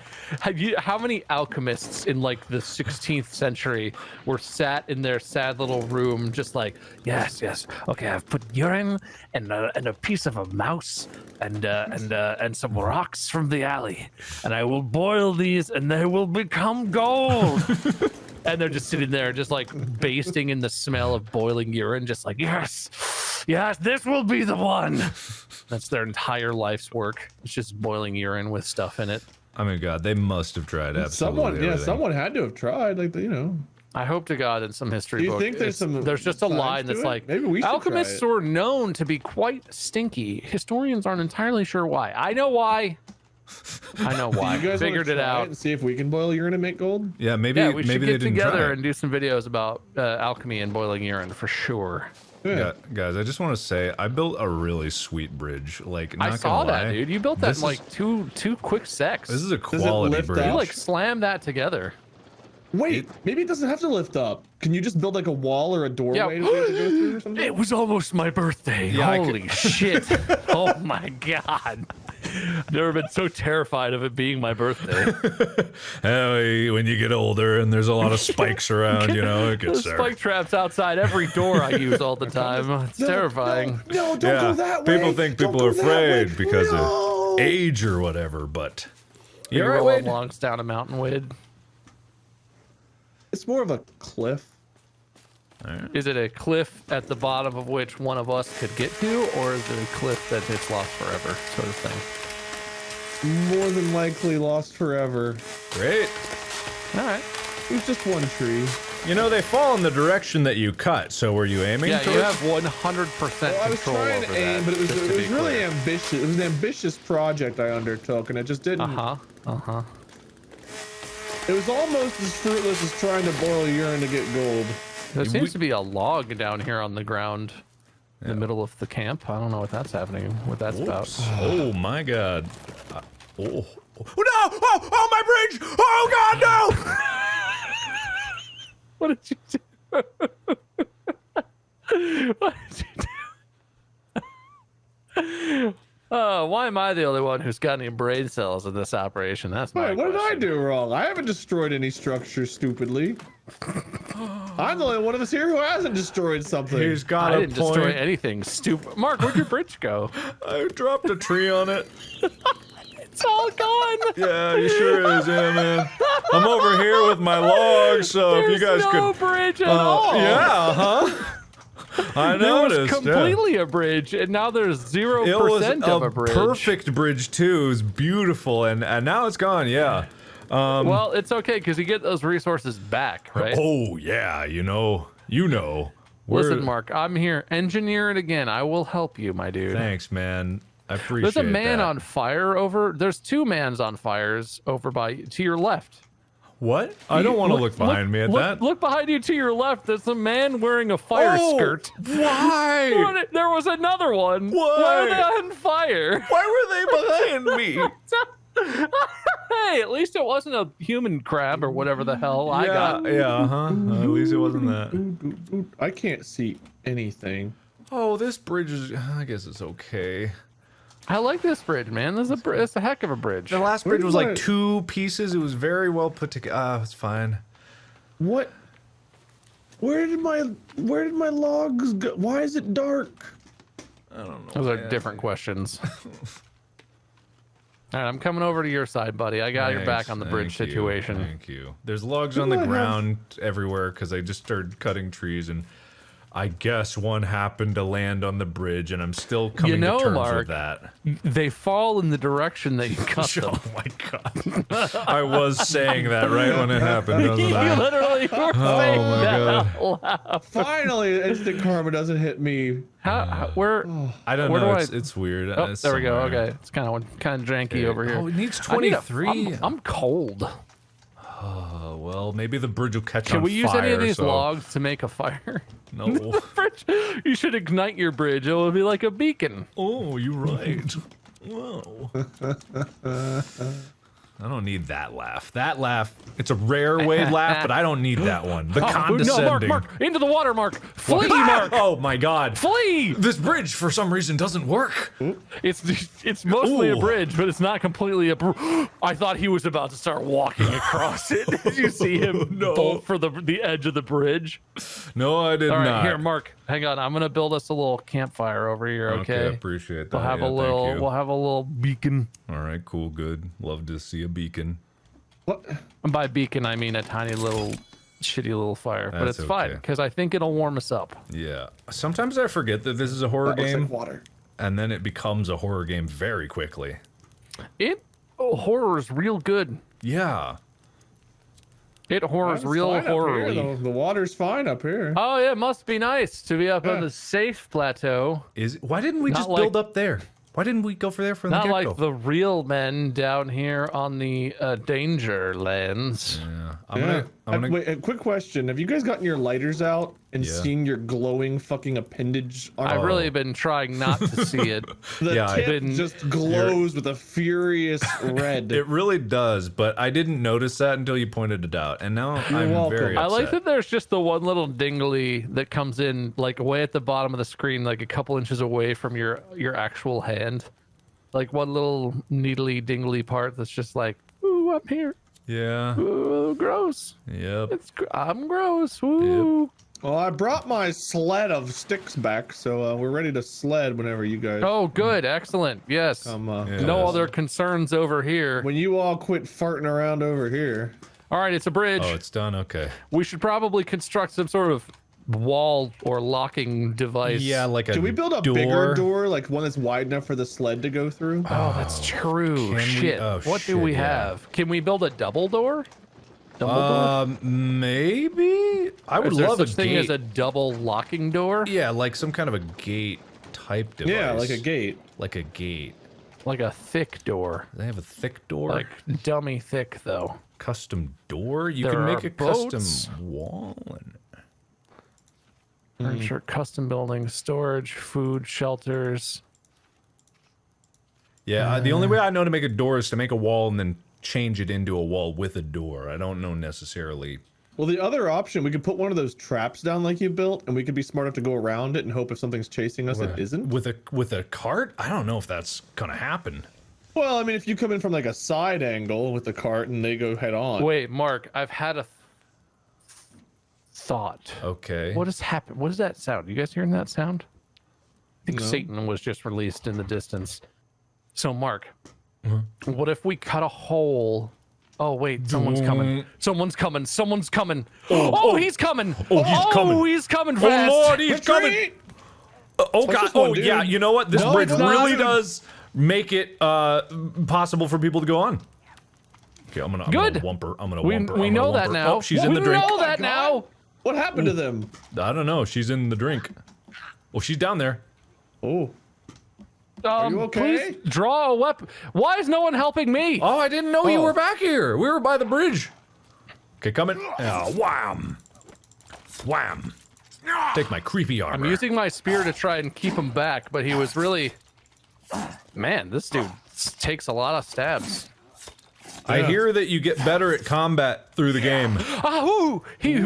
How many alchemists in like the 16th century were sat in their sad little room, just like, yes, okay, I've put urine and a piece of a mouse and some rocks from the alley, and I will boil these, and they will become gold. And they're just sitting there, just like basting in the smell of boiling urine, just like, yes, this will be the one. That's their entire life's work. It's just boiling urine with stuff in it. I mean, God, they must have tried absolutely everything. Someone had to have tried. Like, I hope to God in some history Do you book, think there's there's just a science line to that's it? like, Maybe we should try alchemists it." were known to be quite stinky. Historians aren't entirely sure why. I know why. I know why. You guys Figured wanna it try out. and see if we can boil urine and make gold? Yeah, maybe Yeah, we should maybe they get didn't together try. and do some videos about alchemy and boiling urine for sure. Yeah. Guys, I just want to say I built a really sweet bridge. Like, not I saw gonna that, lie, dude. You built that this in like two quick secs. This is a it quality lift bridge. up? You like slammed that together. Wait, maybe it doesn't have to lift up. Can you just build like a wall or a doorway that we have to go through or something? It was almost my birthday. Yeah, Holy shit. Oh my God. I've never been so terrified of it being my birthday. Hey, when you get older and there's a lot of spikes around, you know, it There's gets there. spike traps outside every door I use all the time. It's terrifying. No, don't Yeah, go that way. people think Don't people are go that way. afraid because No. of age or whatever, but You you're right, roll Wade. longs down a mountain, Wade. It's more of a cliff. Is it a cliff at the bottom of which one of us could get to, or is it a cliff that it's lost forever, sort of thing? More than likely lost forever. Great. All right. It was just one tree. You know, they fall in the direction that you cut, so were you aiming Yeah, towards? you have 100% Well, I was control trying over to aim, that, but it was just to be really clear. ambitious. It was an ambitious project I undertook, and it just didn't. It was almost as fruitless as trying to boil urine to get gold. There seems to be a log down here on the ground in the middle of the camp. I don't know what that's happening, what that's about. Oops. Oh my God. Oh. Oh no! Oh, my bridge! Oh God, no! What did you do? What did you do? Oh, why am I the only one who's got any brain cells in this operation? That's my Wait, what did I question. do wrong? I haven't destroyed any structure stupidly. I'm the only one of us here who hasn't destroyed something. He's got I a didn't point. destroy anything. Stupid. Mark, where'd your bridge go? I dropped a tree on it. It's all gone. Yeah, you sure is, yeah, man. I'm over here with my logs, so if you There's guys no could. bridge at all. Yeah, huh? I There was noticed. completely a bridge, and now there's 0% It was of a bridge. perfect bridge too. It was beautiful, and now it's gone. Yeah. Well, it's okay because you get those resources back, right? Oh yeah, you know Listen, Mark, I'm here. Engineer it again. I will help you, my dude. Thanks, man. I appreciate There's a man that. on fire over. There's 2 mans on fires over to your left. What? I don't want to look behind me at that. Look behind you to your left. There's a man wearing a fire skirt. Why? There was another one. Why? Why are they on fire? Why were they behind me? Hey, at least it wasn't a human crab or whatever the hell I got. Yeah, at least it wasn't that. I can't see anything. Oh, this bridge is. I guess it's okay. I like this bridge, man. It's a heck of a bridge. The last bridge was like Where's 2 pieces. It was very well put together. It's fine. What? Where did my logs go? Why is it dark? I don't know. Those are different questions. All right, I'm coming over to your side, buddy. I got your back on the bridge situation. Thank you. There's logs on the ground everywhere because I just started cutting trees, and I guess one happened to land on the bridge, and I'm still coming to terms Mark, with that. They fall in the direction that you cut them. Oh my god! I was saying that right when it happened, wasn't You I? literally were saying my that God. out loud. Finally, instant karma doesn't hit me. Where? I don't Where know. do It's weird. Oh, It's there we go. somewhere. Okay, it's kind of janky over here. Oh, it needs I need 23. I'm cold. Oh, well, maybe the bridge will catch Can on we use fire. any of these so- logs to make a fire? No. Bridge. You should ignite your bridge. It will be like a beacon. Oh, you're right. Whoa. I don't need that laugh. That laugh, it's a rare way laugh, but I don't need that one. The condescending. No, Mark, into the water, Mark. Flee, Mark. Oh my god. Flee. This bridge, for some reason, doesn't work. It's mostly a Ooh. bridge, but it's not completely a. I thought he was about to start walking across it. Did you see him bolt for the edge of the bridge? No, I did All right, not. here, Mark. Hang on. I'm gonna build us a little campfire over here. Okay. Appreciate that. We'll have Yeah, a little. thank you. We'll have a little beacon. All right, cool, good. Love to see a beacon. What? And by beacon, I mean a tiny little, shitty little fire. But That's it's fine okay. because I think it'll warm us up. Yeah. Sometimes I forget that this is a horror That looks game, like water. and then it becomes a horror game very quickly. Horror is real good. Yeah. Horror's It's real fine up here, horror-y. though. The water's fine up here. Oh yeah, it must be nice to be up on the safe plateau. Why didn't we Not just like- build up there? Why didn't we go for there from the Not get-go? like the real men down here on the danger lands. Yeah. I'm gonna Wait, a quick question. Have you guys gotten your lighters out and Yeah. seen your glowing fucking appendage? I've really been trying not to see it. The Yeah, I tip didn't- just glows with a furious red. It really does, but I didn't notice that until you pointed it out, and now I'm welcome. very I upset. like that there's just the one little dingly that comes in like way at the bottom of the screen, like a couple inches away from your actual hand. Like one little needly dingly part that's just like, ooh, I'm here. Yeah. Ooh, gross. Yep. I'm gross. Ooh. Well, I brought my sled of sticks back, so we're ready to sled whenever you guys Oh, good. Excellent. Yes. Yeah. No other concerns over here. when you all quit farting around over here. All right, it's a bridge. Oh, it's done. Okay. We should probably construct some sort of wall or locking device. Yeah, like a Can we build a bigger door, like one that's wide enough for the sled to go through? Oh, that's true. Can we- Shit. oh, What do shit, we yeah. have? Can we build a double door? Double door? Maybe. I would Is there love such a thing gate. as a double locking door? Yeah, like some kind of a gate type device. Yeah, like a gate. Like a gate. Like a thick door. They have a thick door. Like dummy thick though. custom door. You There can make are a boats. custom wall. And Furniture, custom buildings, storage, food, shelters. yeah, the only way I know to make a door is to make a wall and then change it into a wall with a door. I don't know necessarily. Well, the other option, we could put one of those traps down like you built, and we could be smart enough to go around it and hope if something's chasing us, it isn't. With a cart? I don't know if that's gonna happen. Well, I mean, if you come in from like a side angle with the cart and they go head on. Wait, Mark, I've had a thought. Okay. What has happened? What is that sound? You guys hearing that sound? I think No. Satan was just released in the distance. So, Mark, Uh-huh. what if we cut a hole? Oh, wait, someone's coming. Someone's coming. Someone's coming. Oh, he's coming. Oh, he's coming. He's coming Oh fast. Lord, he's coming. Retreat! Oh god. this one, Oh dude. yeah. You know what? This No, bridge it's not. really does make it possible for people to go on. Okay, I'm gonna Good. whumper. I'm gonna We whumper. I'm know gonna that whumper. now. Oh, she's in we the drink. know that now. What happened to them? I don't know. She's in the drink. Oh, she's down there. Oh. Are you okay? Please draw a weapon. Why is no one helping me? Oh, I didn't know you were back here. We were by the bridge. Okay, coming. Oh, wham. Wham. Take my creepy armor. I'm using my spear to try and keep him back, but he was really... Man, this dude takes a lot of stabs. I hear that you get better at combat through the game. Ahoo! He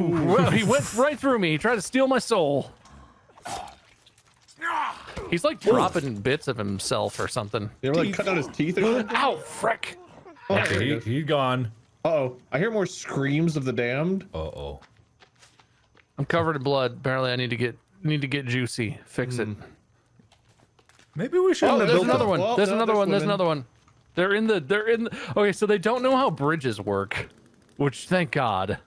went right through me. He tried to steal my soul. He's like dropping bits of himself or something. You ever like cut out his teeth or something? Ow, frick. Okay, he's gone. Uh-oh. I hear more screams of the damned. Uh-oh. I'm covered in blood. Apparently I need to get juicy. Fix it. Maybe we should. Oh, have there's built another a- one. Well, There's no, another they're one. There's swimming. another one. They're in the okay, so they don't know how bridges work. Which thank God.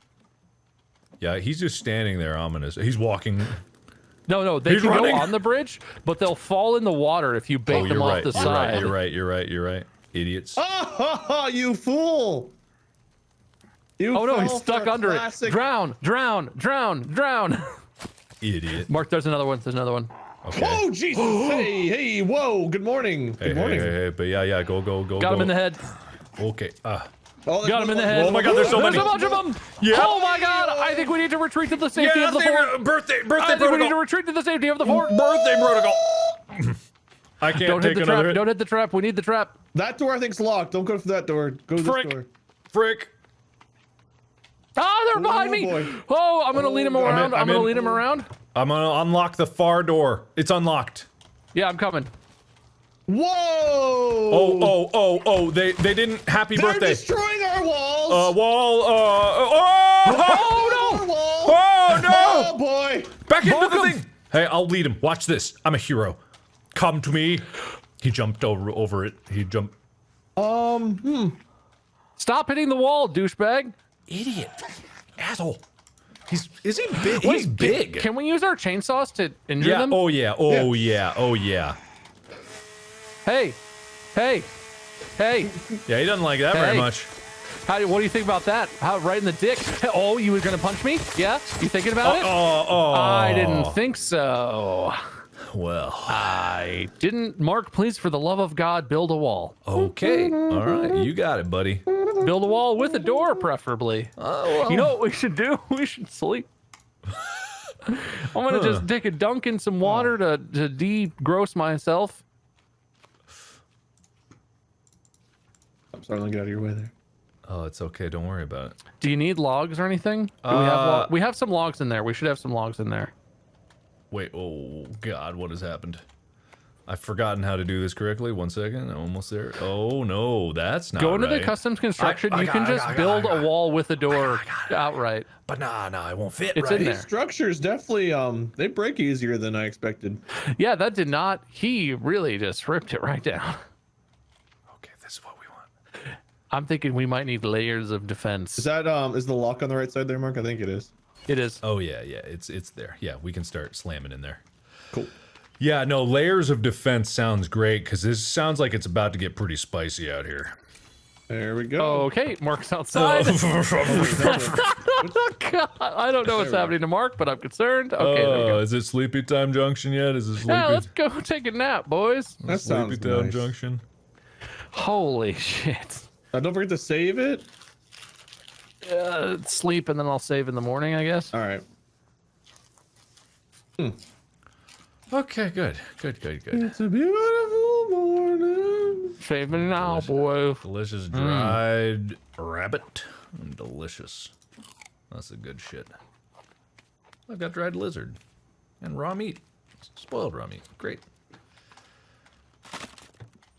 Yeah, he's just standing there ominous. He's walking. No, they He's can running. go on the bridge, but they'll fall in the water if you bait them you're off right. the You're side. right. You're right. You're right. You're right. Idiots. Oh, you fool! You Oh no, he's fell stuck for a under classic- it. Drown, drown, drown, drown. Idiot. Mark, there's another one. There's another one. Okay. Whoa, Jesus! Hey, whoa! Good morning. Hey, Good morning. hey, but yeah, go. Got him in the head. Okay. Oh, there's Got him in the one- head. Oh my God, there's so many. There's a bunch of them. Yeah. Oh my God! I think we need to retreat to the safety Yeah, of the fort. birthday I think we need to protocol. retreat to the safety of the fort. Birthday protocol. I can't Don't hit take the another trap. hit. Don't hit the trap. We need the trap. That door I think's locked. Don't go for that door. Go to this Frick. door. Frick. Ah, they're behind me. boy. Oh, I'm gonna lead him God. around. I'm I'm gonna in. lead him around. I'm gonna unlock the far door. It's unlocked. Yeah, I'm coming. Whoa! Oh, they didn't. Happy They're birthday. destroying our walls. Wall, Oh Our no! wall. Oh no! Oh boy! Back into the Welcome. thing. Hey, I'll lead him. Watch this. I'm a hero. Come to me. He jumped over it. He jumped. Stop hitting the wall, douchebag. Idiot. Asshole. Is he big? He's big. Can we use our chainsaws to injure Yeah. them? Oh yeah. Oh yeah. Oh yeah. Hey, hey, hey. Yeah. He doesn't like that very Hey. much. What do you think about that? How right in the dick? Oh, you were gonna punch me? Yeah? You thinking about it? Oh. I didn't think so. Well. I didn't. Mark, please, for the love of God, build a wall. Okay. All right. You got it, buddy. Build a wall with a door, preferably. Oh. Well. You know what we should do? We should sleep. I'm gonna just take a dunk in some water to de-gross myself. I'm sorry, I'll get out of your way there. Oh, it's okay. Don't worry about it. Do you need logs or anything? Do we have some logs in there. We should have some logs in there. Wait. Oh God. What has happened? I've forgotten how to do this correctly. 1 second. I'm almost there. Oh no, that's not Go into right. the customs construction. I You got can it, just build a wall with a door outright. But nah, it won't fit. It's right? in there. These structures definitely they break easier than I expected. Yeah, that did not. He really just ripped it right down. Okay, this is what we want. I'm thinking we might need layers of defense. Is that is the lock on the right side there, Mark? I think it is. It is. Oh yeah, it's there. Yeah, we can start slamming in there. Cool. Yeah, no, layers of defense sounds great because this sounds like it's about to get pretty spicy out here. There we go. Okay, Mark's outside. God, I don't know what's happening to Mark, but I'm concerned. Okay, there we go. Is it Sleepy Time Junction yet? Is it Sleepy? Yeah, let's go take a nap, boys. That Sleepy sounds Time nice. Junction. Holy shit. Don't forget to save it. Sleep and then I'll save in the morning, I guess. All right. Okay, good. It's a beautiful morning. Saving now, boy. Delicious dried rabbit. Delicious. That's the good shit. I've got dried lizard and raw meat. Spoiled raw meat. Great.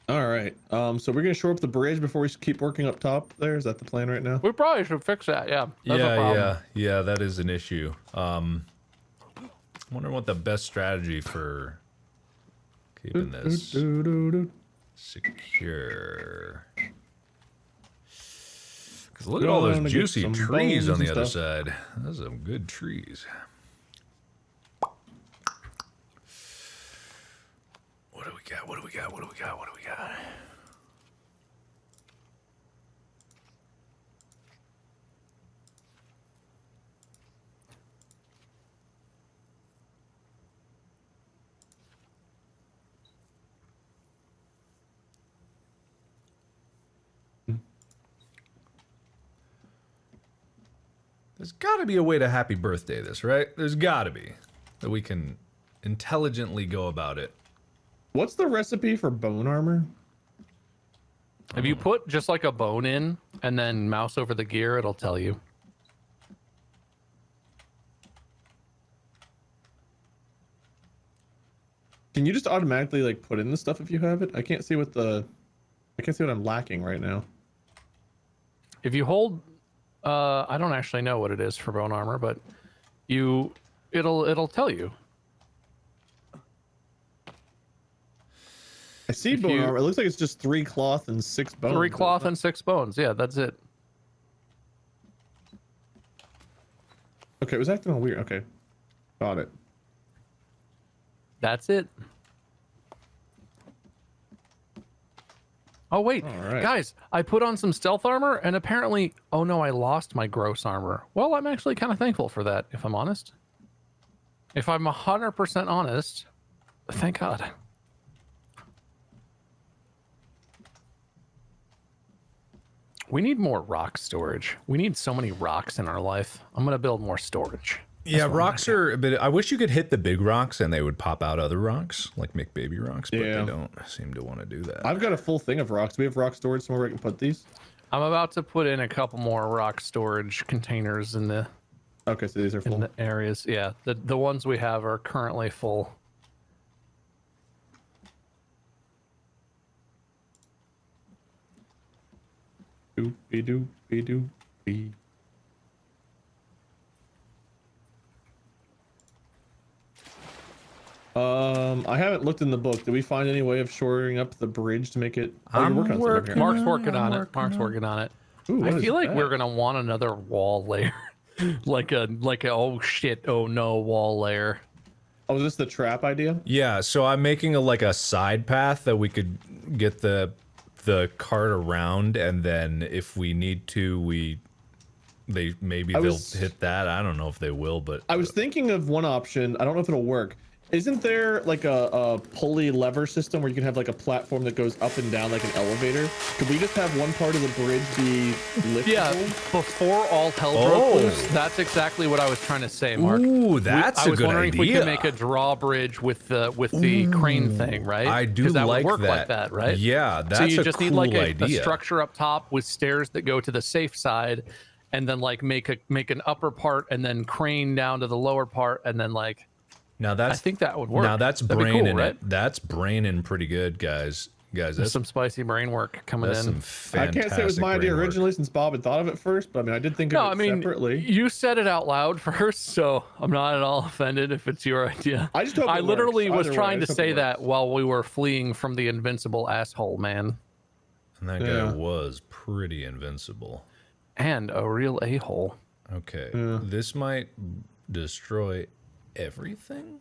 All right. So we're gonna shore up the bridge before we keep working up top. There is that the plan right now? We probably should fix that, yeah. That's a problem. Yeah, that is an issue. Wondering what the best strategy for keeping this secure. Because look at all Going those to get juicy some trees bones on the and other stuff. side. Those are some good trees. What do we got? What do we got? What do we got? What do we got? There's got to be a way to happy birthday this, right? There's got to be. That we can intelligently go about it. What's the recipe for bone armor? If you put just like a bone in and then mouse over the gear, it'll tell you. Can you just automatically like put in the stuff if you have it? I can't see what I'm lacking right now. If you hold, I don't actually know what it is for bone armor, but it'll tell you. I see bone armor. It looks like it's just 3 cloth and 6 bones. 3 cloth and 6 bones. Yeah, that's it. Okay, it was acting all weird. Okay, got it. That's it. Oh wait, right. guys, I put on some stealth armor and apparently, oh no, I lost my gross armor. Well, I'm actually kind of thankful for that, if I'm honest. If I'm 100% honest, thank God. We need more rock storage. We need so many rocks in our life. I'm gonna build more storage. Yeah, rocks are a bit. I wish you could hit the big rocks and they would pop out other rocks, like McBaby rocks, but they don't seem to want to do that. I've got a full thing of rocks. Do we have rock storage somewhere where I can put these? I'm about to put in a couple more rock storage containers in the Okay, so these are full. in the areas. Yeah, the ones we have are currently full. Doopy doopy doopy. I haven't looked in the book. Did we find any way of shoring up the bridge to make it? Oh, you're working on something here. Mark's working on it. Mark's working on it. Ooh, I what feel is like that? we're gonna want another wall layer, like a oh shit, oh no wall layer. Oh, is this the trap idea? Yeah, so I'm making a side path that we could get the cart around, and then if we need to, they'll hit that. I don't know if they will, but I was thinking of one option. I don't know if it'll work. Isn't there like a pulley lever system where you can have like a platform that goes up and down like an elevator? Could we just have one part of the bridge be liftable? Yeah, before all hell broke loose, that's exactly what I was trying to say, Mark. Ooh, that's a good idea. I was wondering if we could make a drawbridge with the crane thing, right? I do 'Cause that like would work that. like that, right? Yeah, that's so you a just cool need like a idea. structure up top with stairs that go to the safe side, and then like make an upper part and then crane down to the lower part, and then like. Now I think that would work. Now that's That'd be braining cool, right? it. That's braining pretty good, guys. There's That's some spicy brain work coming That's in. some fantastic. I can't say it was my idea brain work. originally since Bob had thought of it first, but I mean, I did think of it separately. You said it out loud first, so I'm not at all offended if it's your idea. I just hope I it literally works. was Either way, trying I to just hope say it that works. while we were fleeing from the invincible asshole man. And that guy was pretty invincible. And a real a-hole. Okay, this might destroy everything.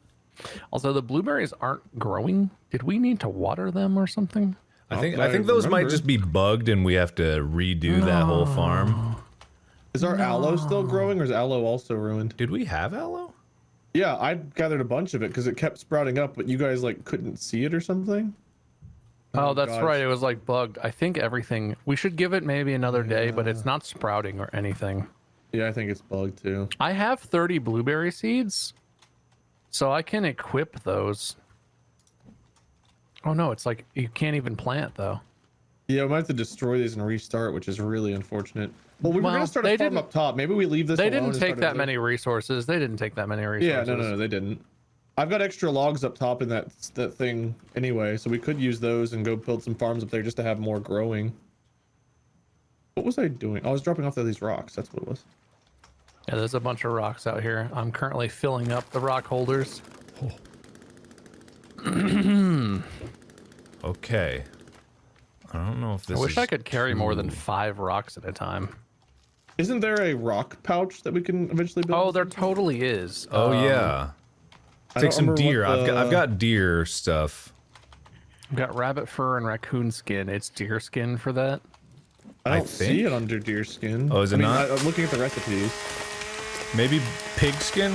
Also, the blueberries aren't growing. Did we need to water them or something? I think those might just be bugged, and we have to redo that whole farm. Is our aloe still growing, or is aloe also ruined? Did we have aloe? Yeah, I gathered a bunch of it because it kept sprouting up, but you guys like couldn't see it or something. Oh, that's gosh. right. It was like bugged. I think everything. We should give it maybe another day, but it's not sprouting or anything. Yeah, I think it's bugged too. I have 30 blueberry seeds, so I can equip those. Oh no, it's like you can't even plant though. Yeah, we might have to destroy these and restart, which is really unfortunate. Well, we were Well, gonna start they a farm didn't- up top. Maybe we leave this. They alone didn't and take start that another- many resources. They didn't take that many Yeah, resources. no, they didn't. I've got extra logs up top in that thing anyway, so we could use those and go build some farms up there just to have more growing. What was I doing? I was dropping off these rocks. That's what it was. Yeah, there's a bunch of rocks out here. I'm currently filling up the rock holders. Okay. I don't know if this I wish is I could carry more than too- 5 rocks at a time. Isn't there a rock pouch that we can eventually build? Oh, there totally is. Oh yeah. I Take don't some remember what deer. I've got deer stuff. I've got rabbit fur and raccoon skin. It's deer skin for that. I don't I see think- it under deer skin. Oh, is it I mean, not? I'm looking at the recipes. Maybe pig skin?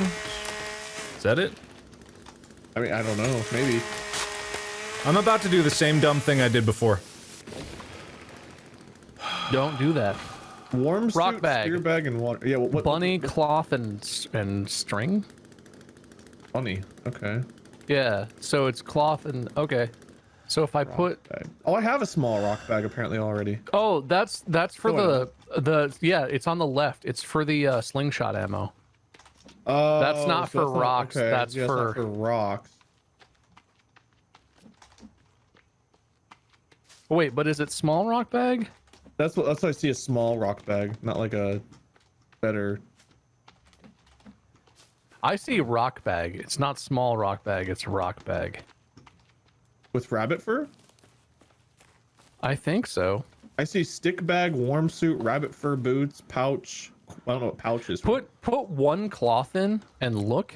Is that it? I mean, I don't know. Maybe. I'm about to do the same dumb thing I did before. Don't do that. Warm Rock suit, bag. spear bag, and water. Yeah, what? Bunny, cloth, and string. Bunny. Okay. Yeah. So it's cloth and okay. So if I put Bag. Oh, I have a small rock bag apparently already. oh that's for Go the yeah it's on the left. It's for the slingshot ammo. Oh, That's not for rocks, that's yeah, it's for- not for rocks. Wait, but is it small rock bag? That's what I see, a small rock bag, not like a better. I see rock bag. It's not small rock bag. It's rock bag. With rabbit fur? I think so. I see stick bag, warm suit, rabbit fur boots, pouch. I don't know what pouch is. Put one cloth in and look,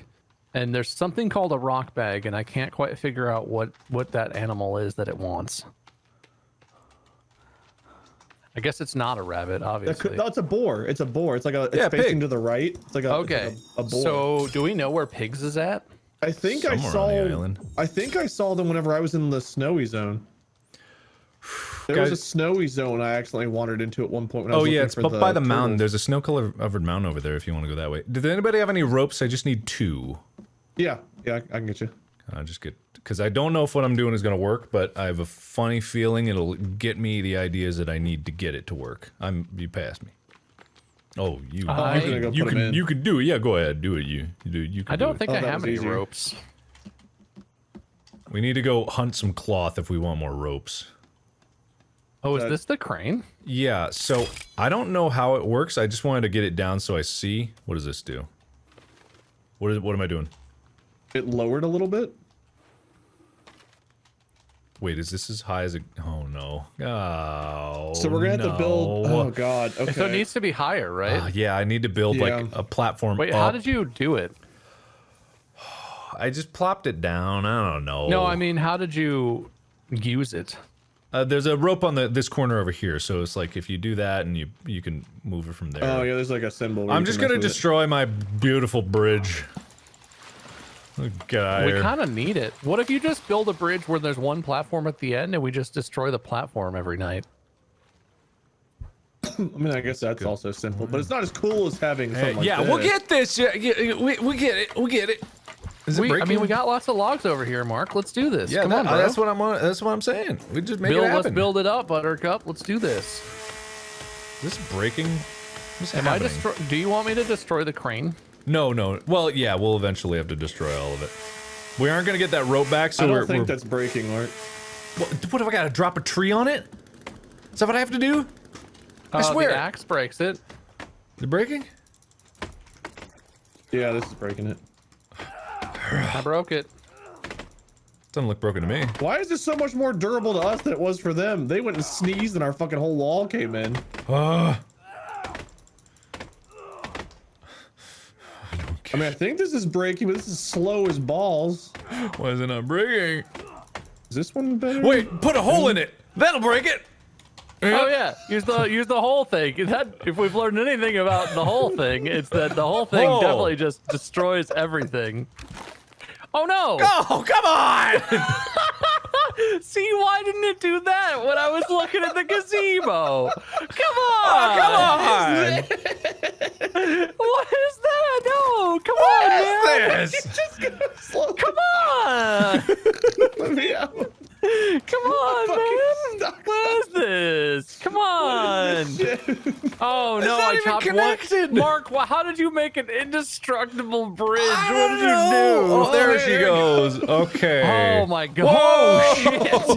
and there's something called a rock bag, and I can't quite figure out what that animal is that it wants. I guess it's not a rabbit, obviously. No, it's a boar. It's a boar. It's like it's Yeah, facing pig. to the right. It's like a Okay. it's like a boar. So do we know where pigs is at? I think Somewhere on the island. I think I saw them whenever I was in the snowy zone. There was a Guys- snowy zone I accidentally wandered into at one point when I Oh was yeah, looking it's for up by the mountain. turtles. There's a snow-covered mountain over there if you want to go that way. Did anybody have any ropes? I just need 2. Yeah, I can get you. I just get because I don't know if what I'm doing is gonna work, but I have a funny feeling it'll get me the ideas that I need to get it to work. You passed me. Oh, you I'm gonna go you put 'em can in. you can do it. Yeah, go ahead, do it. You can I do don't it. think Oh, I that have was any easier. ropes. We need to go hunt some cloth if we want more ropes. Oh, is this the crane? Yeah, so I don't know how it works. I just wanted to get it down so I see. What does this do? What am I doing? It lowered a little bit. Wait, is this as high as it? Oh no! Oh, So we're gonna have to build. no. Oh god. Okay. So it needs to be higher, right? Yeah, I need to build Yeah. like a platform. Wait, up. how did you do it? I just plopped it down. I don't know. No, I mean, how did you use it? There's a rope on this corner over here, so it's like if you do that and you can move it from there. Oh yeah, there's like a symbol. where I'm you just can gonna mess with it. destroy my beautiful bridge. Get out of We here. kind of need it. What if you just build a bridge where there's one platform at the end and we just destroy the platform every night? I mean, I guess that's also simple, but it's not as cool as having Hey, something like yeah, this. we'll get this. Yeah, we get it. We get it. Is it I breaking? mean, we got lots of logs over here, Mark. Let's do this. Yeah, Come on, bro. that's what I'm on. That's what I'm saying. We just make it happen. Let's build it up, Buttercup. Let's do this. Is this breaking? What's Am I happening? destroy? Do you want me to destroy the crane? No. Well, yeah, we'll eventually have to destroy all of it. We aren't gonna get that rope back, so I don't we're. think that's breaking, Art. What if I gotta drop a tree on it? Is that what I have to do? I swear. The axe breaks it. Is it breaking? Yeah, this is breaking it. I broke it. Doesn't look broken to me. Why is this so much more durable to us than it was for them? They went and sneezed and our fucking whole wall came in. I mean, I think this is breaking, but this is slow as balls. Why is it not breaking? Is this one better? Wait, put a hole in it. That'll break it. Oh yeah, use the whole thing. That if we've learned anything about the whole thing, it's that the whole thing Oh. definitely just destroys everything. Oh no! Oh, come on! See, why didn't it do that when I was looking at the gazebo? Come on! Oh, come on! What is that? No, come on, man! What is this? Just go slow. Come on! Let me out. Come on, man! Stuck. What is this? Come on! Oh no, not I even chopped connected. one. Mark, how did you make an indestructible bridge? I What don't did you know. do? Oh, there she goes. Okay. Oh my god! Whoa!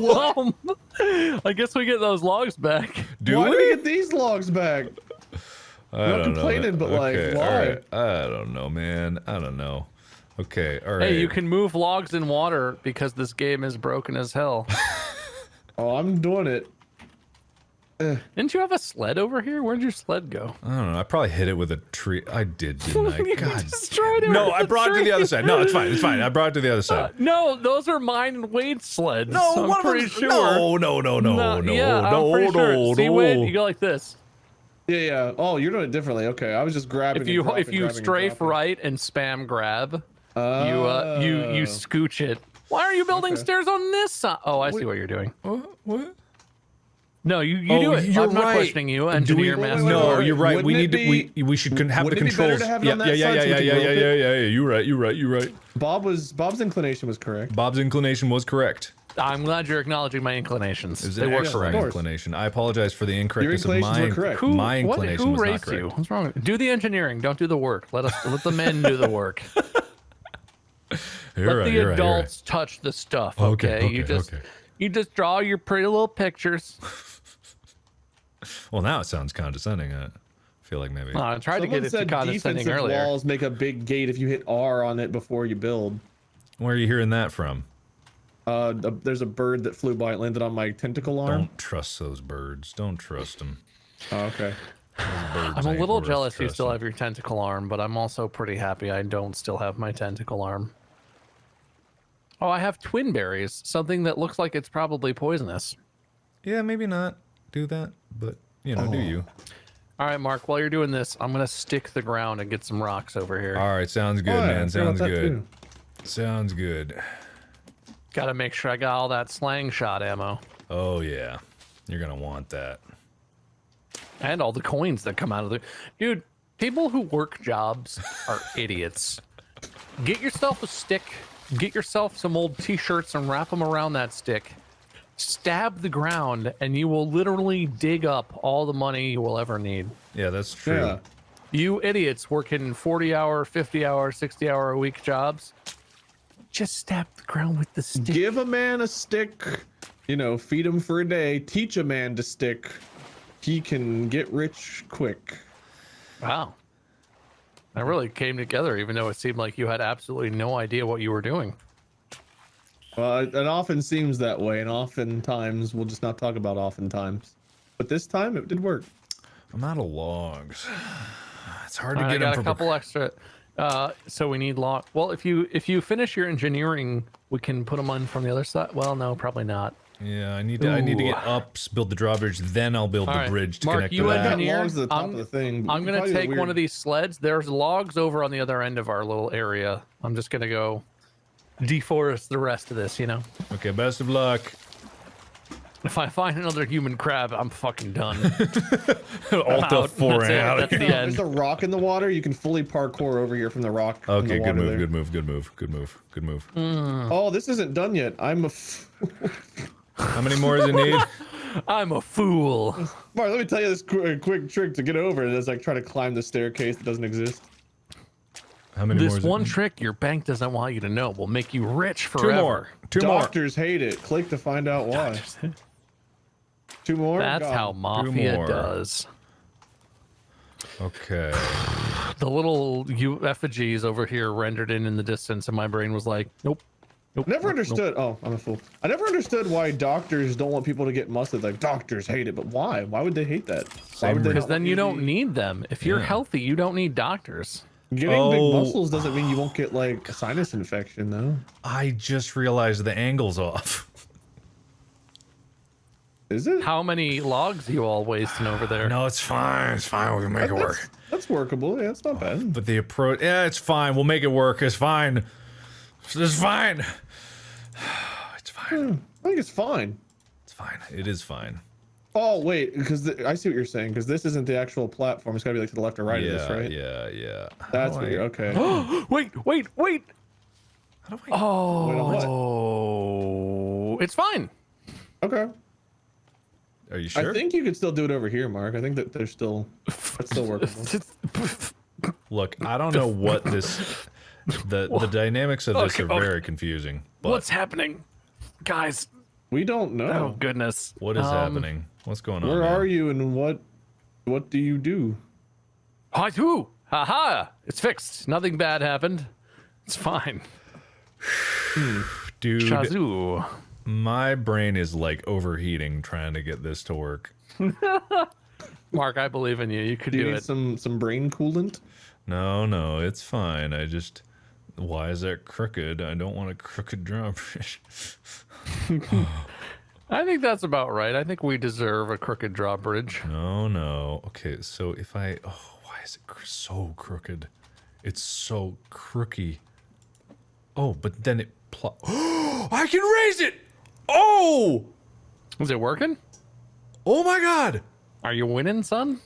Oh shit! I guess we get those logs back. Do Why we? do we get these logs back? I not don't know. complaining, but, like, Okay, why? all right. I don't know, man. I don't know. Okay, all right. Hey, you can move logs in water because this game is broken as hell. Oh, I'm doing it. Didn't you have a sled over here? Where'd your sled go? I don't know. I probably hit it with a tree. I did, didn't I? You God. destroyed it. No, with I the brought it to the tree. other side. No, it's fine. It's fine. I brought it to the other side. No, those are mine and Wade's sleds. No, I'm one pretty of them. sure. No. Yeah, I'm pretty sure. See, Wade, you go like this. Yeah. Oh, you're doing it differently. Okay, I was just grabbing. If you and dropping, if you grabbing and strafe dropping. right and spam grab, you Oh. scooch it. Why are you building Okay. stairs on this side? Oh, I see what you're doing. What? No, you do it. You're I'm not right. questioning you, Do we- engineer master. No, wait. you're right. Wouldn't We it need to. be- We should have the wouldn't it be better controls. to have it on that yeah, side so we can rope it? You're right. You're right. Bob's inclination was correct. Bob's inclination was correct. I'm glad you're acknowledging my inclinations. It was They an were excellent correct. inclination. I apologize for the incorrectness of inclinations my were correct. my inclination Who was not raised correct. you? What's wrong with you? Do the engineering. Don't do the work. Let the men do the work. You're Let right, the you're right, you're right. adults touch the stuff. Okay, Okay. okay. You just draw your pretty little pictures. Well, now it sounds condescending. I feel like maybe. I tried to Someone get it to said condescending defensive earlier. walls make a big gate if you hit R on it before you build. Where are you hearing that from? There's a bird that flew by. It landed on my tentacle arm. Don't trust those birds. Don't trust them. Oh, okay. I'm a little jealous you still have your tentacle arm, but I'm also pretty happy I don't still have my tentacle arm. Oh, I have twin berries, something that looks like it's probably poisonous. Yeah, maybe not do that, but you know, do you? All right, Mark, while you're doing this, I'm going to stick the ground and get some rocks over here. All right, sounds good, Oh, yeah, I man. forgot Sounds about that good. too. Sounds good. Got to make sure I got all that slang shot ammo. Oh yeah, you're gonna want that. And all the coins that come out of the... Dude, people who work jobs are idiots. Get yourself a stick, get yourself some old t-shirts and wrap them around that stick. Stab the ground, and you will literally dig up all the money you will ever need. Yeah, that's true. Yeah. You idiots working 40-hour, 50-hour, 60-hour-a-week jobs, just stab the ground with the stick. Give a man a stick. You know, feed him for a day. Teach a man to stick. He can get rich quick. Wow. That really came together, even though it seemed like you had absolutely no idea what you were doing. Well, it often seems that way, and oftentimes we'll just not talk about oftentimes. But this time it did work. I'm out of logs. It's hard to I get got them a couple extra. So we need log. Well, if you finish your engineering, we can put them on from the other side. Well, no, probably not. Yeah, I need to get Ooh. up, build the drawbridge, then I'll build All the right, bridge to Mark, connect you to I that. got engineer, logs at the top of the thing. I'm gonna Probably take one weird- of these sleds. There's logs over on the other end of our little area. I'm just gonna go deforest the rest of this. You know, Okay, best of luck. if I find another human crab, I'm fucking done. Alt out. F4 That's it. out. That's the end. There's a rock in the water. You can fully parkour over here from the rock. in the Okay, good water move, there. good move, good move, good move, good move. Oh, this isn't done yet. How many more does it need? I'm a fool. Mark, let me tell you this quick trick to get over it. It's like trying to climb the staircase that doesn't exist. How many more This does it one need? trick your bank doesn't want you to know will make you rich forever. Two more. Two more. Doctors hate it. Click to find out why. Two more? That's God. how mafia more. does. Okay. The little effigies over here rendered in the distance, and my brain was like, nope. Nope. Never nope, understood. Oh, I'm a fool. I never understood why doctors don't want people to get muscles. Like doctors hate it, but why? Why would they hate that? Why would they? Because not then want you to don't be- need them. If you're Yeah. healthy, you don't need doctors. Getting Oh. big muscles doesn't mean you won't get like a sinus infection, though. I just realized the angle's off. Is it? How many logs you all wasting over there? No, it's fine. It's fine. We can make it work. That's workable. Yeah, it's not bad. But the approach, yeah, it's fine. We'll make it work. It's fine. It's fine. It's fine. I think it's fine. It's fine. It is fine. Oh wait, because I see what you're saying. Because this isn't the actual platform. It's gotta be like to the left or right Yeah, of this, right? yeah. That's How do weird. I- Okay. Wait. How do I? Wait, on what? Oh, it's fine. Okay. Are you sure? I think you could still do it over here, Mark. I think that there's still that's still workable. Look, I don't know what this. The dynamics of this Okay, are okay. very confusing. But What's happening, guys? We don't know. Oh goodness. what is happening? What's going on? Where man? are you and what do you do? Hi, too. Haha! It's fixed. Nothing bad happened. It's fine. Dude? Shazoo. My brain is like overheating trying to get this to work. Mark, I believe in you. You could Do you do need it. some brain coolant? No, it's fine. I just. Why is that crooked? I don't want a crooked drawbridge. I think that's about right. I think we deserve a crooked drawbridge. No. Okay, so if I. Oh, why is it so crooked? It's so crooky. Oh, but then it. I can raise it! Oh! Is it working? Oh my God. Are you winning, son?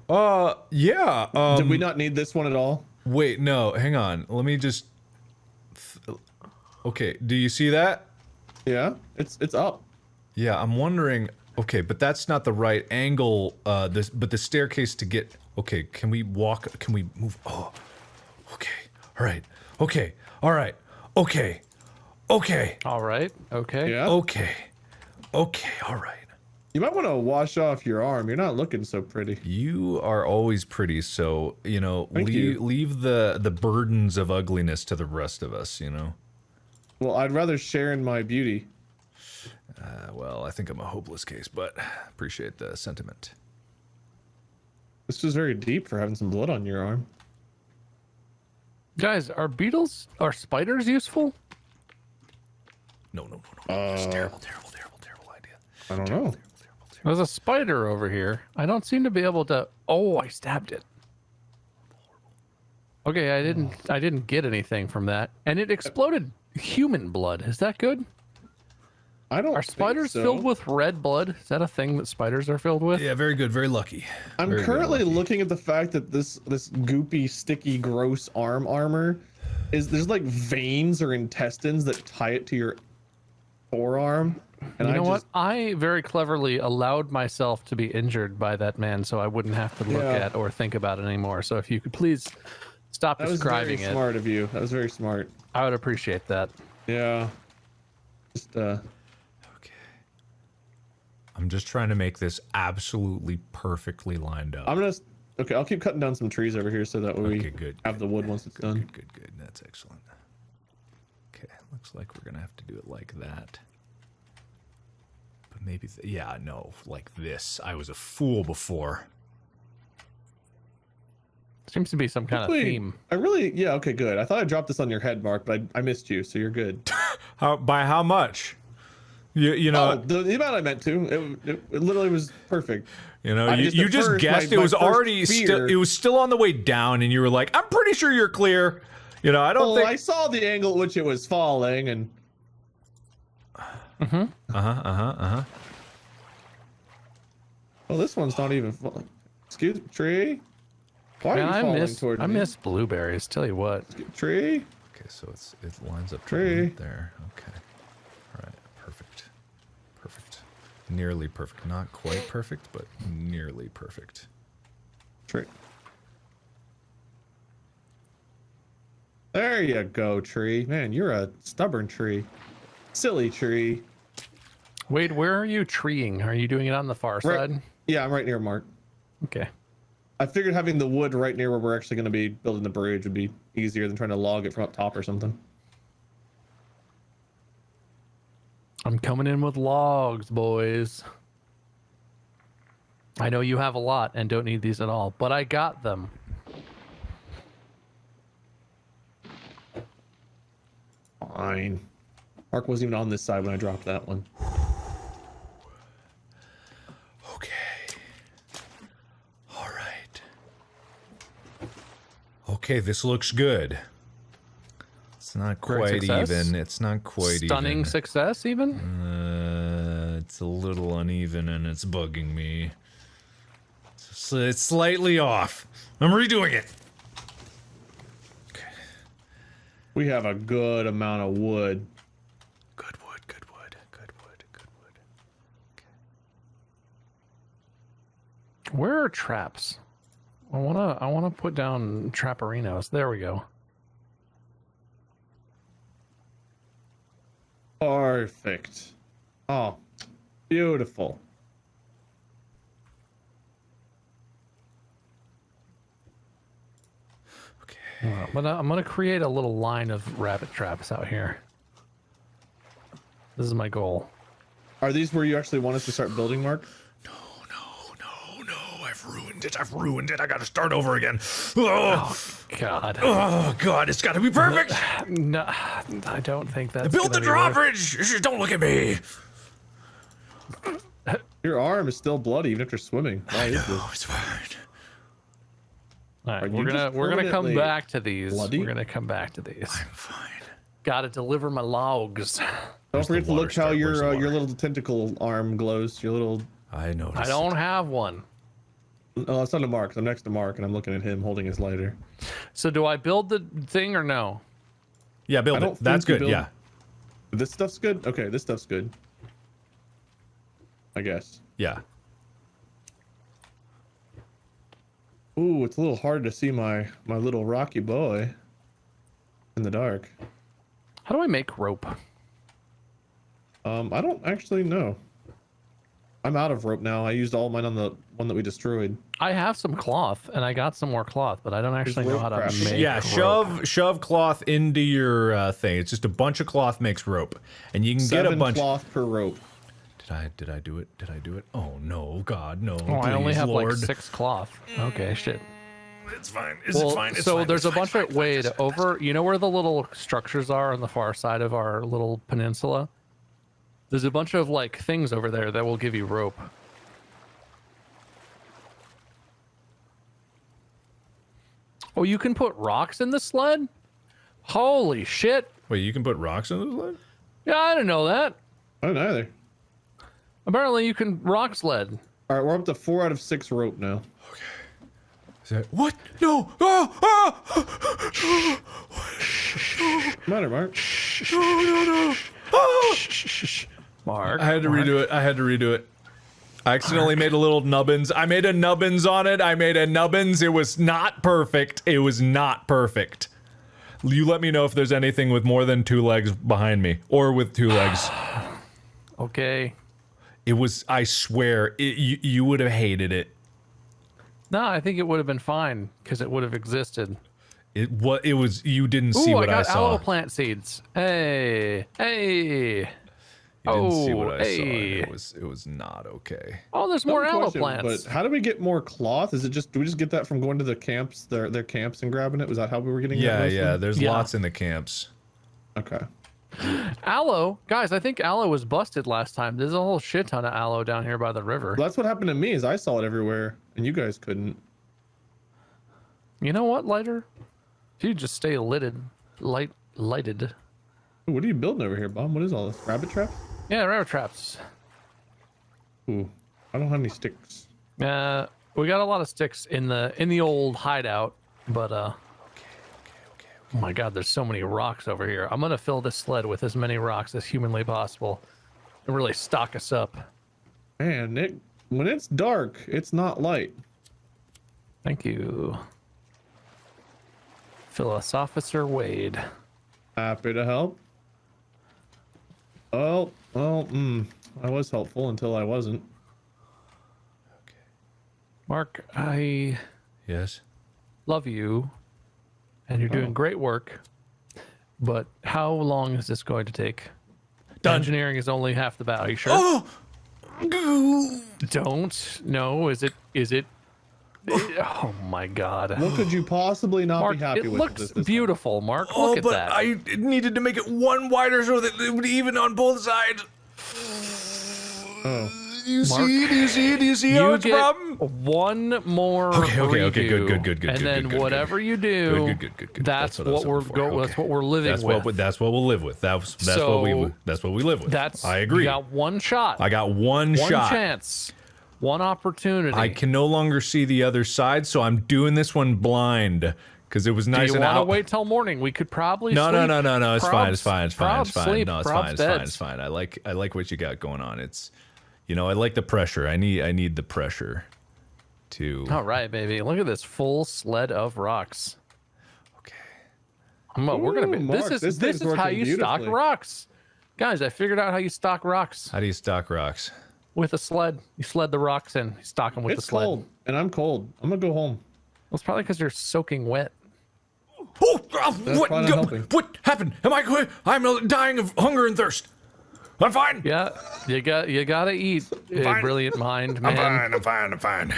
Yeah. Did we not need this one at all? Wait, no, hang on. Let me just. Okay, do you see that? Yeah, it's up. Yeah, I'm wondering. Okay, but that's not the right angle. But the staircase to get. Okay, can we walk? Can we move? Oh, okay. All right. Okay. All right. Okay. Okay. All right. Okay. Yeah. Okay. Okay. All right. You might want to wash off your arm. You're not looking so pretty. You are always pretty, so you know. Thank you. Leave the burdens of ugliness to the rest of us. You know. Well, I'd rather share in my beauty. Well, I think I'm a hopeless case, but appreciate the sentiment. This was very deep for having some blood on your arm. Guys, are spiders useful? No. That's terrible idea. I don't know. There's a spider over here. I don't seem to be able to. Oh, I stabbed it. Okay, I didn't get anything from that, and it exploded human blood. Is that good? I don't. Are spiders think so. filled with red blood? Is that a thing that spiders are filled with? Yeah, very good, very lucky. I'm Very currently lucky. looking at the fact that this goopy, sticky, gross armor there's like veins or intestines that tie it to your forearm. And You know I what? just, I very cleverly allowed myself to be injured by that man, so I wouldn't have to look Yeah. at or think about it anymore. So if you could please stop That was very describing it, smart of you. That was very smart. I would appreciate that. Yeah. Just Okay. I'm just trying to make this absolutely perfectly lined up. okay. I'll keep cutting down some trees over here so that we Okay, good. have the wood once it's done. Good. That's excellent. Okay, looks like we're gonna have to do it like that. But maybe, yeah, no, like this. I was a fool before. Seems to be some kind of Actually, theme. Yeah. Okay. Good. I thought I dropped this on your head, Mark, but I missed you, so you're good. By how much? You know, The amount I meant to. It literally was perfect. you know, I you just- at just first, guessed my it was first already fear- it was still on the way down, and you were like, "I'm pretty sure you're clear." You know, I don't Well, I think. saw the angle at which it was falling, and well, this one's not even falling. Excuse me, tree. Why Man, are you I falling miss toward I me? miss blueberries. Tell you what. Tree. Okay, so it lines up Tree. right there. Okay, all right, perfect. Nearly perfect. Not quite perfect, but nearly perfect. Tree. There you go, tree. Man, you're a stubborn tree. Silly tree. Wade, where are you treeing? Are you doing it on the far Right- side? Yeah, I'm right near Mark. Okay. I figured having the wood right near where we're actually going to be building the bridge would be easier than trying to log it from up top or something. I'm coming in with logs, boys. I know you have a lot and don't need these at all, but I got them. Fine. Mark wasn't even on this side when I dropped that one. Okay. All right. Okay, this looks good. It's not Great quite success. even. It's not quite Stunning even. success, even? It's a little uneven and it's bugging me. It's slightly off. I'm redoing it. Okay. We have a good amount of wood. Good wood. Okay. Where are traps? I wanna put down trapperinos. There we go. Perfect. Oh, beautiful. Okay. But I'm gonna create a little line of rabbit traps out here. This is my goal. Are these where you actually want us to start building, Mark? No. I've ruined it. I gotta start over again. Oh, God. oh God, it's gotta be perfect. No, I don't think that's Build the gonna be worth- drawbridge. Just don't look at me. Your arm is still bloody even after swimming. Why is this? Oh, it's fine. All right, Are we're you gonna just come permanently back to these. bloody? We're gonna come back to these. I'm fine. Gotta deliver my logs. Don't Where's the forget to water look how start? Where's the your water? little tentacle arm glows. Your little I noticed. I don't have one. Oh, it's not a Mark. I'm next to Mark, and I'm looking at him holding his lighter. So do I build the thing or no? Yeah, build I it. don't That's think you good. build- Yeah. This stuff's good? Okay, this stuff's good. I guess. Yeah. Ooh, it's a little hard to see my little rocky boy in the dark. How do I make rope? I don't actually know. I'm out of rope now. I used all mine on the one that we destroyed. I have some cloth, and I got some more cloth, but I don't actually know rope how to crafting. make Yeah, rope. shove cloth into your thing. It's just a bunch of cloth makes rope, and you can get a 7 bunch. cloth per rope. Did I do it? Did I do it? Oh no, God, no! Oh, I only please, have Lord. like 6 cloth. Okay, shit. It's fine. Is Well, it fine? It's so fine. there's It's a bunch fine. of Wade over. You know where the little structures are on the far side of our little peninsula? There's a bunch of like things over there that will give you rope. Oh, you can put rocks in the sled? Holy shit! Wait, you can put rocks in the sled? Yeah, I didn't know that. I don't know either. Apparently, you can rock sled. All right, we're up to 4 out of 6 rope now. Is that what? No! Oh! Oh! What's the matter, Mark? No! Oh! Mark. I had to redo it. I had to redo it. I accidentally made a little nubbins. I made a nubbins on it. I made a nubbins. It was not perfect. It was not perfect. You let me know if there's anything with more than 2 legs behind me, or with 2 legs. Okay. It was. I swear, you would have hated it. No, I think it would have been fine because it would have existed. It was. You didn't see Ooh, what I I got saw. aloe plant seeds. Hey, hey. You didn't see what I saw. hey. It was not okay. Oh, there's more Dumb aloe question, plants. But how do we get more cloth? Is it just, do we just get that from going to the camps, their camps, and grabbing it? Was that how we were getting that? mostly? There's Yeah. lots in the camps. Okay. Aloe, guys, I think aloe was busted last time. There's a whole shit ton of aloe down here by the river. Well, that's what happened to me. Is I saw it everywhere, and you guys couldn't. You know what, lighter? If you just stay lighted. Ooh, what are you building over here, Bob? What is all this? Rabbit trap? Yeah, rabbit traps. Ooh, I don't have any sticks. We got a lot of sticks in the old hideout, but oh my god, there's so many rocks over here. I'm gonna fill this sled with as many rocks as humanly possible and really stock us up. Man, Nick, when it's dark, it's not light. Thank you. Philosopher Wade. Happy to help. Oh, well, I was helpful until I wasn't. Mark, I Yes. love you and you're doing great work, but how long is this going to take? Done. Engineering is only half the battle. Are you sure? Oh. Don't. No, is it oh my god. What could you possibly not Mark, be happy it with? looks this time? beautiful, Mark. Oh, Look at but that. I needed to make it 1 wider so that it would even on both sides. Oh. You Mark, see? Do you see? Do you see how You it's a get problem? one more Okay, redo, good, and then good. whatever you do, Good. that's what I what said we're before. that's what we're living That's with. that's what we'll live with. That's what we live with. That's I agree. You got one shot. I got one one shot. chance. One opportunity. I can no longer see the other side, so I'm doing this one blind because it was Do nice you and want to out. wait till morning? We could probably No, sleep. no. It's fine. It's Probs- fine. It's fine. It's probs fine. sleep, No, it's probs fine. It's fine. beds. It's fine. I like what you got going on. It's, I like the pressure. I need the pressure to. All right, baby. Look at this full sled of rocks. Okay. We're gonna be. Ooh, Mark, this this is thing's how working you stock beautifully. rocks, guys. I figured out how you stock rocks How do you stock rocks? with a sled. You sled the rocks in. You stock them with It's the sled. cold, and I'm cold. I'm gonna go home. Well, it's probably because you're soaking wet. Oh, That's probably not helping. what happened? I'm dying of hunger and thirst. I'm fine. Yeah, you gotta eat. Fine. Brilliant mind, man. I'm fine.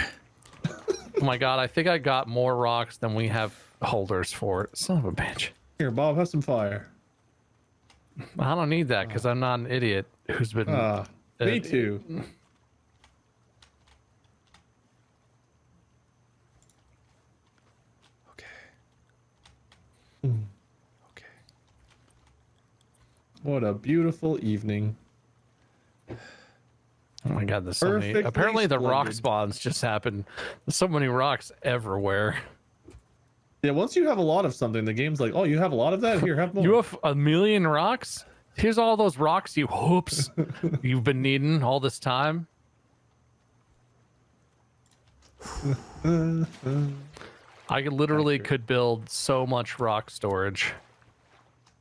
Oh my god, I think I got more rocks than we have holders for. Son of a bitch. Here, Bob, have some fire. I don't need that because I'm not an idiot who's been. Me too. Okay. Okay. What a beautiful evening. Oh my my god, there's so many. Perfectly Apparently the rock splendid. spawns just happened. There's so many rocks everywhere. Yeah, once you have a lot of something, the game's like, oh, you have a lot of that? Here, have more. You have 1,000,000 rocks? Here's all those rocks you hoops you've been needing all this time. I literally could build so much rock storage.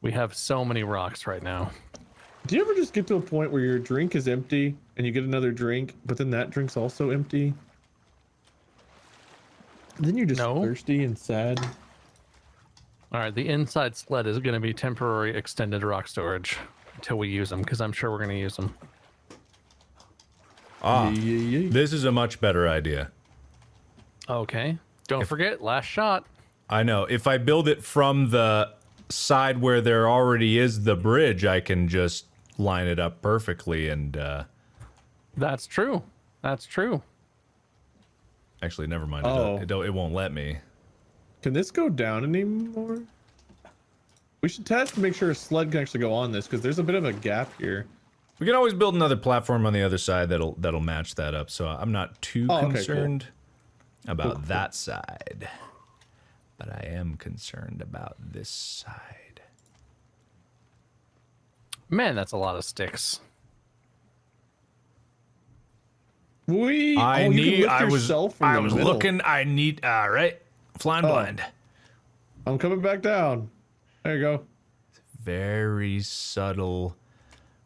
We have so many rocks right now. Do you ever just get to a point where your drink is empty and you get another drink, but then that drink's also empty? Then you're just No. thirsty and sad. All right, the inside sled is going to be temporary extended rock storage until we use them, because I'm sure we're going to use them. Ah, Yeah. this is a much better idea. Okay. Don't forget, last shot. I know. If I build it from the side where there already is the bridge, I can just line it up perfectly and, That's true. That's true. actually, never mind. Oh. It won't let me. Can this go down anymore? We should test to make sure a sled can actually go on this, because there's a bit of a gap here. We can always build another platform on the other side that'll match that up. So I'm not too Oh, okay, cool. concerned about that side, but I am concerned about this side. Man, that's a lot of sticks. I I was middle. looking. I need. All right, flying blind. I'm coming back down. There you go. Very subtle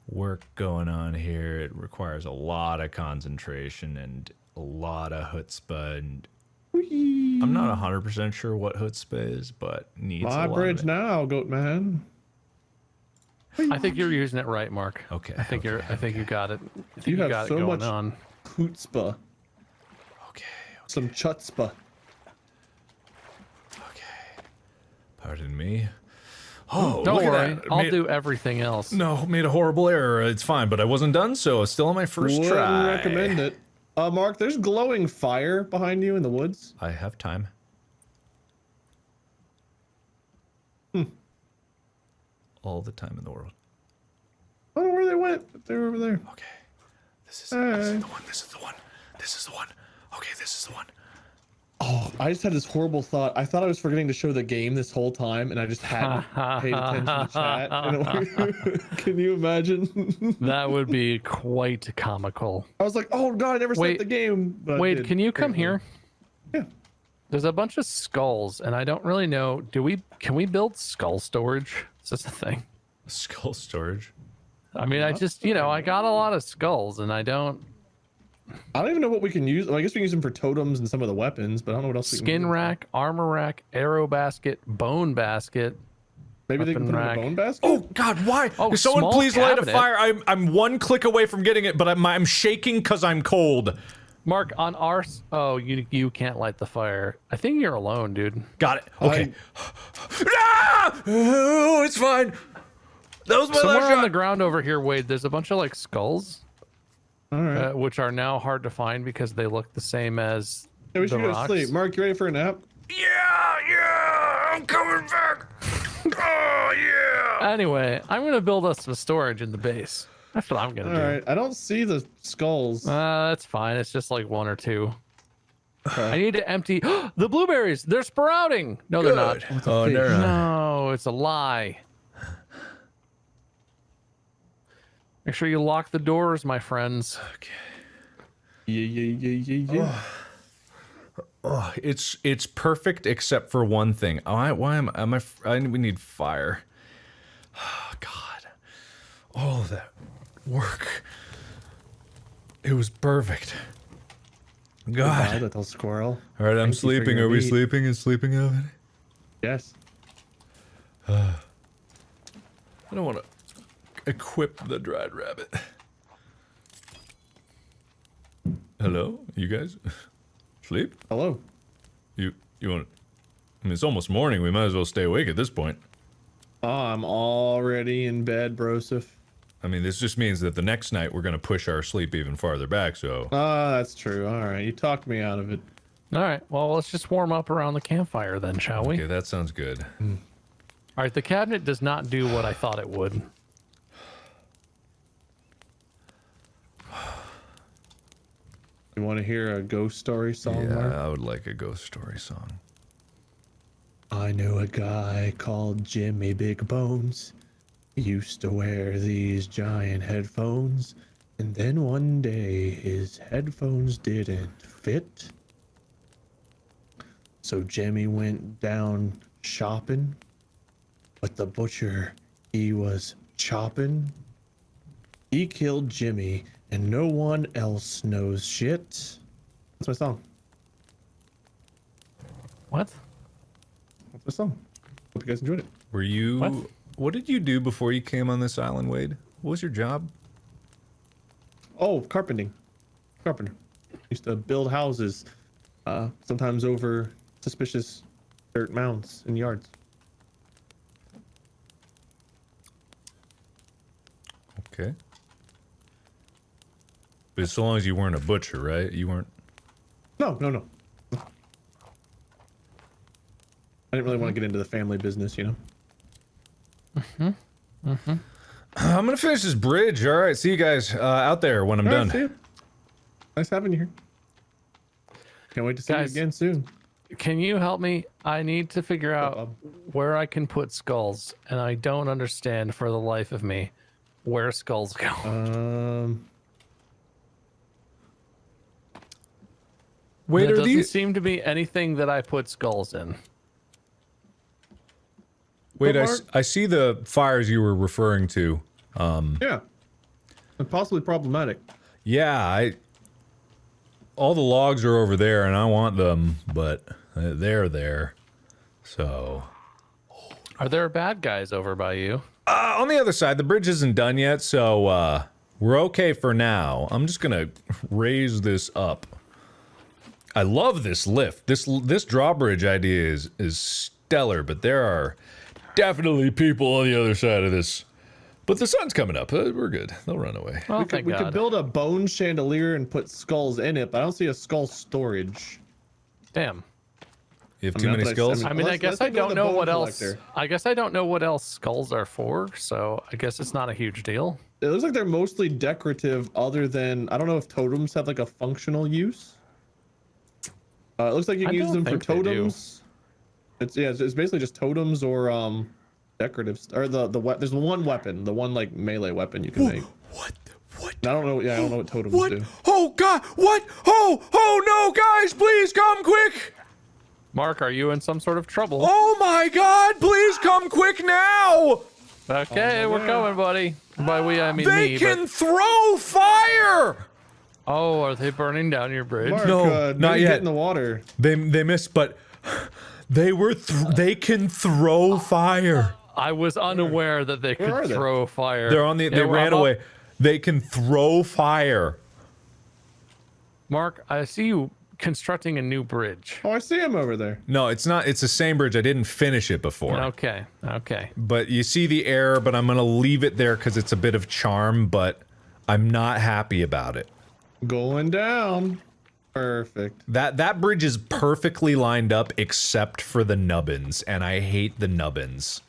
work going on here. It requires a lot of concentration and a lot of chutzpah. And Whee! I'm not 100% sure what chutzpah is, but needs My a lot bridge of it. now, goat man. I think you're using it right, Mark. Okay. I think you're. I think you got it. I think You you have got so it going much- on. Chutzpah. Okay. Some chutzpah. Okay. Pardon me. Oh, Don't look at worry, that. I'll do everything else. No, made a horrible error. It's fine, but I wasn't done, so it's still on my first Wouldn't try. recommend it. Mark, there's glowing fire behind you in the woods. I have time. All the time in the world. I don't know where they went, but they were over there. Okay. This is Hey. the one. This is the one. This is the one. Okay, this is the one. Oh, I just had this horrible thought. I thought I was forgetting to show the game this whole time, and I just hadn't paid attention to chat. And can you imagine? That would be quite comical. I was like, oh god, I never Wait, saved the game. But I Wade, did. can you come here? Yeah. There's a bunch of skulls, and I don't really know. Can we build skull storage? Is this a thing? Skull storage. I mean, I just, I got a lot of skulls, and I don't. I don't even know what we can use. Well, I guess we can use them for totems and some of the weapons, but I don't know what else we can Skin use. rack, armor rack, arrow basket, bone basket. Maybe they can weapon put it in rack. a bone basket? Oh God, why? Oh, Someone small please light a cabinet. fire. I'm one click away from getting it, but I'm shaking because I'm cold. Mark, on our. Oh, you can't light the fire. I think you're alone, dude. Got it. Okay. Ah! Oh, it's fine. That was my Somewhere last on the shot. ground over here, Wade, there's a bunch of like skulls, All right. which are now hard to find because they look the same as Yeah, we the should go to rocks. sleep. Mark, you ready for a nap? Yeah, I'm coming back. Oh yeah. Anyway, I'm gonna build us some storage in the base. That's what I'm gonna All do. right. I don't see the skulls. That's fine. It's just like one or two. I need to empty the blueberries. They're sprouting. No, they're not. Oh, fish. never mind. No, it's a lie. Make sure you lock the doors, my friends. Yeah. Oh, it's perfect except for one thing. Oh, we need fire. Oh, God, all of that work. It was perfect. Goodbye, God. little squirrel. All right, I'm Thank you for sleeping. your Are we meat. sleeping? Is sleeping happening? Yes. I don't want to equip the dried rabbit. Hello, you guys? Sleep? Hello. You want? I mean, it's almost morning. We might as well stay awake at this point. Oh, I'm already in bed, Broseph. I mean, this just means that the next night we're gonna push our sleep even farther back. So Ah, that's true. All right. You talked me out of it. All right. Well, let's just warm up around the campfire then, shall we? okay, that sounds good. All right. The cabinet does not do what I thought it would. You want to hear a ghost story song, Yeah, Mark? I would like a ghost story song. I knew a guy called Jimmy Big Bones. He used to wear these giant headphones. And then one day his headphones didn't fit. So Jimmy went down shopping. But the butcher, he was chopping. He killed Jimmy and no one else knows shit. That's my song. What? That's my song. Hope you guys enjoyed it. Were you... What? What did you do before you came on this island, Wade? What was your job? Oh, carpenting. Carpenter. Used to build houses, sometimes over suspicious dirt mounds and yards. Okay. But so long as you weren't a butcher, right? You weren't... No. I didn't really want to get into the family business, you know? I'm gonna finish this bridge. All right, see you guys out there when I'm All right, done. see you. Nice having you here. Can't wait to see Guys, you again soon. Can you help me? I need to figure out Bob? where I can put skulls, and I don't understand for the life of me where skulls go. Wait, There are doesn't these... seem to be anything that I put skulls in. Wait, Mark? I see the fires you were referring to. Yeah. And possibly problematic. Yeah, all the logs are over there, and I want them, but they're there. So... Are there bad guys over by you? on the other side, the bridge isn't done yet, so we're okay for now. I'm just gonna raise this up. I love this lift. This drawbridge idea is stellar, but there are definitely people on the other side of this. But the sun's coming up. We're good. They'll run away. Well, we thank could God. build a bone chandelier and put skulls in it, but I don't see a skull storage. Damn. You have too many skulls? I mean, I Let's- guess let's I go with don't the know bone what else. collector. I guess I don't know what else skulls are for, so I guess it's not a huge deal. It looks like they're mostly decorative, other than I don't know if totems have like a functional use. It looks like you I can use don't them for think they do. totems. It's basically just totems or decorative or there's one weapon, the one like melee weapon you can make. What? What? I don't know. Yeah, I don't know what totems What? do. Oh God! What? Oh no, guys! Please come quick! Mark, are you in some sort of trouble? Oh my God! Please come quick now! Okay, we're going, buddy. By we, I mean They me. can throw fire! Oh, are they burning down your bridge? Mark, No, maybe not get yet. in the water. They missed, but they can throw fire. I was unaware that they Where are could they? throw fire. They're on the. They Yeah, ran I'm up- away. They can throw fire. Mark, I see you constructing a new bridge. Oh, I see him over there. No, it's not. It's the same bridge. I didn't finish it before. Okay. But you see the error, but I'm gonna leave it there because it's a bit of charm, but I'm not happy about it. Going down. Perfect. That bridge is perfectly lined up except for the nubbins, and I hate the nubbins.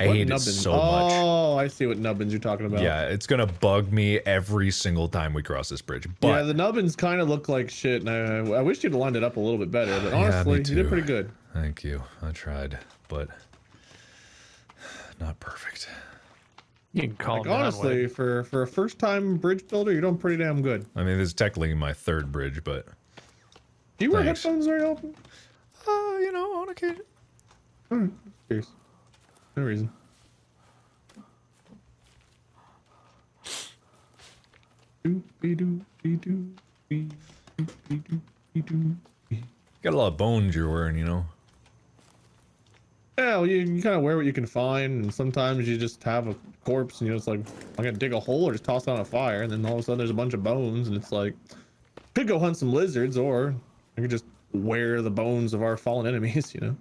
I What hate nubbins? it so much. Oh, I see what nubbins you're talking about. Yeah, it's gonna bug me every single time we cross this bridge. But Yeah, the nubbins kind of look like shit, and I wish you'd lined it up a little bit better. But Yeah, me honestly, you too. did pretty good. Thank you. I tried, but not perfect. You can call Like them honestly, for a first-time bridge builder, you're doing pretty damn good. I mean, this is technically my third bridge, but Do you wear Thanks. headphones very often? you know, on occasion. Curious. No reason. Got a lot of bones you're wearing, you know. Yeah, well, you kind of wear what you can find, and sometimes you just have a corpse, and it's like, I'm gonna dig a hole or just toss it on a fire, and then all of a sudden there's a bunch of bones, and it's like, could go hunt some lizards, or I could just wear the bones of our fallen enemies, you know?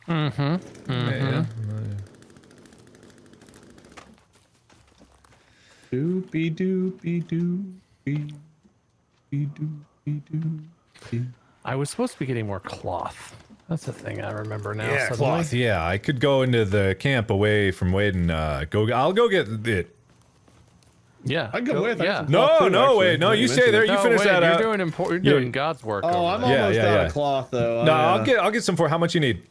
Yeah. Doopy doopy doopy doopy doopy. I was supposed to be getting more cloth. That's the thing I remember now. Yeah, suddenly. cloth. Yeah, I could go into the camp away from Wade and go. I'll go get it. Yeah. I can come with. I got Yeah. some cloth too, No, actually, wait, no, now you stay mention there. it. You finish wait, that you're out. You're doing God's work. Oh, over I'm there. almost out of cloth though. No, I'll get some for how much you need.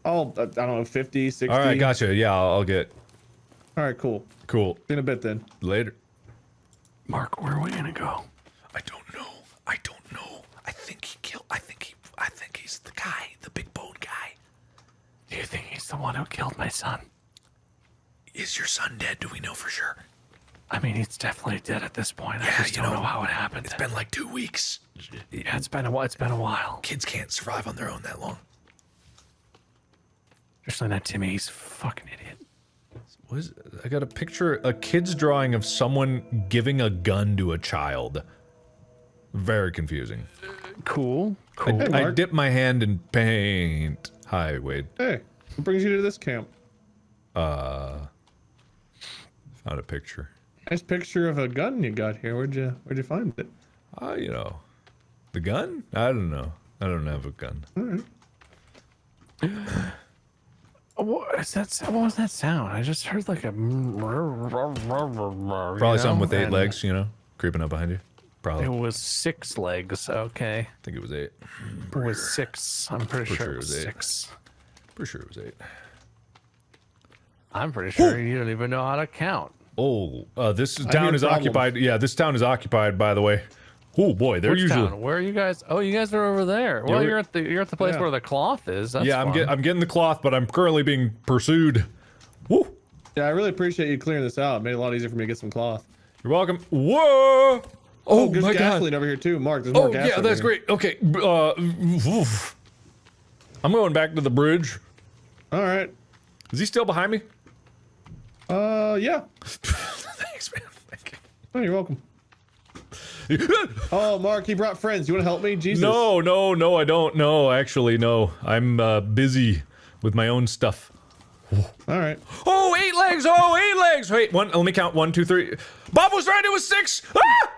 Oh, I don't know, 50, 60. All right, gotcha. Yeah, I'll get. All right, cool. Cool. See you in a bit then. Later. Mark, where are we gonna go? I don't know. I don't know. I think he killed. I think he's the guy, the big bone guy. Do you think he's the one who killed my son? Is your son dead? Do we know for sure? I mean, he's definitely dead at this point. Yeah, I just you don't know, know how it happened. It's been like 2 weeks. Yeah, it's been a while. It's been a while. Kids can't survive on their own that long. Especially not Timmy. He's a fucking idiot. What is, I got a picture, a kid's drawing of someone giving a gun to a child. Very confusing. Cool. I, Cool. Hey, I Mark. dip my hand in paint. Hi, Wade. Hey, what brings you to this camp? Found a picture. Nice picture of a gun you got here. Where'd you find it? You know, the gun? I don't know. I don't have a gun. All right. What is that? What was that sound? I just heard like a. Probably something with 8 legs, you know, creeping up behind you. Probably. It I was 6 legs. Okay. think it was 8. It was 6. I'm pretty sure it was 8. 6. Pretty sure it was 8. I'm pretty sure you don't even know how to count. Oh, this hear town is problems. occupied. Yeah, this town is occupied, by the way. Oh boy, they're Which usually. town? Where are you guys? Oh, you guys are over there. Well, we're- you're at the place Yeah. where the cloth is. That's Yeah, fun. I'm getting the cloth, but I'm currently being pursued. Woo! Yeah, I really appreciate you clearing this out. It made it a lot easier for me to get some cloth. You're welcome. Whoa! Oh There's my god! gasoline over here too, Mark. There's more Oh gas. yeah, over that's here. great. Okay, oof. I'm going back to the bridge. All right. Is he still behind me? Yeah. Thanks, man. Thank Oh, you're welcome. you. Oh, Mark, he brought friends. You want to help me? Jesus. No, I don't. No, actually, no. I'm busy with my own stuff. All right. Oh, 8 legs! Oh, 8 legs! Wait, let me count. 1, 2, 3. Bob was right, it was 6! Ah!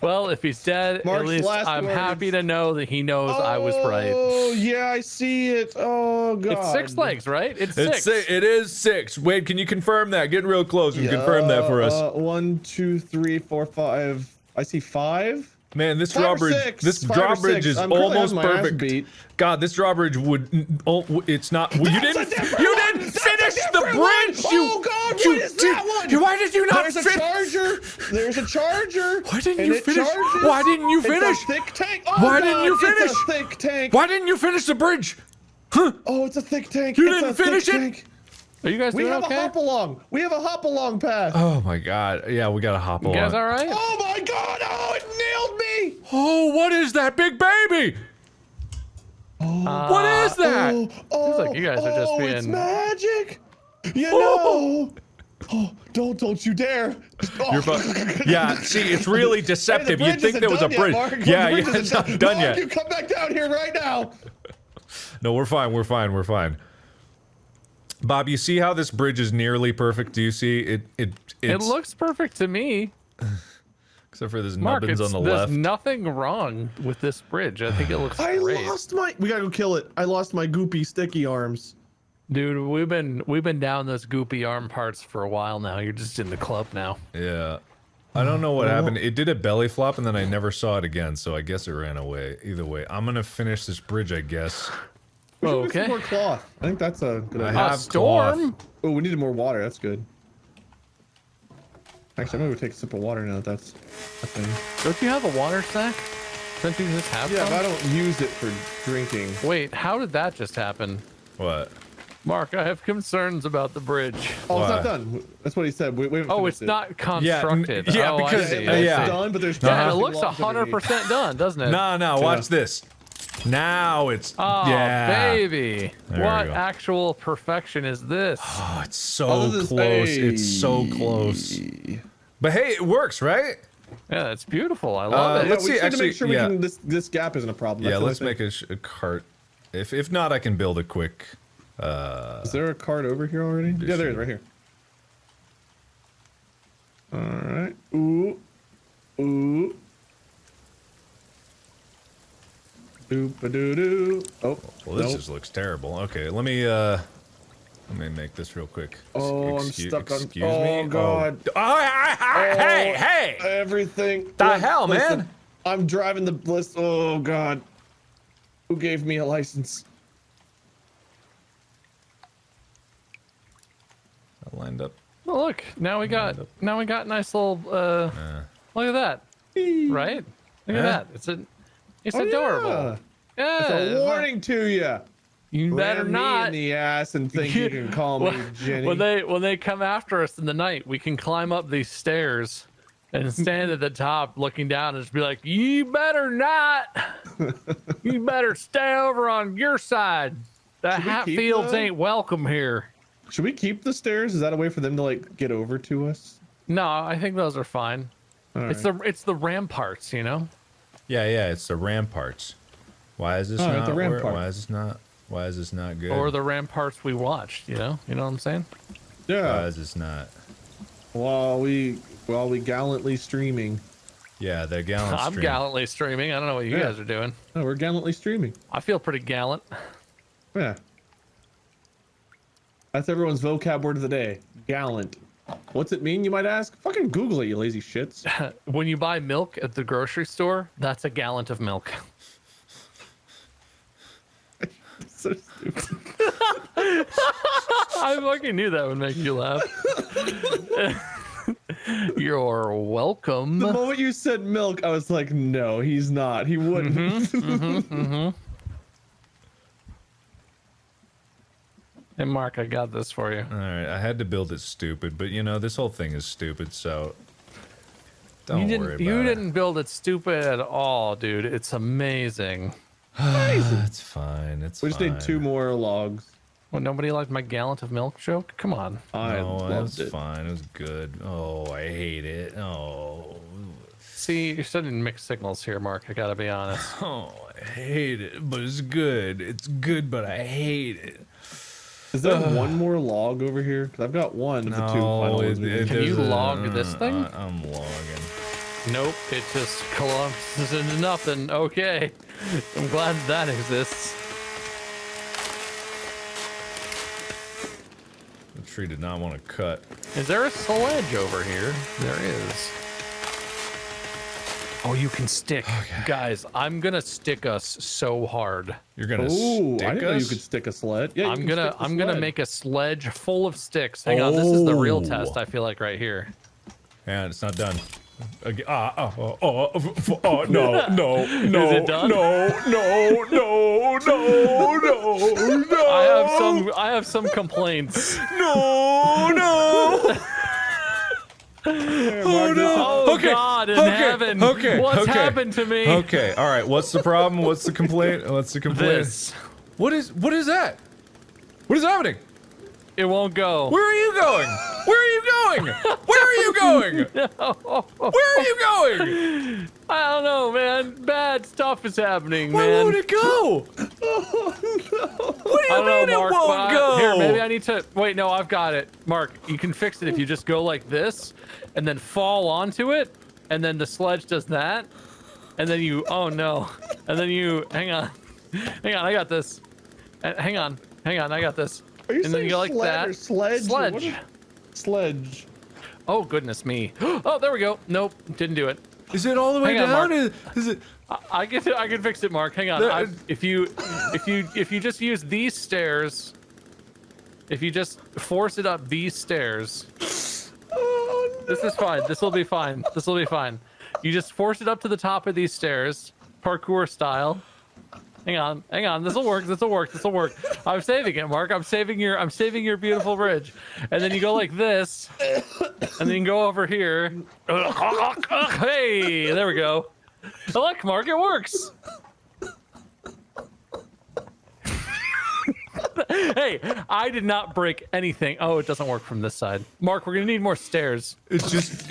Well, if he's dead, Mark's at least last I'm words. happy to know that he knows I was right. Oh, yeah, I see it. Oh, God. It's 6 legs, right? It's It's 6. it is 6. Wait, can you confirm that? Get real close and confirm that for us. 1, 2, 3, 4, 5. I see 5. Man, this 5 or drawbridge, 6. this 5 or drawbridge 6. is I'm currently almost having my ass perfect. beat. God, this drawbridge would. Oh, it's not. You didn't. different You one! didn't That's finish a the different one! bridge. Oh, God, what is that one? Why did you not There's a finish? charger. There's a charger. Why didn't and you it finish? charges. Why didn't you It's finish? a thick tank. Oh, Why God, didn't you finish? It's a thick tank. Why didn't you finish the bridge? Oh, it's a thick tank. You It's didn't a thick finish it? tank. Are you guys We doing have okay? a hop along. We have a hop along path. Oh my God! Yeah, we gotta hop You guys along. all right? Oh my God! Oh, it nailed me! Oh, what is that big baby? What is that? Oh, like you guys are just it's being- magic. You Oh. know. Oh, don't you dare! Oh. You're yeah, see, it's really deceptive. Hey, the You'd think bridge there was a isn't done bridge. yet, Mark. Yeah, The bridge yeah, isn't it's not done Mark, yet. you come back down here right now. No, we're fine. We're fine. We're fine. Bob, you see how this bridge is nearly perfect? Do you see it? It It's, looks perfect to me. except for there's Mark, nubbins on the there's left. nothing wrong with this bridge. I think it looks I great. lost my. We gotta go kill it. I lost my goopy sticky arms. Dude, we've been down those goopy arm parts for a while now. You're just in the club now. Yeah. I don't know what happened. It did a belly flop and then I never saw it again, so I guess it ran away. Either way, I'm gonna finish this bridge, I guess. We should get some Okay. more cloth. I think that's a good I idea. have A storm? Oh, we needed more water. That's good. Actually, I'm gonna take a sip of water now. That's a thing. Don't you have a water sack? Don't you just have Yeah, some? but I don't use it for drinking. Wait, how did that just happen? What? Mark, I have concerns about the bridge. Oh, it's Why? not done. That's what he said. We haven't Oh, finished it's it. not constructed. yeah, oh, because- I see, It's I yeah. see. done, but there's Yeah, it plastic looks blocks underneath. 100% done, doesn't it? No, no, watch this. Now it's Oh, yeah. baby. There we What go. actual perfection is this? Oh, it's so Other than- close. It's so close. But hey, it works, right? Yeah, that's beautiful. I love it. let's we see, just need to actually, make sure yeah. we can. This gap isn't a problem. Yeah, That's the let's only make a cart. If not, I can build a quick. thing. Is there a card over here already? Yeah, there is, right here. All right. Ooh. Ooh. Doop-a-doo-doo. Oh, Well, this nope. just looks terrible. Okay, let me Let me make this real quick. Oh, I'm stuck on. Excuse Oh me. God. Hey! Everything. The Look, hell, listen, man? I'm driving the list. Oh God. Who gave me a license? I lined up. Well, look, now we got nice little look at that. Right? Look at that. It's adorable. Yeah. It's a warning to you. You better Ram me not. in the ass and think you can call me Jenny. When they come after us in the night, we can climb up these stairs and stand at the top looking down and just be like, you better not. You better stay over on your side. The Hatfields ain't welcome here. Should we keep the stairs? Is that a way for them to like get over to us? No, I think those are fine. All It's right. the ramparts, you know? Yeah, it's the ramparts. Why is this Oh, not the wor- rampart. Why is this not good? Or the ramparts we watched, you know? You know what I'm saying? Why Yeah. is this not? While we gallantly streaming. Yeah, the gallant I'm stream. gallantly streaming. I don't know what you Yeah. guys are doing. Oh, we're gallantly streaming. I feel pretty gallant. Yeah. That's everyone's vocab word of the day. Gallant. What's it mean, you might ask? Fucking Google it, you lazy shits. When you buy milk at the grocery store, that's a gallon of milk. So stupid. I fucking knew that would make you laugh. You're welcome. The moment you said milk, I was like, no, he's not. He wouldn't. Hey, Mark, I got this for you. All right, I had to build it stupid, but you know this whole thing is stupid, so don't worry about it. You didn't build it stupid at all, dude. It's amazing. It's fine. It's We just fine. need 2 more logs. Well, nobody liked my gallon of milk joke? Come on. I No, it loved was it. fine. It was good. Oh, I hate it. Oh, See, you're sending mixed signals here, Mark. I gotta be honest. oh, I hate it, but it's good. It's good, but I hate it. Is there 1 more log over here? Because I've got 1 of the 2 final ones. we need. Can you there's log this thing? I'm logging. Nope, it just collapses into nothing. Okay. I'm glad that exists. The tree did not want to cut. Is there a sledge over here? There is. Oh, you can stick. Guys, I'm gonna stick us so hard. You're gonna Ooh, stick I didn't know you us? could stick a sled. Yeah, you I'm can gonna stick the I'm gonna sled. make a sledge full of sticks. Hang on, this is the real Oh. test, I feel like, right here. And it's not done. No, no, no, Is it done? no, no, no, no, no, I have some complaints. no, no. Oh no! Oh Okay, God in okay, heaven! okay, What's okay. happened to me? Okay, all right. What's the problem? What's the complaint? What's the complaint? This. What is that? What is happening? It won't go. Where are you going? Where are you going? Where are you going? Where are you going? I don't know, man. Bad stuff is happening, Where man. would it go? What do you I don't know, mean it Mark, won't but go? here, maybe I need to. Wait, no, I've got it. Mark, you can fix it if you just go like this, and then fall onto it, and then the sledge does that, and then you. Oh no, and then you. Hang on, I got this. Hang on, I got this. Are you and then saying you go like sled that. or sledge? Sledge. What is- Sledge. Oh goodness me. Oh, there we go. Nope, didn't do it. Is it all the way Hang on, down? Mark. Is it? I can fix it, Mark. Hang on. There- If you just use these stairs, if you just force it up these stairs, Oh, no. this is fine. This will be fine. This will be fine. You just force it up to the top of these stairs, parkour style. Hang on. This will work. I'm saving it, Mark. I'm saving your beautiful bridge. And then you go like this, and then you go over here. Hey, there we go. Look, Mark, it works. Hey, I did not break anything. Oh, it doesn't work from this side. Mark, we're gonna need more stairs. It's just.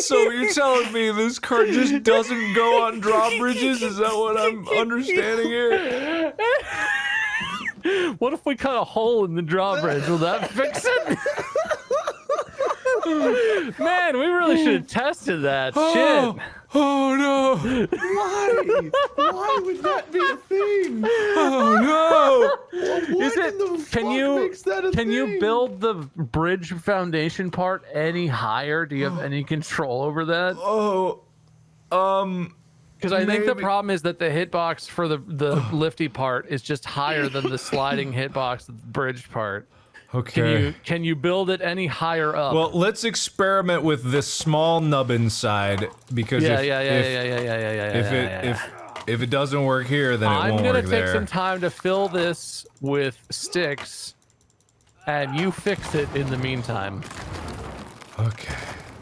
So you're telling me this car just doesn't go on drawbridges? Is that what I'm understanding here? What if we cut a hole in the drawbridge? Will that fix it? Man, we really should have tested that. Shit. Oh no! Oh, Why would that be a thing? oh What Is it? in the Can fuck you makes that a can you thing? build the bridge foundation part any higher? Do you have any control over that? no! Because I think the maybe- problem is that the hitbox for the lifty part is just higher than the sliding hitbox of the bridge part. Okay. Can you build it any higher up? Well, let's experiment with this small nub inside because yeah, if it doesn't work here, then it I'm won't gonna work take there. some time to fill this with sticks, and you fix it in the meantime. Okay,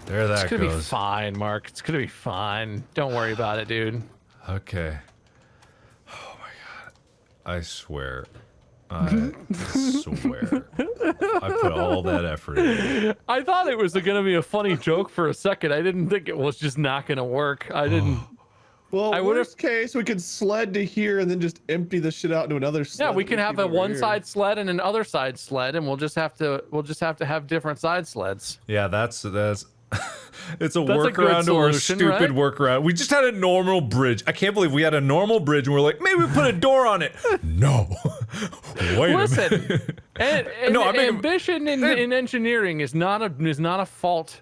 there that It's gonna be goes. fine, Mark. It's gonna be fine. Don't worry about it, dude. Okay. Oh my god! I swear. I swear. I put all that effort in. I thought it was gonna be a funny joke for a second. I didn't think it was just not gonna work. I didn't. Well, I would've- worst case, we could sled to here and then just empty the shit out into another sled. Yeah, we that can have keep a over one here. side sled and an other side sled, and we'll just have to have different side sleds. Yeah, that's it's a That's a good workaround to our solution, stupid right? workaround. We just had a normal bridge. I can't believe we had a normal bridge and we're like, maybe we put a door on it. No. Wait a Listen, minute. and No, I mean- ambition in engineering is not a fault.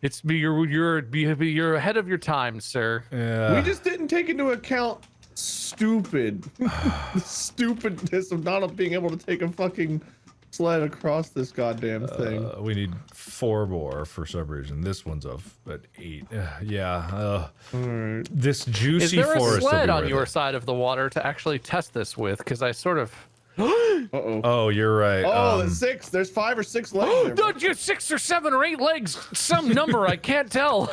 It's you're ahead of your time, sir. Yeah. We just didn't take into account the stupidness of not being able to take a fucking sled across this goddamn thing. We need 4 more for some reason. This one's at 8. Yeah. Alright. This Is juicy there a forest. will sled be on worth your it. side of the water to actually test this with? Because I sort of. Uh-oh. Oh, you're right. Oh, there's 6. There's 5 or 6 legs there. Don't you 6 or 7 or 8 legs? Some number I can't tell.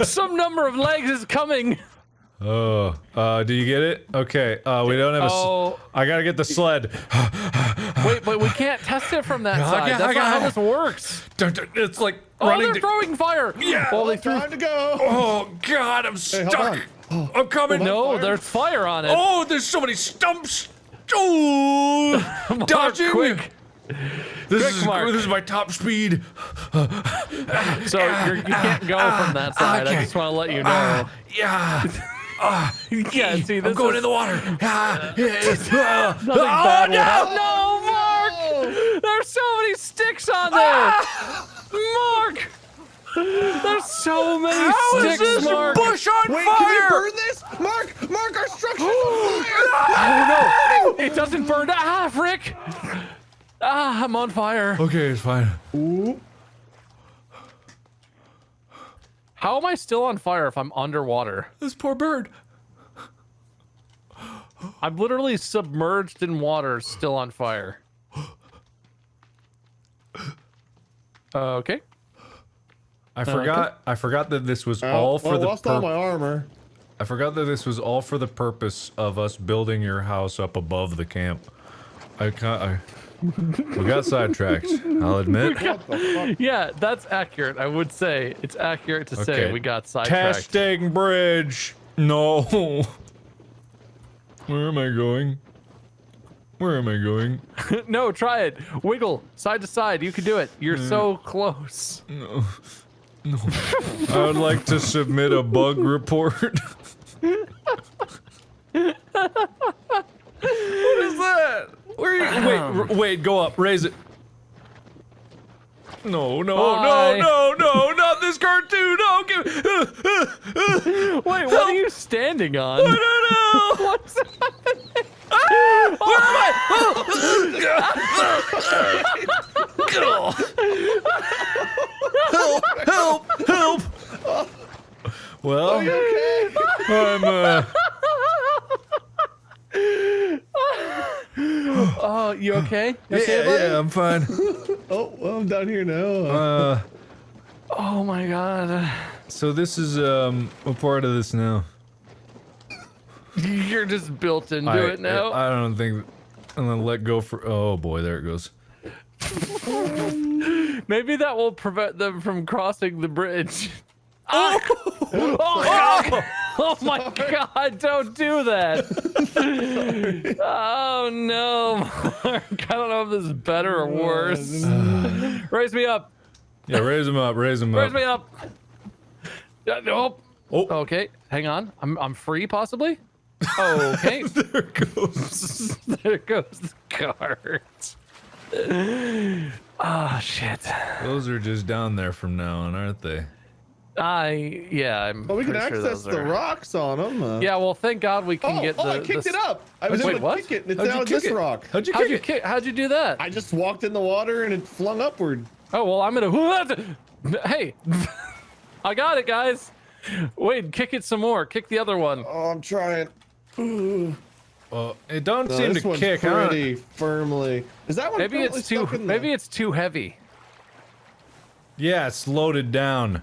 Some number of legs is coming. do you get it? Okay. We don't have Oh. I gotta get the sled. Wait, but we can't test it from that side. yeah, That's I not how got this works. It's like Oh, running. they're throwing fire. Yeah. Oh, they threw. Time to go. Oh God, I'm hold stuck. on. I'm coming. No, fire? there's fire on it. Oh, there's so many stumps. Oh, Mark, dodging. quick. This Mark. is my top speed. So you can't go from that side. okay. I just want to let you know. Yeah. Yeah, see, this I'm going is in the water. nothing bad will happen. No, Mark! There's so many sticks on there. Mark! There's so many How is sticks, this Mark. bush on Wait, can we fire? burn this? Mark, our structure's on fire! Oh no! It doesn't burn. Ah, Rick! Ah, I'm on fire. Okay, it's fine. Ooh. How am I still on fire if I'm underwater? This poor bird. I'm literally submerged in water, still on fire. Okay. I forgot that this was all for well, the lost all my armor. I forgot that this was all for the purpose of us building your house up above the camp. We got sidetracked, I'll admit. What the fuck? Yeah, that's accurate. I would say it's accurate to say Okay. we got sidetracked. Testing bridge. No. Where am I going? Where am I going? No, try it. Wiggle side to side. You can do it. You're so close. No. I would like to submit a bug report. What is that? Where are you? Wait, go up. Raise it. No, Bye. no, not this cartoon. No, Wait, what are you standing on? no. What's happening? Where am I? Help! Well, Okay. I'm Oh, you okay? You okay, buddy? yeah, I'm fine. Oh, well, I'm down here now. Oh my god. So this is what part of this now? You're just built into it now. I don't think I'm gonna let go for. Oh boy, there it goes. Maybe that will prevent them from crossing the bridge. Ah! Oh my god, don't do that. Oh no, Mark. I don't know if this is better or worse. Raise me up. Yeah, raise him up. Raise him Raise up. me up. Nope. Oh, Okay, hang on. I'm free, possibly. Okay. there it goes. There goes the cart. Ah, shit. Those are just down there from now on, aren't they? I'm Well, we can pretty sure access those the are- rocks on them. Yeah, well, thank God we can get the. I kicked it up. I was Wait, able what? to kick it, and it's How'd you now kick this it? rock. How'd you How'd you kick it? how'd you do that? I just walked in the water and it flung upward. Oh well, I'm gonna. Hey, I got it, guys. Wait, kick it some more. Kick the other one. Oh, I'm trying. Well, it don't seem This to one's kick. I don't- pretty firmly. Is that one Maybe currently it's too. stuck in the- Maybe it's too heavy. Yeah, it's loaded down.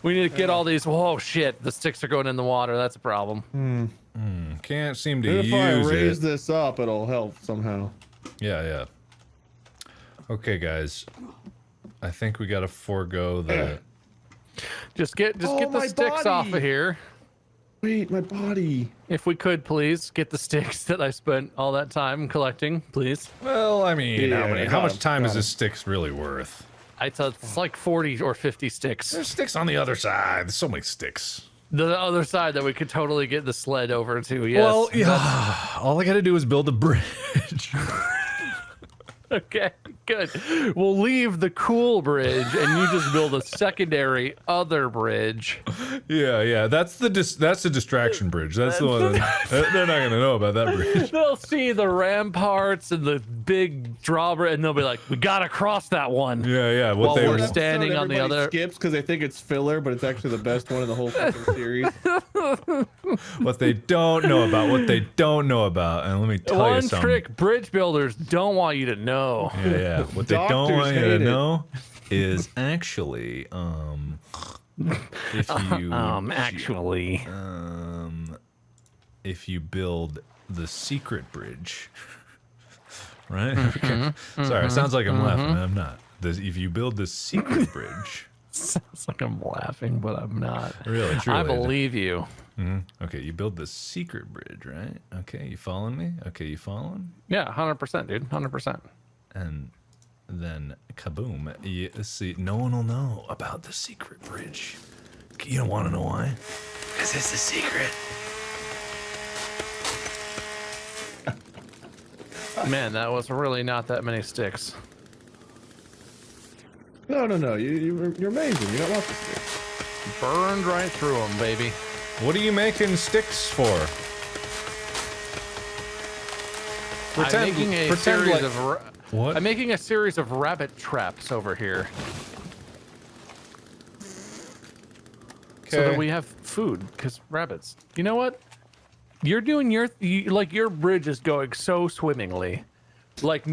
We need to get all these. Whoa, shit! The sticks are going in the water. That's a problem. Can't seem to If I use raise it. this up, it'll help somehow. Yeah. Okay, guys. I think we gotta forego the. Just get Oh, the my sticks off body. of here. Wait, my body. If we could, please get the sticks that I spent all that time collecting, please. Well, I mean, Yeah, how much got time is it. this sticks really worth? I thought it's like 40 or 50 sticks. There's sticks on the other side. There's so many sticks. The other side that we could totally get the sled over to. Yes. Well, yeah. All I gotta do is build a bridge. Okay, good. We'll leave the cool bridge, and you just build a secondary other bridge. yeah. That's the distraction bridge. That's the one. They're not gonna know about that bridge. They'll see the ramparts and the big drawbridge, and they'll be like, "We gotta cross that one." Yeah. What While they we're were. standing on the Everybody other- skips because they think it's filler, but it's actually the best one in the whole fucking series. What they don't know about. What they don't know about. And let me tell you One something. trick bridge builders don't want you to know. Yeah. What they don't Doctors want you to hate it. know is actually, if you Actually, if you build the secret bridge, right? Okay. Sorry, it sounds like I'm laughing. I'm not. If you build the secret bridge, sounds like I'm laughing, but I'm not. really, truly, I believe you. Okay, you build the secret bridge, right? Okay, you following me? Okay, you following? Yeah, 100%, dude. 100%. And then kaboom! You see, no one will know about the secret bridge. You don't want to know why? Because it's a secret. Man, that was really not that many sticks. No. You're amazing. You don't want this thing. Burned right through them, baby. What are you making sticks for? I'm making a series like, of. what? I'm making a series of rabbit traps over here, so that we have food. Because rabbits. You know what? You're doing your bridge is going so swimmingly. Like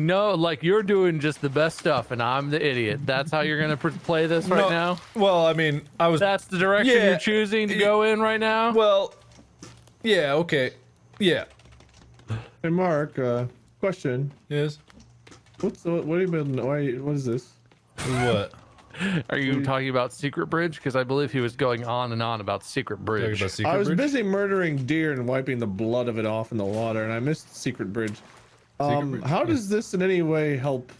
you're doing just the best stuff, and I'm the idiot. That's how you're gonna play this right now. Well, I mean, I was. That's the direction Yeah. you're choosing to go in right now. Well, yeah. Okay. Yeah. Hey, Mark. Question. Yes. What have you been? What is this? What? Are you talking about Secret Bridge? Because I believe he was going on and on about Secret Talking Bridge. about secret I was bridge? busy murdering deer and wiping the blood of it off in the water, and I missed Secret Bridge. Bridge, How does this in any way help?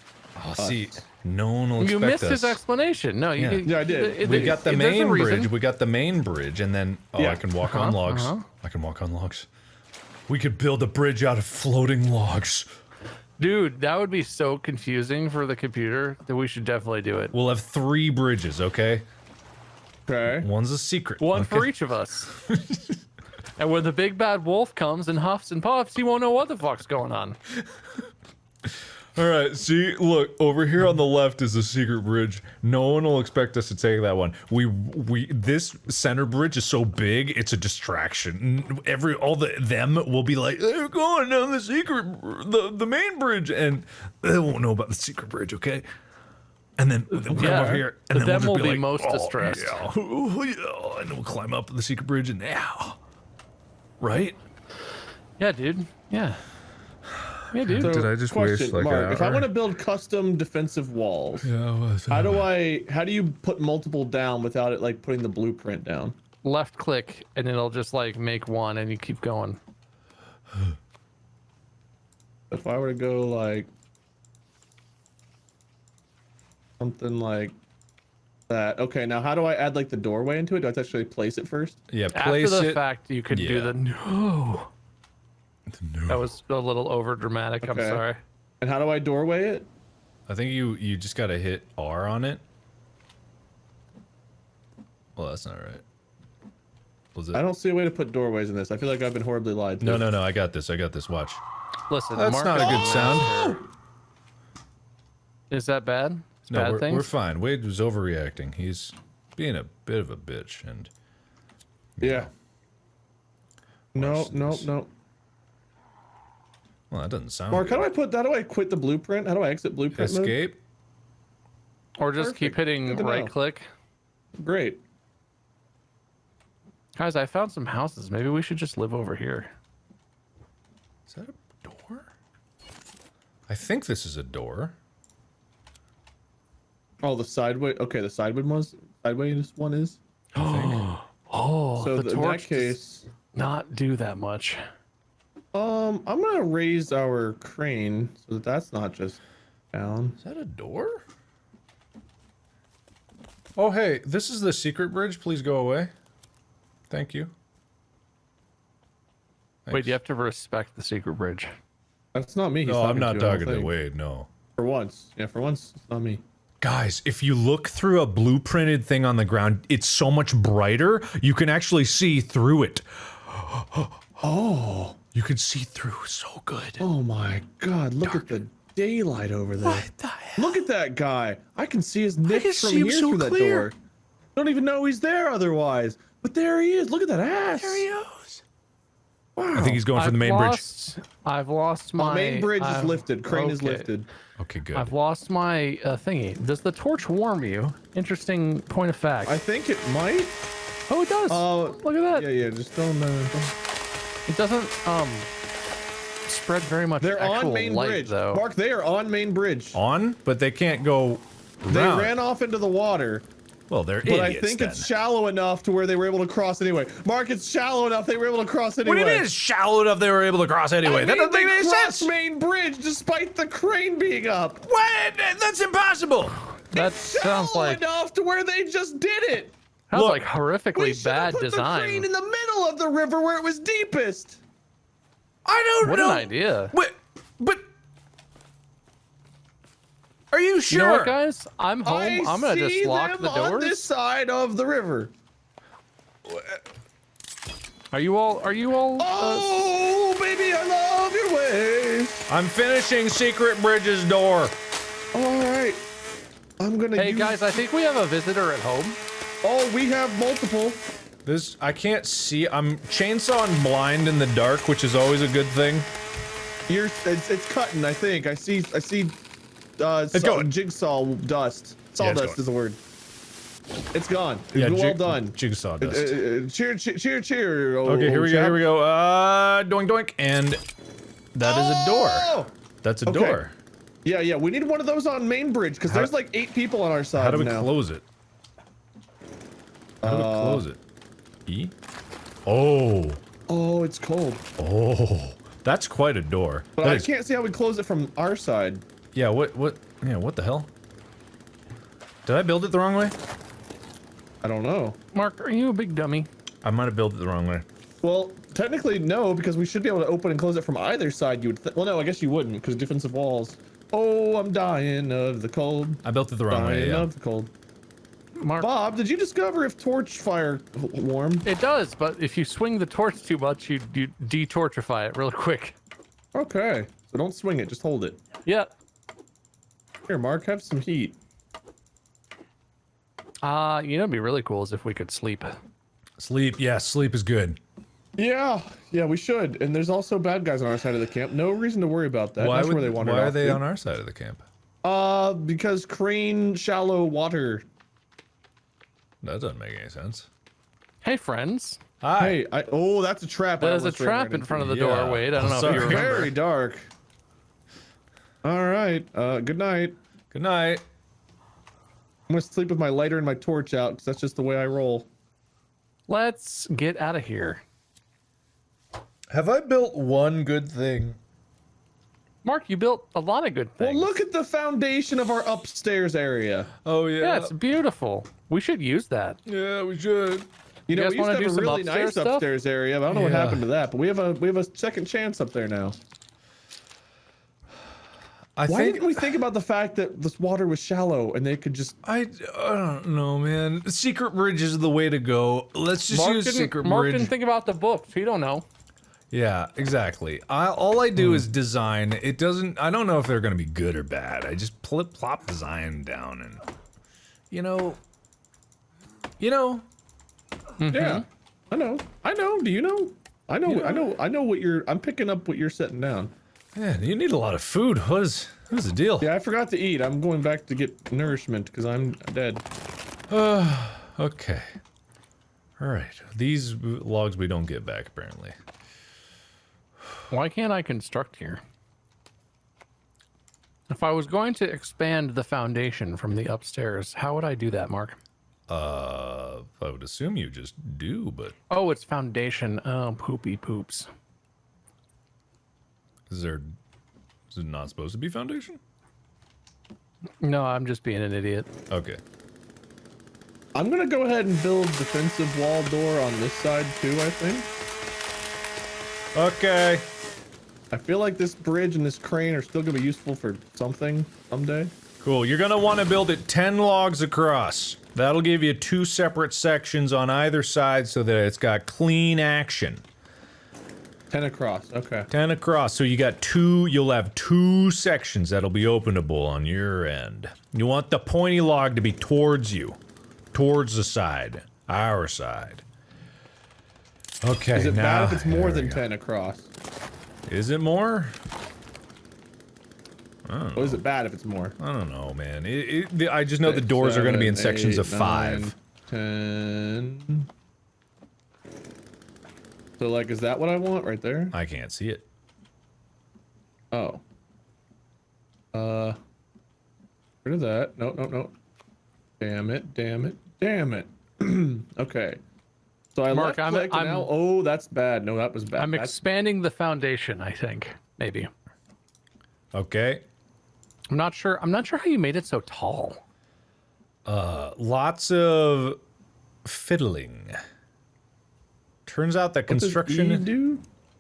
Oh, see, no one will You expect missed us. his explanation. No, you Yeah. did. Yeah, I did. We got the there's a main reason. bridge. We got the main bridge, and then I Yeah. can walk on logs. I can walk on logs. We could build a bridge out of floating logs. Dude, that would be so confusing for the computer that we should definitely do it. We'll have 3 bridges, okay? Okay. One's a secret. One okay? for each of us. And when the big bad wolf comes and huffs and puffs, he won't know what the fuck's going on. All right, see, look, over here on the left is the secret bridge. No one will expect us to take that one. This center bridge is so big, it's a distraction. Them will be like, they're going down the main bridge, and they won't know about the secret bridge, okay? And then we'll come over here, and then them we'll just will be like, most "Oh, distressed." Yeah, oh, yeah," and then we'll climb up the secret bridge, and yeah, right? Yeah, dude. Yeah. Yeah, dude. So, Did I just question, waste, like, an Mark, if I hour? want to build custom defensive walls, Yeah. how do you put multiple down without it like putting the blueprint down? Left click and it'll just like make one and you keep going. If I were to go like something like That okay. Now, how do I add like the doorway into it? Do I have to actually place it first? Yeah, After place the it. fact, you could do Yeah. the no. No. That was a little over dramatic. I'm Okay. sorry. And how do I doorway it? I think you just gotta hit R on it. Well, that's not right. Was it? I don't see a way to put doorways in this. I feel like I've been horribly lied to. No. I got this. Watch. Listen, That's Mark, not a good sound. Is that bad? It's No, bad we're things? fine. Wade was overreacting. He's being a bit of a bitch, and Yeah. No. Watch this. No. well, that doesn't sound. Mark, good. how do I quit the blueprint? How do I exit blueprint mode? Escape? Or just keep Perfect. hitting Good to know. right click. Great. Guys, I found some houses. Maybe we should just live over here. Is that a door? I think this is a door. Oh, the sideways. Okay, the sideways one is. Oh, So the in that torch does case, not do that much. I'm gonna raise our crane so that that's not just down. Is that a door? Oh, hey, this is the secret bridge. Please go away. Thank you. Wait, Thanks. you have to respect the secret bridge. That's not me. He's No, I'm not I don't talking to think. Wade. No. For once, yeah, for once, it's not me. Guys, if you look through a blueprinted thing on the ground, it's so much brighter. You can actually see through it. Oh, You can see through so good. oh my God! Look at the daylight over there. What the hell? Look at that guy. I can see his can nips from see him here so through that clear. door. Don't even know he's there otherwise. But there he is. Look at that ass. There he is. Wow. I think he's going for the main bridge. I've lost my Main bridge is I've- lifted. Crane is okay. lifted. Okay, good. I've lost my thingy. Does the torch warm you? Interesting point of fact. I think it might. Oh, it does. Look at that. Yeah. Just don't. It doesn't spread very much. They're actual on main light, bridge. though. Mark, they are on main bridge. On, but they can't go They around. ran off into the water, Well, they're but idiots I think then. it's shallow enough to where they were able to cross anyway. Mark, it's shallow enough they were able to cross What anyway. do you mean it's shallow enough they were able to cross anyway? I That mean, doesn't make they any crossed sense. main bridge despite the crane being up. What? That's impossible. That Shallow sounds like enough to where they just did it. sounds Look, like horrifically We should have bad put the design. crane in the middle of the river where it was deepest. I don't What know. an idea. But are you sure? You know what, guys? I'm home. I'm gonna see just lock them the on doors. this side of the river. Are you all? Oh, baby, I love your ways. I'm finishing Secret Bridge's door. All right. I'm gonna. Hey use... guys, I think we have a visitor at home. Oh, we have multiple. This I can't see. I'm chainsawing blind in the dark, which is always a good thing. It's cutting. I think. I see. going. Jigsaw dust. Yeah, it's Sawdust going. is the word. It's gone. Yeah, Well done. Jigsaw dust. Cheer, cheer, cheer. Okay, here we go. Here we go. Doink, doink, and that is a door. Oh! That's a Okay. door. Yeah. We need one of those on main bridge because How- there's like 8 people on our side How do we now. close it? How do we close it? E? Oh, Oh, it's cold. that's quite a door. But That I is- can't see how we close it from our side. Yeah. What? Yeah. What the hell? Did I build it the wrong way? I don't know. Mark, are you a big dummy? I might have built it the wrong way. Well, technically no, because we should be able to open and close it from either side. You would. Well, no, I guess you wouldn't because defensive walls. Oh, I'm dying of the cold. I built it the wrong way. Dying Yeah. of the cold. Mark, Bob, did you discover if torch fire warmed? it does, but if you swing the torch too much, you de-torchify it real quick. Okay, so don't swing it, just hold it. Yeah. Here, Mark, have some heat. You know, it'd be really cool is if we could sleep. Sleep. Yeah. Sleep is good. Yeah, we should. And there's also bad guys on our side of the camp. No reason to worry about that. That's where they wandered Why are off they to. on our side of the camp? Because crane shallow water. That doesn't make any sense. Hey, friends. Hi. Hey, oh, that's a trap. There's a trap in front of the Yeah. door, Wade. I don't know if Sorry. you remember. Very dark. All right. Good night. Good night. I'm gonna sleep with my lighter and my torch out because that's just the way I roll. Let's get out of here. Have I built one good thing? Mark, you built a lot of good things. Well, look at the foundation of our upstairs area. Oh yeah. Yeah, it's beautiful. We should use that. Yeah, we should. You know, guys we used wanna to do have a some really upstairs nice stuff? upstairs area, but I don't know what Yeah. happened to that. But we have a second chance up there now. I Why think didn't we think about the fact that this water was shallow and they could just? I don't know, man. The secret bridge is the way to go. Let's just use secret Mark bridge. didn't think about the books. He don't know. Yeah, exactly. All I do is design. It doesn't. I don't know if they're gonna be good or bad. I just plop design down, and you know. Yeah, I know. Do you know? I know what you're. I'm picking up what you're setting down. Man, you need a lot of food. What's the deal? Yeah, I forgot to eat. I'm going back to get nourishment because I'm dead. Okay. All right. These logs we don't get back apparently. Why can't I construct here? If I was going to expand the foundation from the upstairs, how would I do that, Mark? I would assume you just do, but Oh, it's foundation. Oh, poopy poops. is it not supposed to be foundation? No, I'm just being an idiot. Okay. I'm gonna go ahead and build defensive wall door on this side too. I think. Okay. I feel like this bridge and this crane are still gonna be useful for something someday. Cool. You're gonna want to build it 10 logs across. That'll give you 2 separate sections on either side so that it's got clean action. 10 across. Okay. 10 across. So you got 2, you'll have 2 sections that'll be openable on your end. You want the pointy log to be towards you. Towards the side. Our side. Okay, Is it now, bad if it's more there than we go. 10 across? Is it more? Or is it bad if it's more? I don't know, man. I just know the doors are going to be in sections of 5. 10. So, like, is that what I want right there? I can't see it. Oh. Rid of that. No. Damn it. Okay. So I Mark, left click and now. Oh, that's bad. No, that was bad. I'm That's- expanding the foundation, I think. Maybe. Okay. I'm not sure how you made it so tall. Lots of fiddling. Turns out that What does construction E do?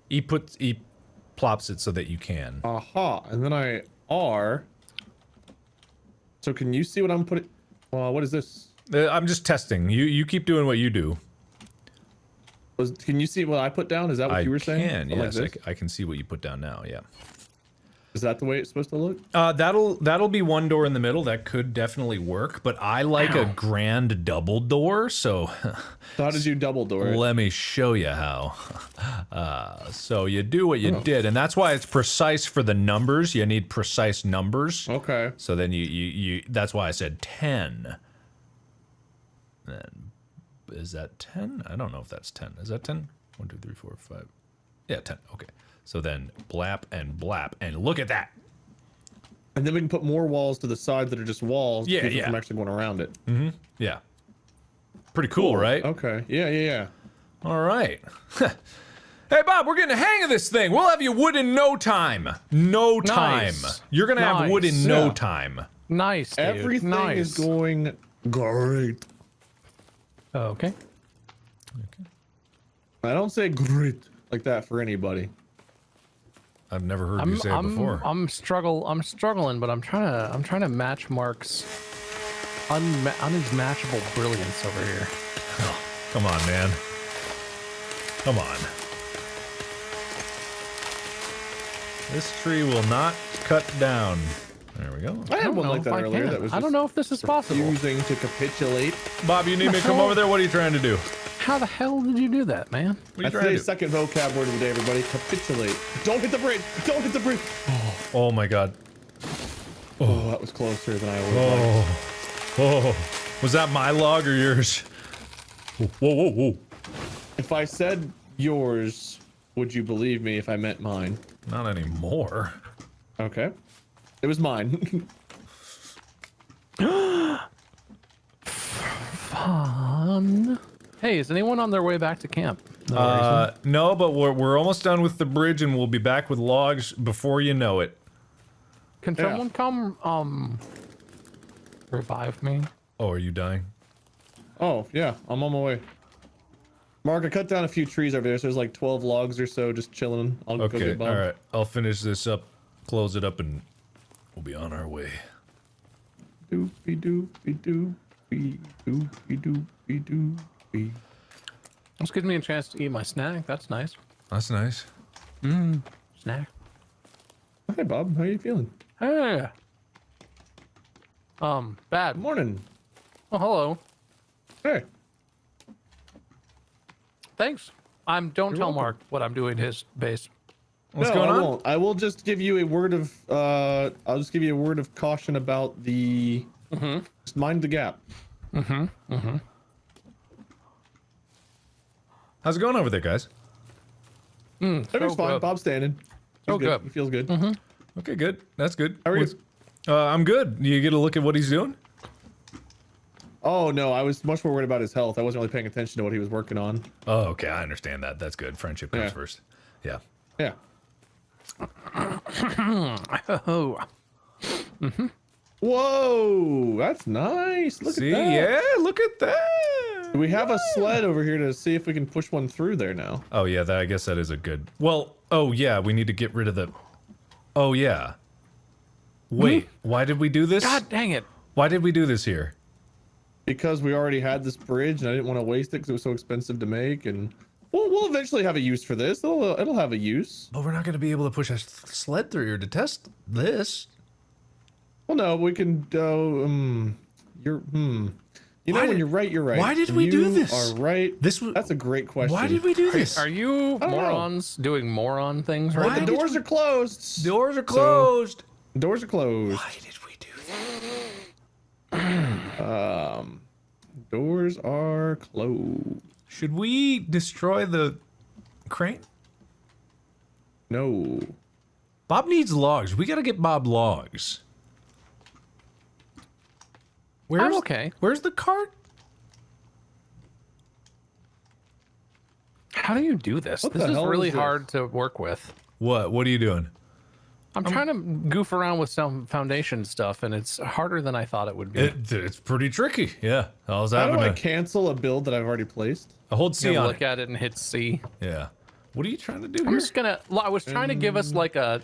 E plops it so that you can. Aha. And then I R. So can you see what I'm putting? What is this? I'm just testing. You keep doing what you do. Can you see what I put down? Is that what I you were saying? can, Something yes. like this? I can see what you put down now, yeah. Is that the way it's supposed to look? That'll be one door in the middle. That could definitely work, but I like a grand double door, so So how did you double door it? let me show you how. So you do what you did, and that's why it's precise for the numbers. You need precise numbers. Okay. So then you that's why I said 10. Then is that 10? I don't know if that's 10. Is that 10? 1, 2, 3, 4, 5. Yeah, 10. Okay. So then blap and blap, and look at that. And then we can put more walls to the sides that are just walls. Yeah, to keep it yeah. From actually going around it. Yeah. Pretty cool, right? Okay. Yeah. All right. Hey, Bob, we're getting the hang of this thing. We'll have you wood in no time. No time. Nice. You're going to have wood in Nice. no Yeah. time. Nice, dude. Everything nice. is going great. Okay. I don't say great like that for anybody. I've never heard you say it before. I'm struggling, but I'm trying to match Mark's unmatchable brilliance over here. Oh, come on, man. Come on. This tree will not cut down. There we go. I had one know like if that I earlier. can. That was I don't just know if this is possible. refusing to capitulate. Bob, you need me to come over there? What are you trying to do? How the hell did you do that, man? What are you That's trying to today's do? second vocab word of the day, everybody. Capitulate. Don't hit the bridge. Don't hit the bridge. Oh my god. Oh, that was closer than I always like. Oh. Was that my log or yours? Whoa. If I said yours, would you believe me if I meant mine? Not anymore. Okay. It was mine. Fun. Hey, is anyone on their way back to camp? No, but we're almost done with the bridge and we'll be back with logs before you know it. Can Yeah. someone come revive me? Oh, are you dying? Oh, yeah, I'm on my way. Mark, I cut down a few trees over there, so there's like 12 logs or so just chilling. I'll go Okay, get Bob. all right. I'll finish this up, close it up, and we'll be on our way. Doopy doopy doopy doopy doopy doopy. This gives me a chance to eat my snack. That's nice. That's nice. Snack. Hey, Bob, how you feeling? Hey. Bad. Morning. Oh, hello. Hey. Thanks. Don't tell welcome. Mark what I'm doing to his base. What's No, going I on? won't. I will just give you a word of I'll just give you a word of caution about the just mind the gap. How's it going over there, guys? Everything's fine. good. Bob's standing. So He's good. He feels good. Okay, good. That's good. How are you? I'm good. You get a look at what he's doing? Oh no, I was much more worried about his health. I wasn't really paying attention to what he was working on. Oh, okay. I understand that. That's good. Friendship comes Yeah. first. Yeah. Yeah. Oh. Whoa, that's nice. Look See? at that. Yeah, look at that. We have a sled over here to see if we can push one through there now. Oh, yeah, I guess that is a good... Well, oh, yeah, we need to get rid of the... Oh, yeah. Wait, why did we do this? God dang it. Why did we do this here? Because we already had this bridge and I didn't want to waste it because it was so expensive to make. And we'll eventually have a use for this. It'll have a use. But we're not going to be able to push a sled through here to test this. Well, no, we can. You know, Why when did- you're right, you're right. why did we do this? You are right. This was... That's a great question. Why did we do this? Are you don't know. morons doing moron things right Why The now? doors are closed. Doors are closed. Doors are closed. Why did we do that? Doors are closed. Should we destroy the crane? No. Bob needs logs. We got to get Bob logs. I'm okay. Where's the cart? How do you do this? What This the is hell really is this? hard to work with. What? What are you doing? I'm trying to goof around with some foundation stuff, and it's harder than I thought it would be. It's pretty tricky. Yeah. I was How do having I cancel a build that I've already placed? a hold C Gonna on look it. at it and hit C. Yeah. What are you trying to do I'm here? just gonna. I was trying to give us like a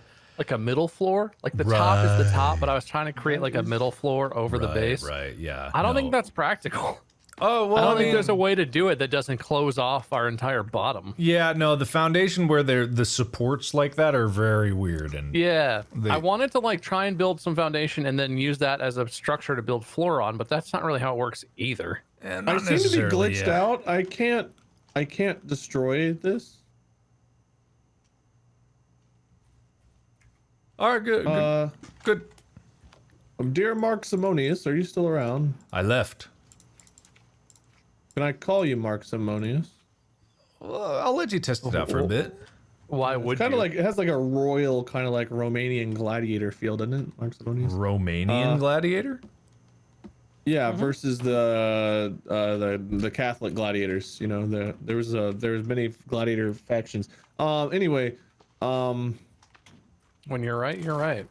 middle floor. Like the top is the top, but I was trying to create like a middle floor over the base. Right. Yeah. I don't no. think that's practical. Oh well. I don't mean, think there's a way to do it that doesn't close off our entire bottom. Yeah. No. The foundation where the supports like that are very weird and. Yeah, They- I wanted to like try and build some foundation and then use that as a structure to build floor on, but that's not really how it works either. Eh, I not seem to be necessarily, glitched yeah. out. I can't destroy this. All right. Good. Good. Dear Mark Simonius, are you still around? I left. Can I call you Mark Simonius? Well, I'll let you test it out for a bit. Why would Kind you? of like it has like a royal kind of like Romanian gladiator feel, doesn't it? Mark Simonius. Romanian gladiator. Yeah, versus the Catholic gladiators. You know, there was many gladiator factions. Anyway, When you're right, you're right.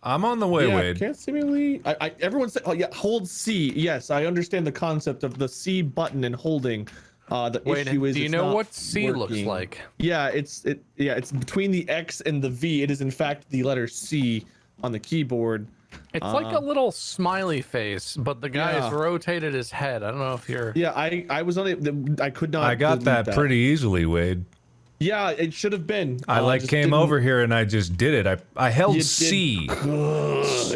I'm on the way, yeah, Wade. can't seemingly. Everyone said, oh yeah, hold C. Yes, I understand the concept of the C button and holding. The Wait, issue is do you it's know not what C looks working. like? Yeah, it's between the X and the V. It is in fact the letter C on the keyboard. It's like a little smiley face, but the guy has Yeah. rotated his head. I don't know if you're. Yeah, I was on it. I could not. I got delete that pretty easily, Wade. Yeah, it should have been. I like just came didn't- over here and I just did it. I held You did C.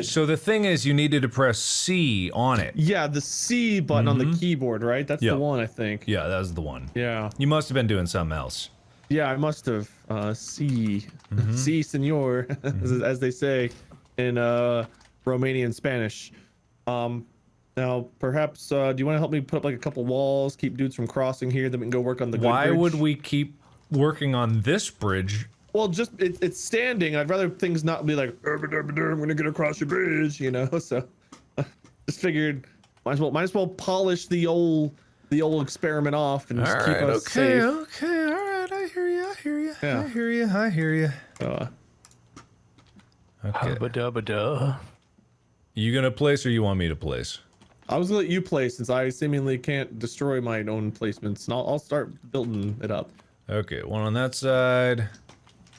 So the thing is, you needed to press C on it. Yeah, the C button on the keyboard, right? That's Yep. the one, I think. Yeah, that was the one. Yeah. You must have been doing something else. Yeah, I must have. C. C, senor, as they say in Romanian Spanish. Now, perhaps, do you want to help me put up like a couple walls, keep dudes from crossing here, then we can go work on the good Why bridge? would we keep working on this bridge? Well, just it's standing. I'd rather things not be like, I'm gonna get across your bridge, you know. So, just figured, might as well polish the old experiment off and just keep us safe. okay, all right. I hear you. Yeah. I hear you. Uh, Okay. Hubba-dubba-duh. You gonna place or you want me to place? I was gonna let you place since I seemingly can't destroy my own placements, and I'll start building it up. Okay, one on that side,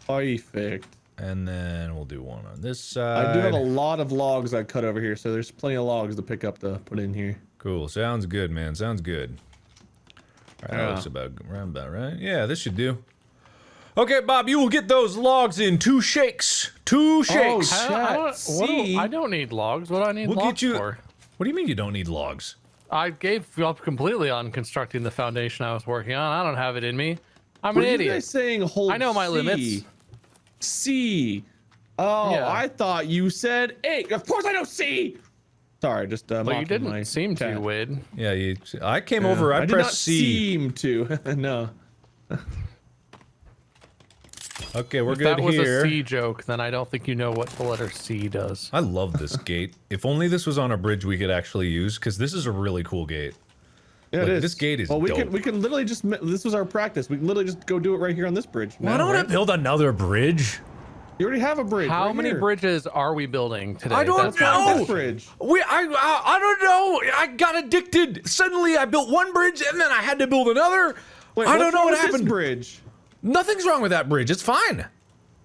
Perfect. and then we'll do one on this side. I do have a lot of logs I cut over here, so there's plenty of logs to pick up to put in here. Cool. Sounds good, man. Sounds good. All right, that looks about right. Yeah, this should do. Okay, Bob, you will get those logs in 2 shakes. 2 shakes. I don't need logs. What do I need We'll logs get you. for? What do you mean you don't need logs? I gave up completely on constructing the foundation I was working on. I don't have it in me. I'm an Were you idiot. guys saying hold I know my C? limits. C. Oh, Yeah. I thought you said A. Of course I know C. Sorry, just But you mocking didn't my seem to, cat. Wade. Yeah, I came over. I did pressed not C. seem to. No. Okay, we're If good that was here. a C joke, then I don't think you know what the letter C does. I love this gate. If only this was on a bridge we could actually use, because this is a really cool gate. Yeah, Look, it is. this gate is well, we dope. can literally just. This was our practice. We can literally just go do it right here on this bridge. Why now, don't I right? build another bridge? You already have a bridge. How right many here. bridges are we building today? I don't That's my know. This question. bridge. I don't know. I got addicted. Suddenly, I built one bridge, and then I had to build another. Wait, I don't what's know wrong what with this happened. Bridge. Nothing's wrong with that bridge. It's fine.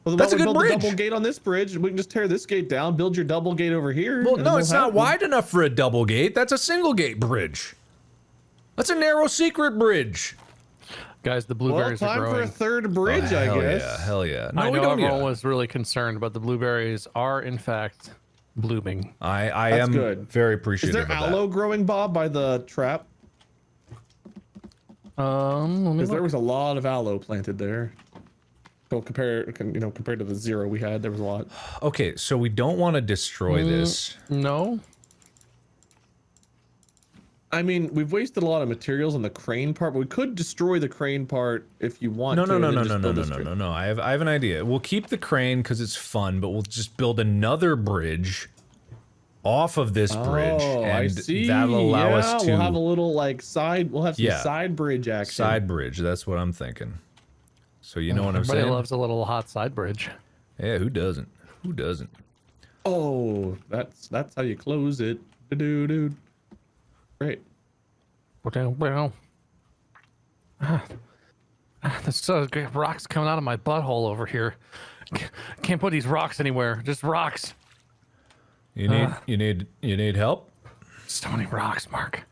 Well, That's a good build bridge. A double gate on this bridge. We can just tear this gate down, build your double gate over here. Well, and no, we'll it's have not one. wide enough for a double gate. That's a single gate bridge. That's a narrow secret bridge. Guys, the Well, blueberries are time for growing. a third bridge, I hell guess. yeah, hell yeah. No, I we know don't need everyone a- was really concerned, but the blueberries are in fact blooming. I That's am good. very Is appreciative there of that. aloe growing, Bob, by the trap? Let me Because there look. was a lot of aloe planted there. So compared to the 0 we had, there was a lot. Okay, so we don't want to destroy this. No. I mean, we've wasted a lot of materials on the crane part, but we could destroy the crane part if you want No, to. no, no, and no, then no, just no, build no, a no, straight- no, no. I have an idea. We'll keep the crane because it's fun, but we'll just build another bridge off of this bridge, Oh, I and see. that'll allow yeah, us to we'll have a little like side. We'll have some Yeah. side bridge action. side bridge. That's what I'm thinking. So you know what I'm Everybody saying? loves a little hot side bridge. Yeah, who doesn't? Who doesn't? Oh, that's how you close it. Dude. Great. Well, there's so great rocks coming out of my butthole over here. Can't put these rocks anywhere. Just rocks. You need help? So many rocks, Mark.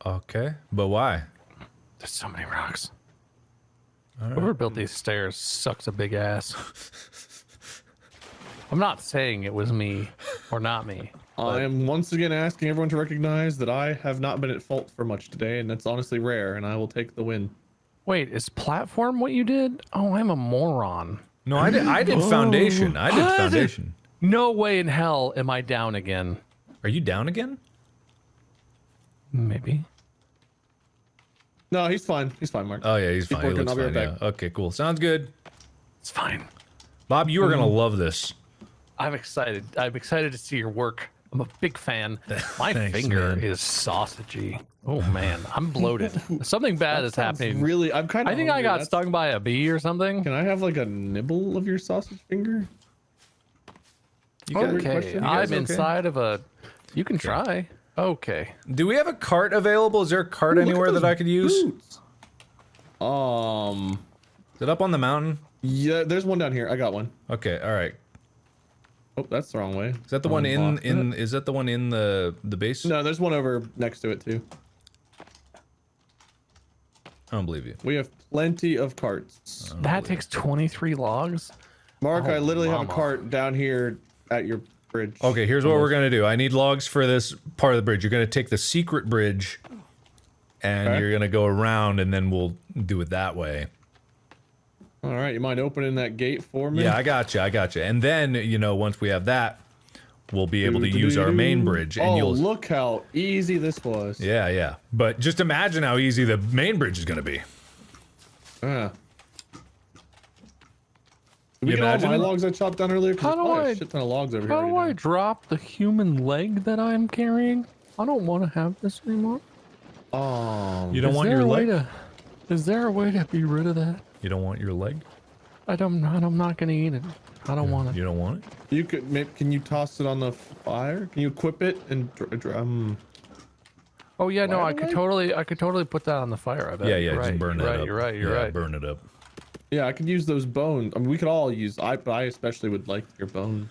Okay, but why? There's so many rocks. Whoever built these stairs sucks a big ass. I'm not saying it was me or not me. I am once again asking everyone to recognize that I have not been at fault for much today, and that's honestly rare, and I will take the win. Wait, is platform what you did? Oh, I'm a moron. No, I did foundation. I did What? foundation. No way in hell am I down again. Are you down again? Maybe. No, he's fine. He's fine, Mark. Oh yeah, he's Keep fine. He working, looks I'll be fine. right Yeah. back. Okay, cool. Sounds good. It's fine. Bob, you are gonna love this. I'm excited. I'm excited to see your work. I'm a big fan. My Thanks, finger man. is sausagey. Oh man, I'm bloated. Something bad is happening. Really, I'm kind of. I think I got stung by a bee or something. Can I have like a nibble of your sausage finger? You got- Okay, You guys I'm okay? inside of a. You can try. Okay. Do we have a cart available? Is there a cart Ooh, look at anywhere that those I could use? boots. Is it up on the mountain? Yeah, there's one down here. I got one. Okay, all right. Oh, that's the wrong way. Is that the one in is that the one in the base? No, there's one over next to it too. I don't believe you. We have plenty of carts. That takes 23 logs. Mark, Oh, I literally have a mama. cart down here at your bridge. Okay, here's what we're gonna do. I need logs for this part of the bridge. You're gonna take the secret bridge, and Okay. you're gonna go around, and then we'll do it that way. All right, you mind opening that gate for me? Yeah, I got you. And then once we have that, we'll be able to use our main bridge, and oh, you'll. look how easy this was. Yeah, yeah. But just imagine how easy the main bridge is gonna be. Yeah. Did we You get all imagine my it? logs I chopped down earlier? 'Cause How there's do probably a I- shit ton of logs over here. How do I already now. drop the human leg that I'm carrying? I don't want to have this anymore. You don't Is want there your a way leg. Is there a way to be rid of that? You don't want your leg. I'm not gonna eat it. I don't want it. You don't want it? You could maybe. Can you toss it on the fire? Can you equip it and Oh yeah, no, Why I do could totally put that on the fire. I bet. Yeah, You're just right, burn you're that right, up. You're right. You're Yeah, right. burn it up. Yeah, I could use those bones. I mean, we could all use. But I especially would like your bone.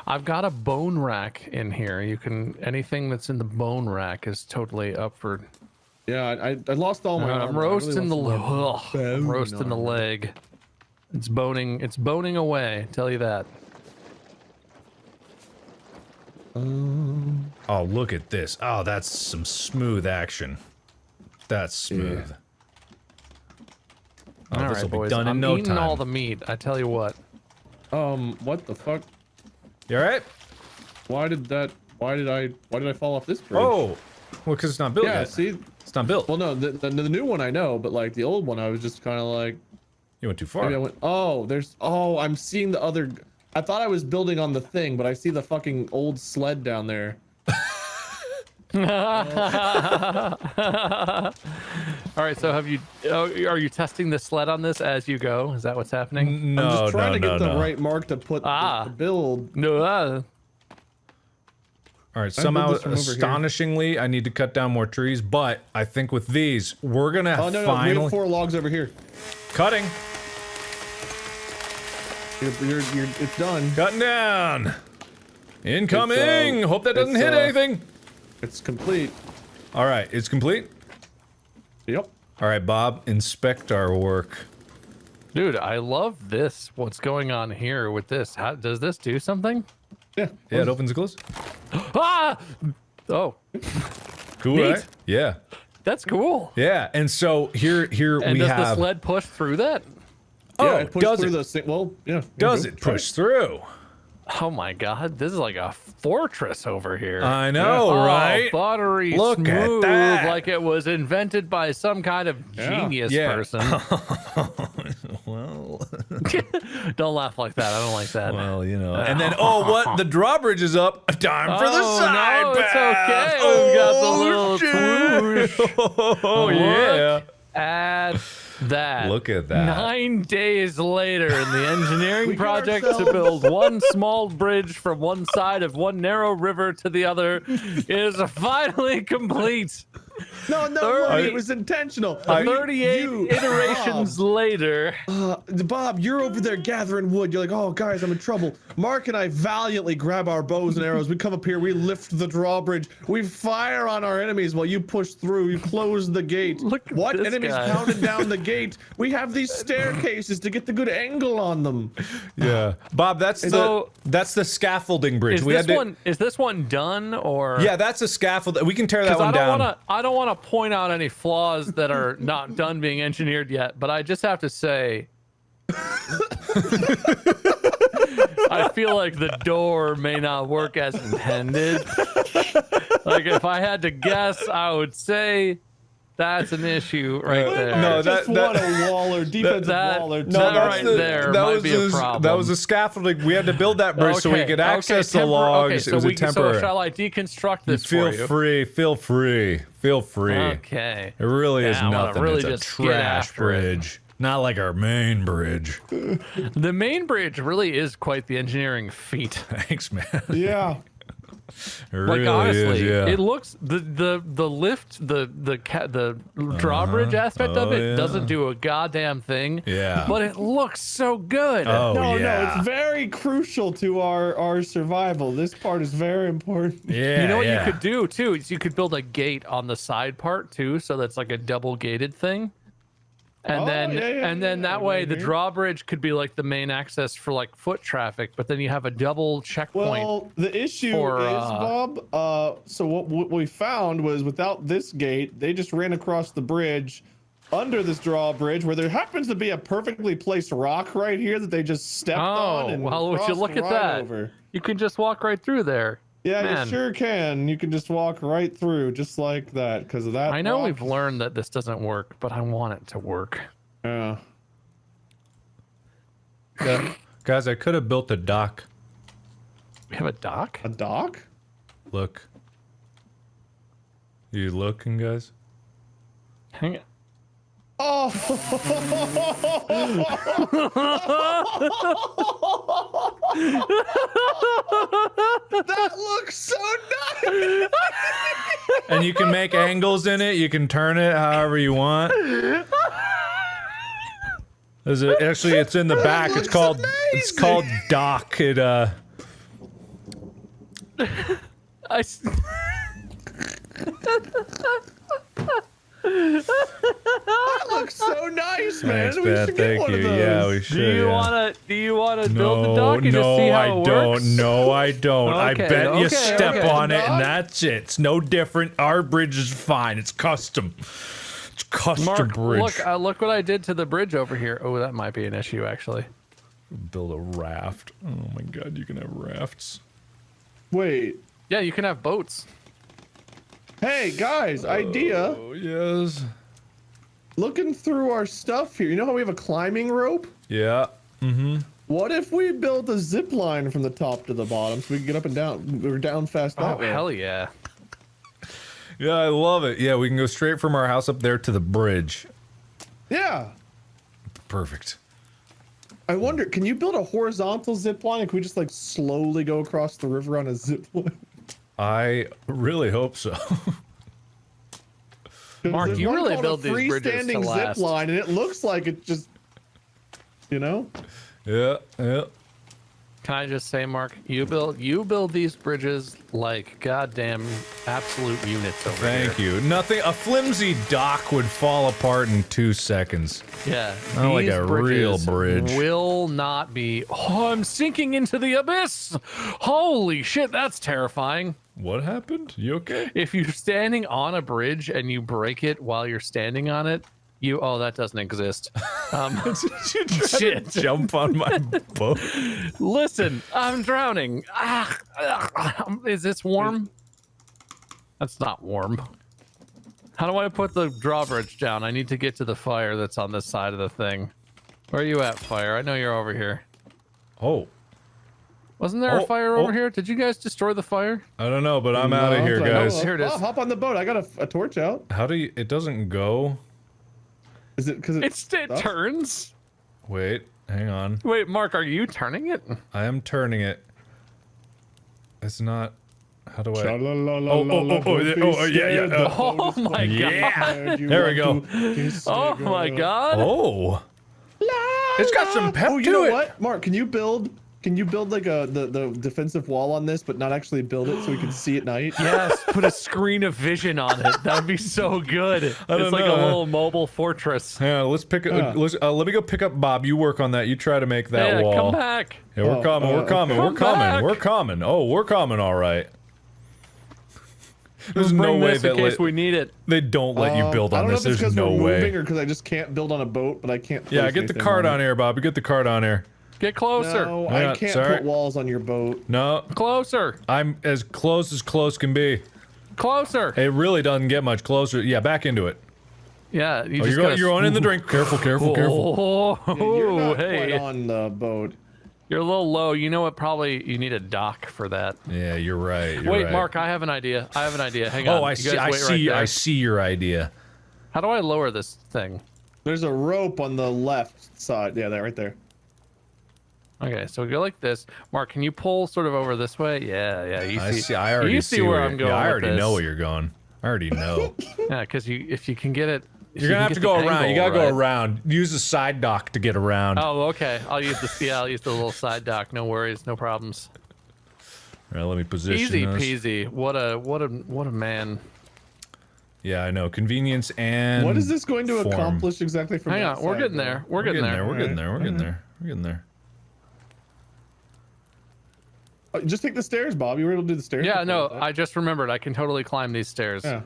I've got a bone rack in here. You can anything that's in the bone rack is totally up for. Yeah, I lost all my. I'm armor. I really roasting want some more I'm bone roasting the armor. leg. It's boning. It's boning away. Tell you that. Oh, look at this. Oh, that's some smooth action. That's smooth. Oh, All this will right, be boys. done in I'm no eating time. all the meat. I tell you what. What the fuck? You alright? Why did I fall off this bridge? Oh! Well, because it's not built yeah. yet. See, It's not built. well, no, the new one I know, but like the old one, I was just kind of like, You went too far. maybe I went. Oh, I'm seeing the other. I thought I was building on the thing, but I see the fucking old sled down there. All right, so have you? Are you testing the sled on this as you go? Is that what's happening? No, I'm just trying to get the no. right mark to put the build. No. All right, built somehow, this from over here. astonishingly, I need to cut down more trees, but I think with these, we're gonna Oh no, we finally... have 4 logs over here. Cutting! It's done. Cutting down! Incoming! Hope that doesn't it's, hit anything! It's complete. Alright, it's complete? Yep. Alright, Bob, inspect our work. Dude, I love this. What's going on here with this? How does this do something? Yeah. Yeah, it opens and closes. Ah! Oh, Cool, Neat. right? Yeah. that's cool. Yeah, and so here And we does have... the sled push through that? Oh, it pushed does through it? the well, yeah. Does go it try push through? Oh my god, this is like a fortress over here. I know, Oh, right? buttery Look at smooth, that. like it was invented by some kind of genius Yeah. person. Well... Don't laugh like that. I don't like that. Well, you know. And then, oh, what? The drawbridge is up. Time for the Oh, side no, it's path. okay. We've got the little shit. Oh, yeah. At that. Look at that. 9 days later, in the engineering We got project to ourselves- build one small bridge from one side of one narrow river to the other is finally complete. No, look, 30 it was intentional. 38 You- iterations later. Bob, you're over there gathering wood. You're like, oh, guys, I'm in trouble. Mark and I valiantly grab our bows and arrows. We come up here. We lift the drawbridge. We fire on our enemies while you push through. You close the gate. Look at what this enemies guy. pounded down the gate? We have these staircases to get the good angle on them. Yeah. Bob, that's So- the scaffolding bridge. Is this one done or? Yeah, that's a scaffold. We can tear that one down. I don't want to point out any flaws that are not done being engineered yet, but I just have to say, I feel like the door may not work as intended. Like if I had to guess, I would say that's an issue right there. No, Just want a waller, defensive that- waller. no, too. that right there might be a problem. That was a scaffolding. We had to build that bridge so we could access the logs. Okay, it was a so temporary. shall I deconstruct this Feel for you? free. Feel free. Feel free. Okay. It really is Yeah, I wanna nothing. really It's a just get trash after it. bridge. Not like our main bridge. The main bridge really is quite the engineering feat. Thanks, man. Yeah. It Like really honestly, is, yeah. it looks the lift, the drawbridge aspect of Oh, it yeah. doesn't do a goddamn thing. Yeah. But it looks so good. Oh, No, yeah. it's very crucial to our survival. This part is very important. Yeah, You know what yeah. you could do too? Is you could build a gate on the side part too, so that's like a double gated thing. And Oh, then yeah, that way the maybe. drawbridge could be like the main access for like foot traffic, but then you have a double checkpoint. Well, the issue for, is, Bob, so what we found was without this gate, they just ran across the bridge under this drawbridge where there happens to be a perfectly placed rock right here that they just stepped on. Oh, And well, would you crossed look at right that? Over. You can just walk right through there. Yeah, Man. you sure can. You can just walk right through just like that because of that. I know rock. we've learned that this doesn't work, but I want it to work. Yeah. Yeah. Guys, I could have built a dock. We have a dock? A dock? Look. You looking, guys? Hang it. Oh. That looks so nice. And you can make angles in it. You can turn it however you want. Actually, it's in the back. It's called dock. It That looks so nice, man. Thanks, We Pat. should get Thank one you. of those. Yeah, we should. Do you wanna build the dock and just see how it works? No, I don't. I Okay, bet you okay, step okay. on it and that's it. It's no different. Our bridge is fine. It's custom. It's custom Mark, bridge. look what I did to the bridge over here. Oh, that might be an issue actually. Build a raft. Oh my god, you can have rafts. Wait. Yeah, you can have boats. Hey, guys, idea. Oh, yes. Looking through our stuff here, you know how we have a climbing rope? Yeah. Mm-hmm. What if we built a zip line from the top to the bottom so we can get up and down? We're down fast that Oh, way. hell yeah. Yeah, I love it. Yeah, we can go straight from our house up there to the bridge. Yeah. Perfect. I wonder, can you build a horizontal zip line? And can we just like slowly go across the river on a zip line? I really hope so. Mark, There's you one really called build a these bridges to freestanding last. zip line, and it looks like it just, you know. Yeah, yeah. Can I just say, Mark, you build these bridges like goddamn absolute units over here. Thank you. Nothing. A flimsy dock would fall apart in 2 seconds. Yeah. Not like these a real bridges bridge. Will not be. Oh, I'm sinking into the abyss. Holy shit, that's terrifying. What happened? You okay? If you're standing on a bridge and you break it while you're standing on it, oh, that doesn't exist. Shit. Jump on my boat. Listen, I'm drowning. Is this warm? That's not warm. How do I put the drawbridge down? I need to get to the fire that's on this side of the thing. Where are you at, fire? I know you're over here. Oh, Wasn't there a fire over here? Did you guys destroy the fire? I don't know, but I'm out of here, but I know guys. of. Here it is. Oh, hop on the boat. I got a torch out. How do you? It doesn't go. Is it because It stuck? turns. Wait, hang on. Wait, Mark, are you turning it? I am turning it. It's not. How do I? Yeah. Oh my god. There we go. Oh my god. Oh. It's got some pep Oh, you to know it. what, Mark? Can you build like the defensive wall on this, but not actually build it so we can see at night? Yes, put a screen of vision on it. That'd be so good. It's don't like know. a little mobile fortress. Yeah, let's pick. Let me go pick up Bob. You work on that. You try to make that Yeah, wall. come back. Yeah, we're coming. We're coming. We're Come coming. back. We're coming. Oh, we're coming. All right. There's Bring no way this in case we need it. they don't let you build I on don't this. know if it's There's because no we're moving way. or because I just can't build on a boat, but I can't. Yeah, place get the anything cart on on it. here, Bob. Get the cart on here. Get closer. No, Yeah, I can't sorry. put walls on your boat. No, Closer. I'm as close can be. Closer. It really doesn't get much closer. Yeah, back into it. Yeah, you Oh, just you're going in the drink. Careful, careful, careful. Oh, Yeah, you're not hey. quite on the boat. You're a little low. You know what? Probably you need a dock for that. Yeah, you're right. You're Wait, right. Mark, I have an idea. Hang on. Oh, I You see. guys I wait see. right there. I see your idea. How do I lower this thing? There's a rope on the left side. Yeah, that right there. Okay, so we go like this. Mark, can you pull sort of over this way? Yeah. You I see. see. I already you see where I'm going. Yeah, I with already this. know where you're going. I already know. Yeah, because if you can get it. if You're you gonna can have to get go the around. You angle gotta go right. around. Use the side dock to get around. Oh, okay. I'll use the I'll use the little side dock. No worries, no problems. All right, let me position Easy this. peasy. What a man. Yeah, I know. Convenience and What is this going to form. accomplish exactly from Hang that on, we're side, getting though? there. We're getting there. We're getting there. We're getting there. We're getting there. Just take the stairs, Bob. You were able to do the stairs. Yeah, before, no, right? I just remembered. I can totally climb these stairs. Yeah.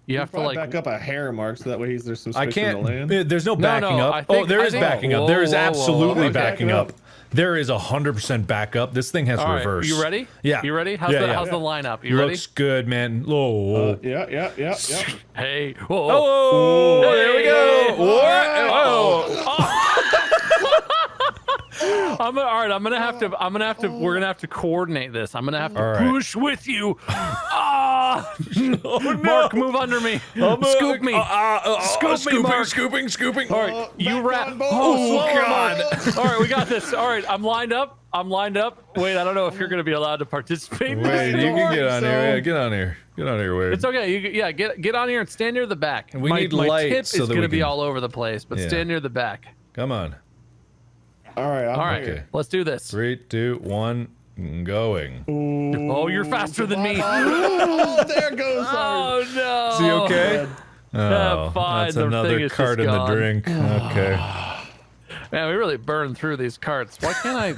You have to Probably like. back up a hair, Mark, so that way there's some I space in the can't. land. There's no backing no, up. I think- oh, there I is think- backing up. whoa, There is whoa, whoa, absolutely okay. backing up. There is 100% backup. This thing has All right, reverse. you ready? Yeah. You ready? How's Yeah, the yeah. how's the lineup? You ready? Looks good, man. Oh, Yeah. Hey. Whoa. oh, there we go. Hey. Whoa. All right. We're gonna have to coordinate this. I'm gonna have to All right. push with you. Ah! Oh, Oh no! Mark, move under me. Scoop me. Scoop me, Mark. Scooping. All right, you wrap. on, boys. Oh, Oh, God. God. All right, we got this. All right, I'm lined up. Wait, I don't know if you're going to be allowed to participate. Wait, you can get on So- here. Yeah, get on here. Get on here, Wade. It's okay. Get on here and stand near the back. We my, need my light tip so is that going we to be can- all over the place, but Yeah. stand near the back. Come on. All right. All right, Okay. let's do this. 3, 2, 1, going. Oh, you're faster than me. Oh, there goes Oh no! Is he okay? Yeah, Oh, fine, that's the thing another is cart just in the gone. drink. Okay. Man, we really burned through these carts. Why can't I?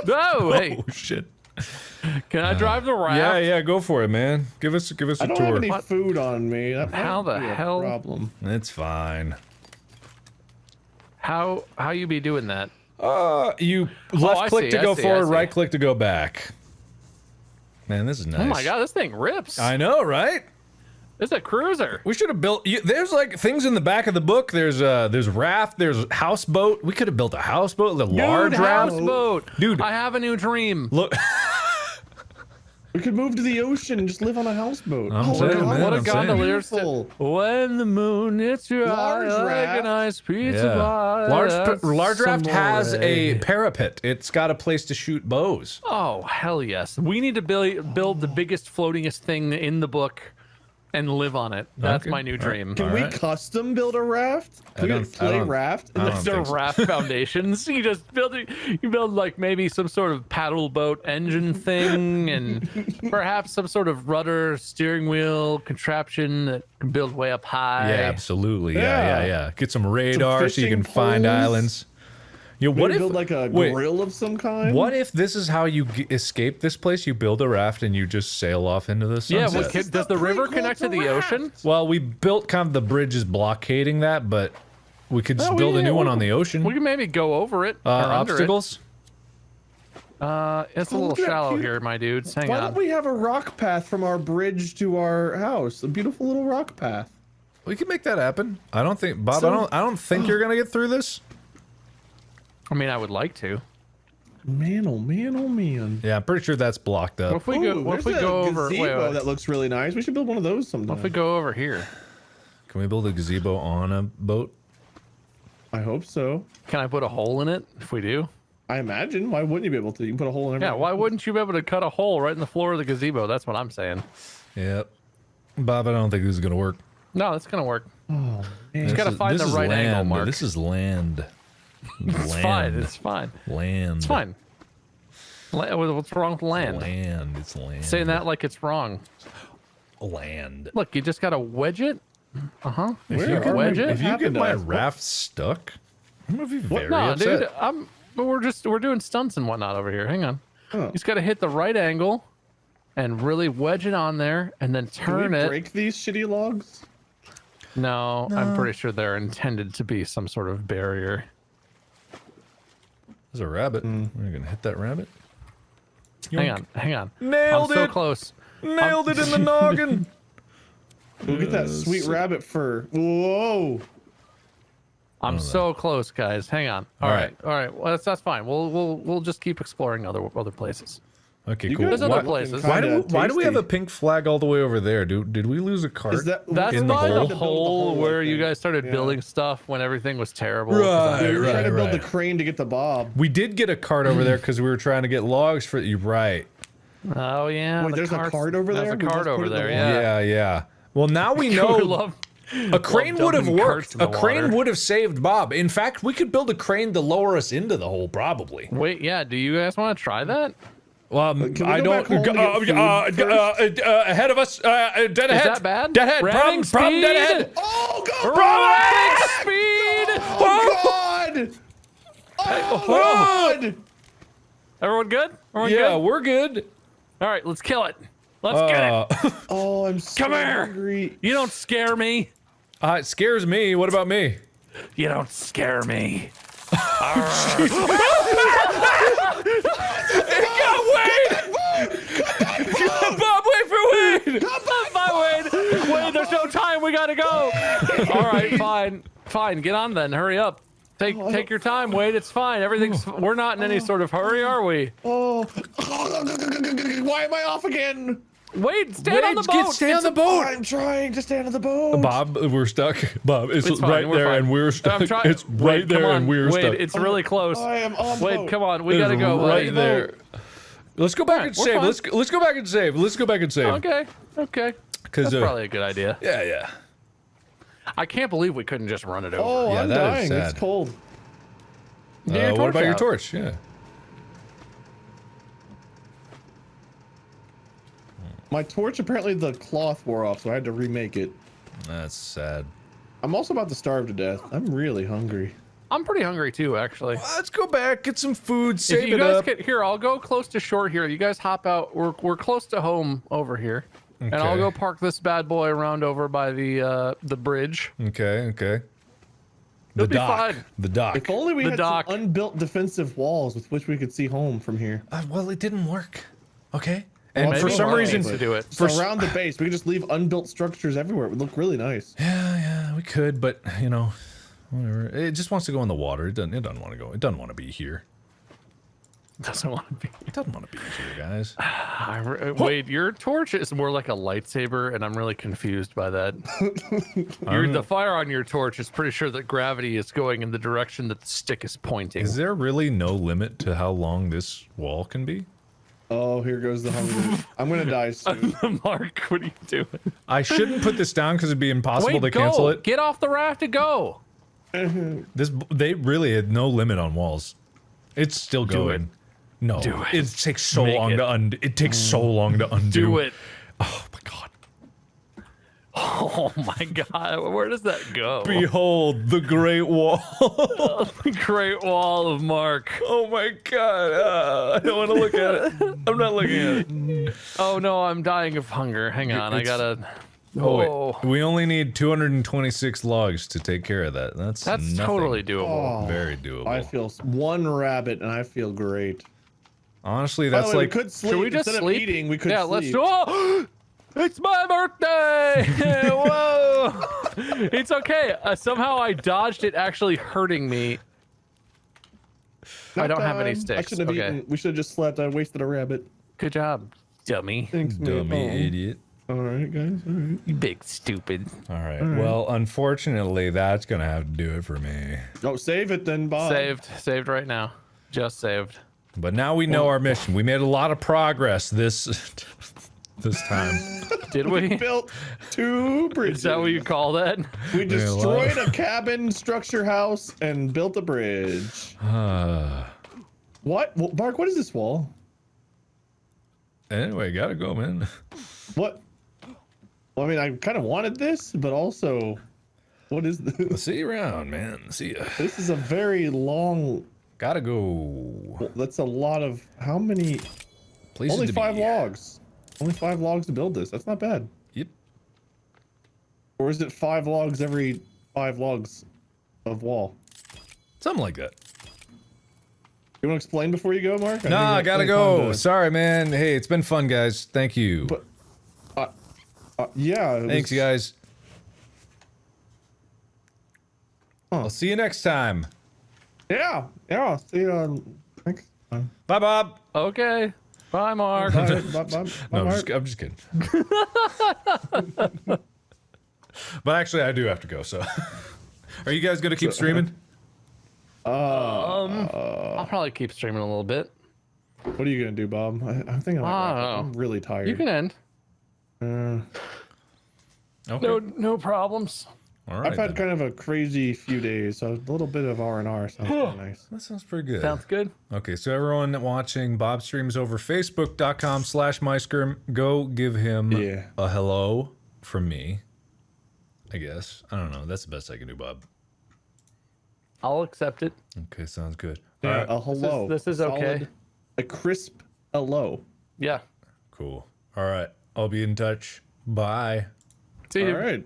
No, hey, Oh shit. can I drive the raft? Yeah, go for it, man. Give us a I don't have tour. any What? food on me. That How might the be a hell? Problem. It's fine. How you be doing that? You I left click see, to I go see, I forward, see. right click to go back. Man, this is nice. Oh my god, this thing rips. I know, right? It's a cruiser. We should have built. There's like things in the back of the book. There's raft. There's houseboat. We could have built a houseboat, a large Dude, raft. houseboat. Dude. I have a new dream. Look, We could move to the ocean and just live on a houseboat. I'm saying, God, man, what a I'm gondolier. beautiful. When the moon hits your eye Large like raft. a nice pizza yeah, pie. that's large raft some has a more. parapet. It's got a place to shoot bows. Oh hell yes! We need to build the biggest, floatingest thing in the book, and live on it. That's Okay. my new dream. Can we Alright. custom build a raft? Can we don't- get clay I don't- raft? I don't These are think so. raft foundations. You just you build like maybe some sort of paddle boat engine thing, and perhaps some sort of rudder steering wheel contraption that can build way up high. Yeah, absolutely. Yeah. Yeah. Get some radar so you fishing can find poles. islands. You know, Maybe what if build like a wait, grill of some kind? What if this is how you escape this place? You build a raft and you just sail off into the Yeah. sunset. Well, does the river prequel connect to to the raft. ocean? Well, we built kind of the bridge is blockading that, but we could just No, build a new one we- on the ocean. We can maybe go over it. or under it. Obstacles? It's a Oh, little look at that shallow cute- here, my dudes. Hang Why on. don't we have a rock path from our bridge to our house? A beautiful little rock path. We can make that happen. I don't think Bob. So- I don't think you're gonna get through this. I mean, I would like to. Man, oh man, oh man. Yeah, I'm pretty sure that's blocked What up. if we go? Ooh, What if there's we a go over? Wait, gazebo wait. that looks really nice. We should build one of those sometime. What if we go over here? Can we build a gazebo on a boat? I hope so. Can I put a hole in it? If we do, I imagine. Why wouldn't you be able to? You can put a hole in every. yeah. Why wouldn't you be able to cut a hole right in the floor of the gazebo? That's what I'm saying. Yep. Bob, I don't think this is gonna work. No, that's gonna work. Man. gotta find the right angle, Mark. This is land. It's fine. It's fine. land. It's fine. What's wrong with land? Land. It's land. Saying that like it's wrong. land. Look, you just gotta wedge it. If Where you are get, we? wedge it? What if you get happened to my us? raft stuck, I'm gonna be very No, upset. dude. We're doing stunts and whatnot over here. Hang on. Oh. You just gotta hit the right angle, and really wedge it on there, and then Can turn we it. break these shitty logs? No, I'm pretty sure they're intended to be some sort of barrier. There's a rabbit. We're gonna hit that rabbit. Hang on. Nailed I'm so it. close. Nailed it in the noggin. We'll get that sweet rabbit fur. Whoa. I'm so close, guys. Hang on. All All right. right. Well, that's fine. We'll just keep exploring other places. Okay, You cool. guys There's other are looking places. Why do we have a tasty. pink flag all the way over there? Did we lose a cart? Is that That's In the by hole? the hole where you guys started Yeah. building stuff when everything was terrible. 'cause Right. Yeah, we were trying to build right. the crane to get the bob. We did get a cart over there because we were trying to get logs for you. Right. Oh yeah. Wait, the there's a carts- cart over there? There's a We just cart put over it in the there. wall? Yeah. Yeah. Well, now we We know love a crane would have dumping carts worked. in A the crane water. would have saved Bob. In fact, we could build a crane to lower us into the hole, probably. Wait, yeah. Do you guys want to try that? Well, Can we I go don't. back home and get food Ahead of us. Dead ahead. that bad? Dead ahead. Ramming Problem. Dead speed? ahead. Oh, go Rolling speed! Oh, God! Oh, God! Everyone good? Everyone Yeah, good? we're good. All right, let's kill it. Let's get it. Oh, I'm so Come here. hungry. You don't scare me. It scares me. What about me? You don't scare me. Bob, wait for Wade. Bye, Wade. Wade, there's no time. We gotta go. All right, fine. Fine, get on then. Hurry up. Take your time, Wade. It's fine. Everything's. We're not in any sort of hurry, are we? Oh. Why am I off again? Wade, stand on the boat. Stay on the boat. I'm trying to stand on the boat. Bob, we're stuck. Bob, it's It's fine, right we're there, fine. and we're stuck. It's right Wade, come there, on. and we're Wade, stuck. it's really close. I am on Wade, boat. come on. We It's gotta go, right buddy. there. Let's go back and we're save. fine. Let's go back and save. Let's go back and save. Okay. Because That's probably a good idea. yeah. I can't believe we couldn't just run it over. Oh, Yeah, I'm that dying. is sad. It's cold. Get your What torch about your out. torch? Yeah. My torch, apparently the cloth wore off, so I had to remake it. That's sad. I'm also about to starve to death. I'm really hungry. I'm pretty hungry too, actually. Let's go back, get some food, If save you it guys up. can, here, I'll go close to shore here. You guys hop out. We're close to home over here, and I'll Okay. go park this bad boy around over by the bridge. Okay. The It'll be dock. fine. The dock. If only we The had dock. some unbuilt defensive walls with which we could see home from here. Well, it didn't work. Okay. And Well, for maybe some Mark reason, needs to do it. So around the base, we could just leave unbuilt structures everywhere. It would look really nice. yeah, we could, but you know, whatever. It just wants to go in the water. It doesn't want to go. It doesn't want to be here. Doesn't want to be. It doesn't want to be here, guys. Wade, your torch is more like a lightsaber, and I'm really confused by that. The fire on your torch is pretty sure that gravity is going in the direction that the stick is pointing. Is there really no limit to how long this wall can be? Oh, here goes the hunger. I'm gonna die soon. Mark, what are you doing? I shouldn't put this down because it'd be impossible Wait, to cancel go. it. Get off the raft and go. They really had no limit on walls. It's still going. No, Do it. it takes so Make long it. to undo. It takes so long to undo. Do it. Oh my god! Oh my god, where does that go? Behold the Great Wall. Great wall of Mark. Oh my god! I don't want to look at it. I'm not looking at it. Oh no, I'm dying of hunger. Hang on, I gotta. Oh Oh, wait, we only need 226 logs to take care of that. That's nothing. totally doable. Oh, Very doable. I feel one rabbit and I feel great. Honestly, By that's the way, like we could sleep. Should we just Instead sleep? of eating, we could Yeah, sleep. let's do. Oh, it's my birthday! Whoa! It's okay. Somehow I dodged it actually hurting me. I don't have any I sticks. shouldn't have Okay. eaten. We should have just slept. I wasted a rabbit. Good job, dummy. Thanks, man. dummy idiot. All right, guys. All right. You big stupid. All right. Well, unfortunately, that's gonna have to do it for me. Oh, save it then, Bob. Saved right now. Just saved. But now we know our mission. We made a lot of progress this this time. Did we? Built 2 bridges. Is that what you call that? We Yeah, a lot destroyed a cabin structure house and built a bridge. What? Well, Mark, what is this wall? Anyway, gotta go, man. What? Well, I mean, I kind of wanted this, but also, what is this? See you around, man. See ya. This is a very long. Gotta go. Well, that's a lot of. How many? Places Only to 5 be. logs. Only 5 logs to build this. That's not bad. Yep. Or is it 5 logs every 5 logs of wall? Something like that. You want to explain before you go, Mark? Nah, I think gotta that's plenty of time go. to- Sorry, man. Hey, it's been fun, guys. Thank you. But- yeah. it Thanks, was- guys. Huh. I'll see you next time. Yeah. Yeah. See you next time. Bye, Bob. Okay. Bye, Mark. Bye, bye, bye, No, Mark. I'm just kidding. But actually, I do have to go. So, are you guys gonna keep streaming? I'll probably keep streaming a little bit. What are you gonna do, Bob? I think I'm really tired. You can end. Okay. No problems. All right. I've had then. kind of a crazy few days, so a little bit of R&R sounds kinda nice. That sounds pretty good. Sounds good. Okay, so everyone watching, Bob streams over Facebook.com/MyScrim. Go give him Yeah. a hello from me. I guess. I don't know. That's the best I can do, Bob. I'll accept it. Okay, sounds good. Yeah, All right. a hello. This is Solid- okay. A crisp hello. Yeah. Cool. All right. I'll be in touch. Bye. See you. All right.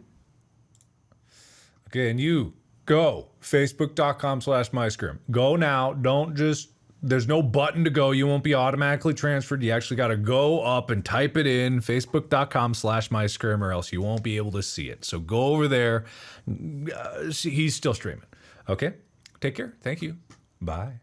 Okay, and you go. Facebook.com/MyScrim. Go now. Don't just, there's no button to go. You won't be automatically transferred. You actually got to go up and type it in. Facebook.com/MyScrim, or else you won't be able to see it. So go over there. He's still streaming. Okay? Take care. Thank you. Bye.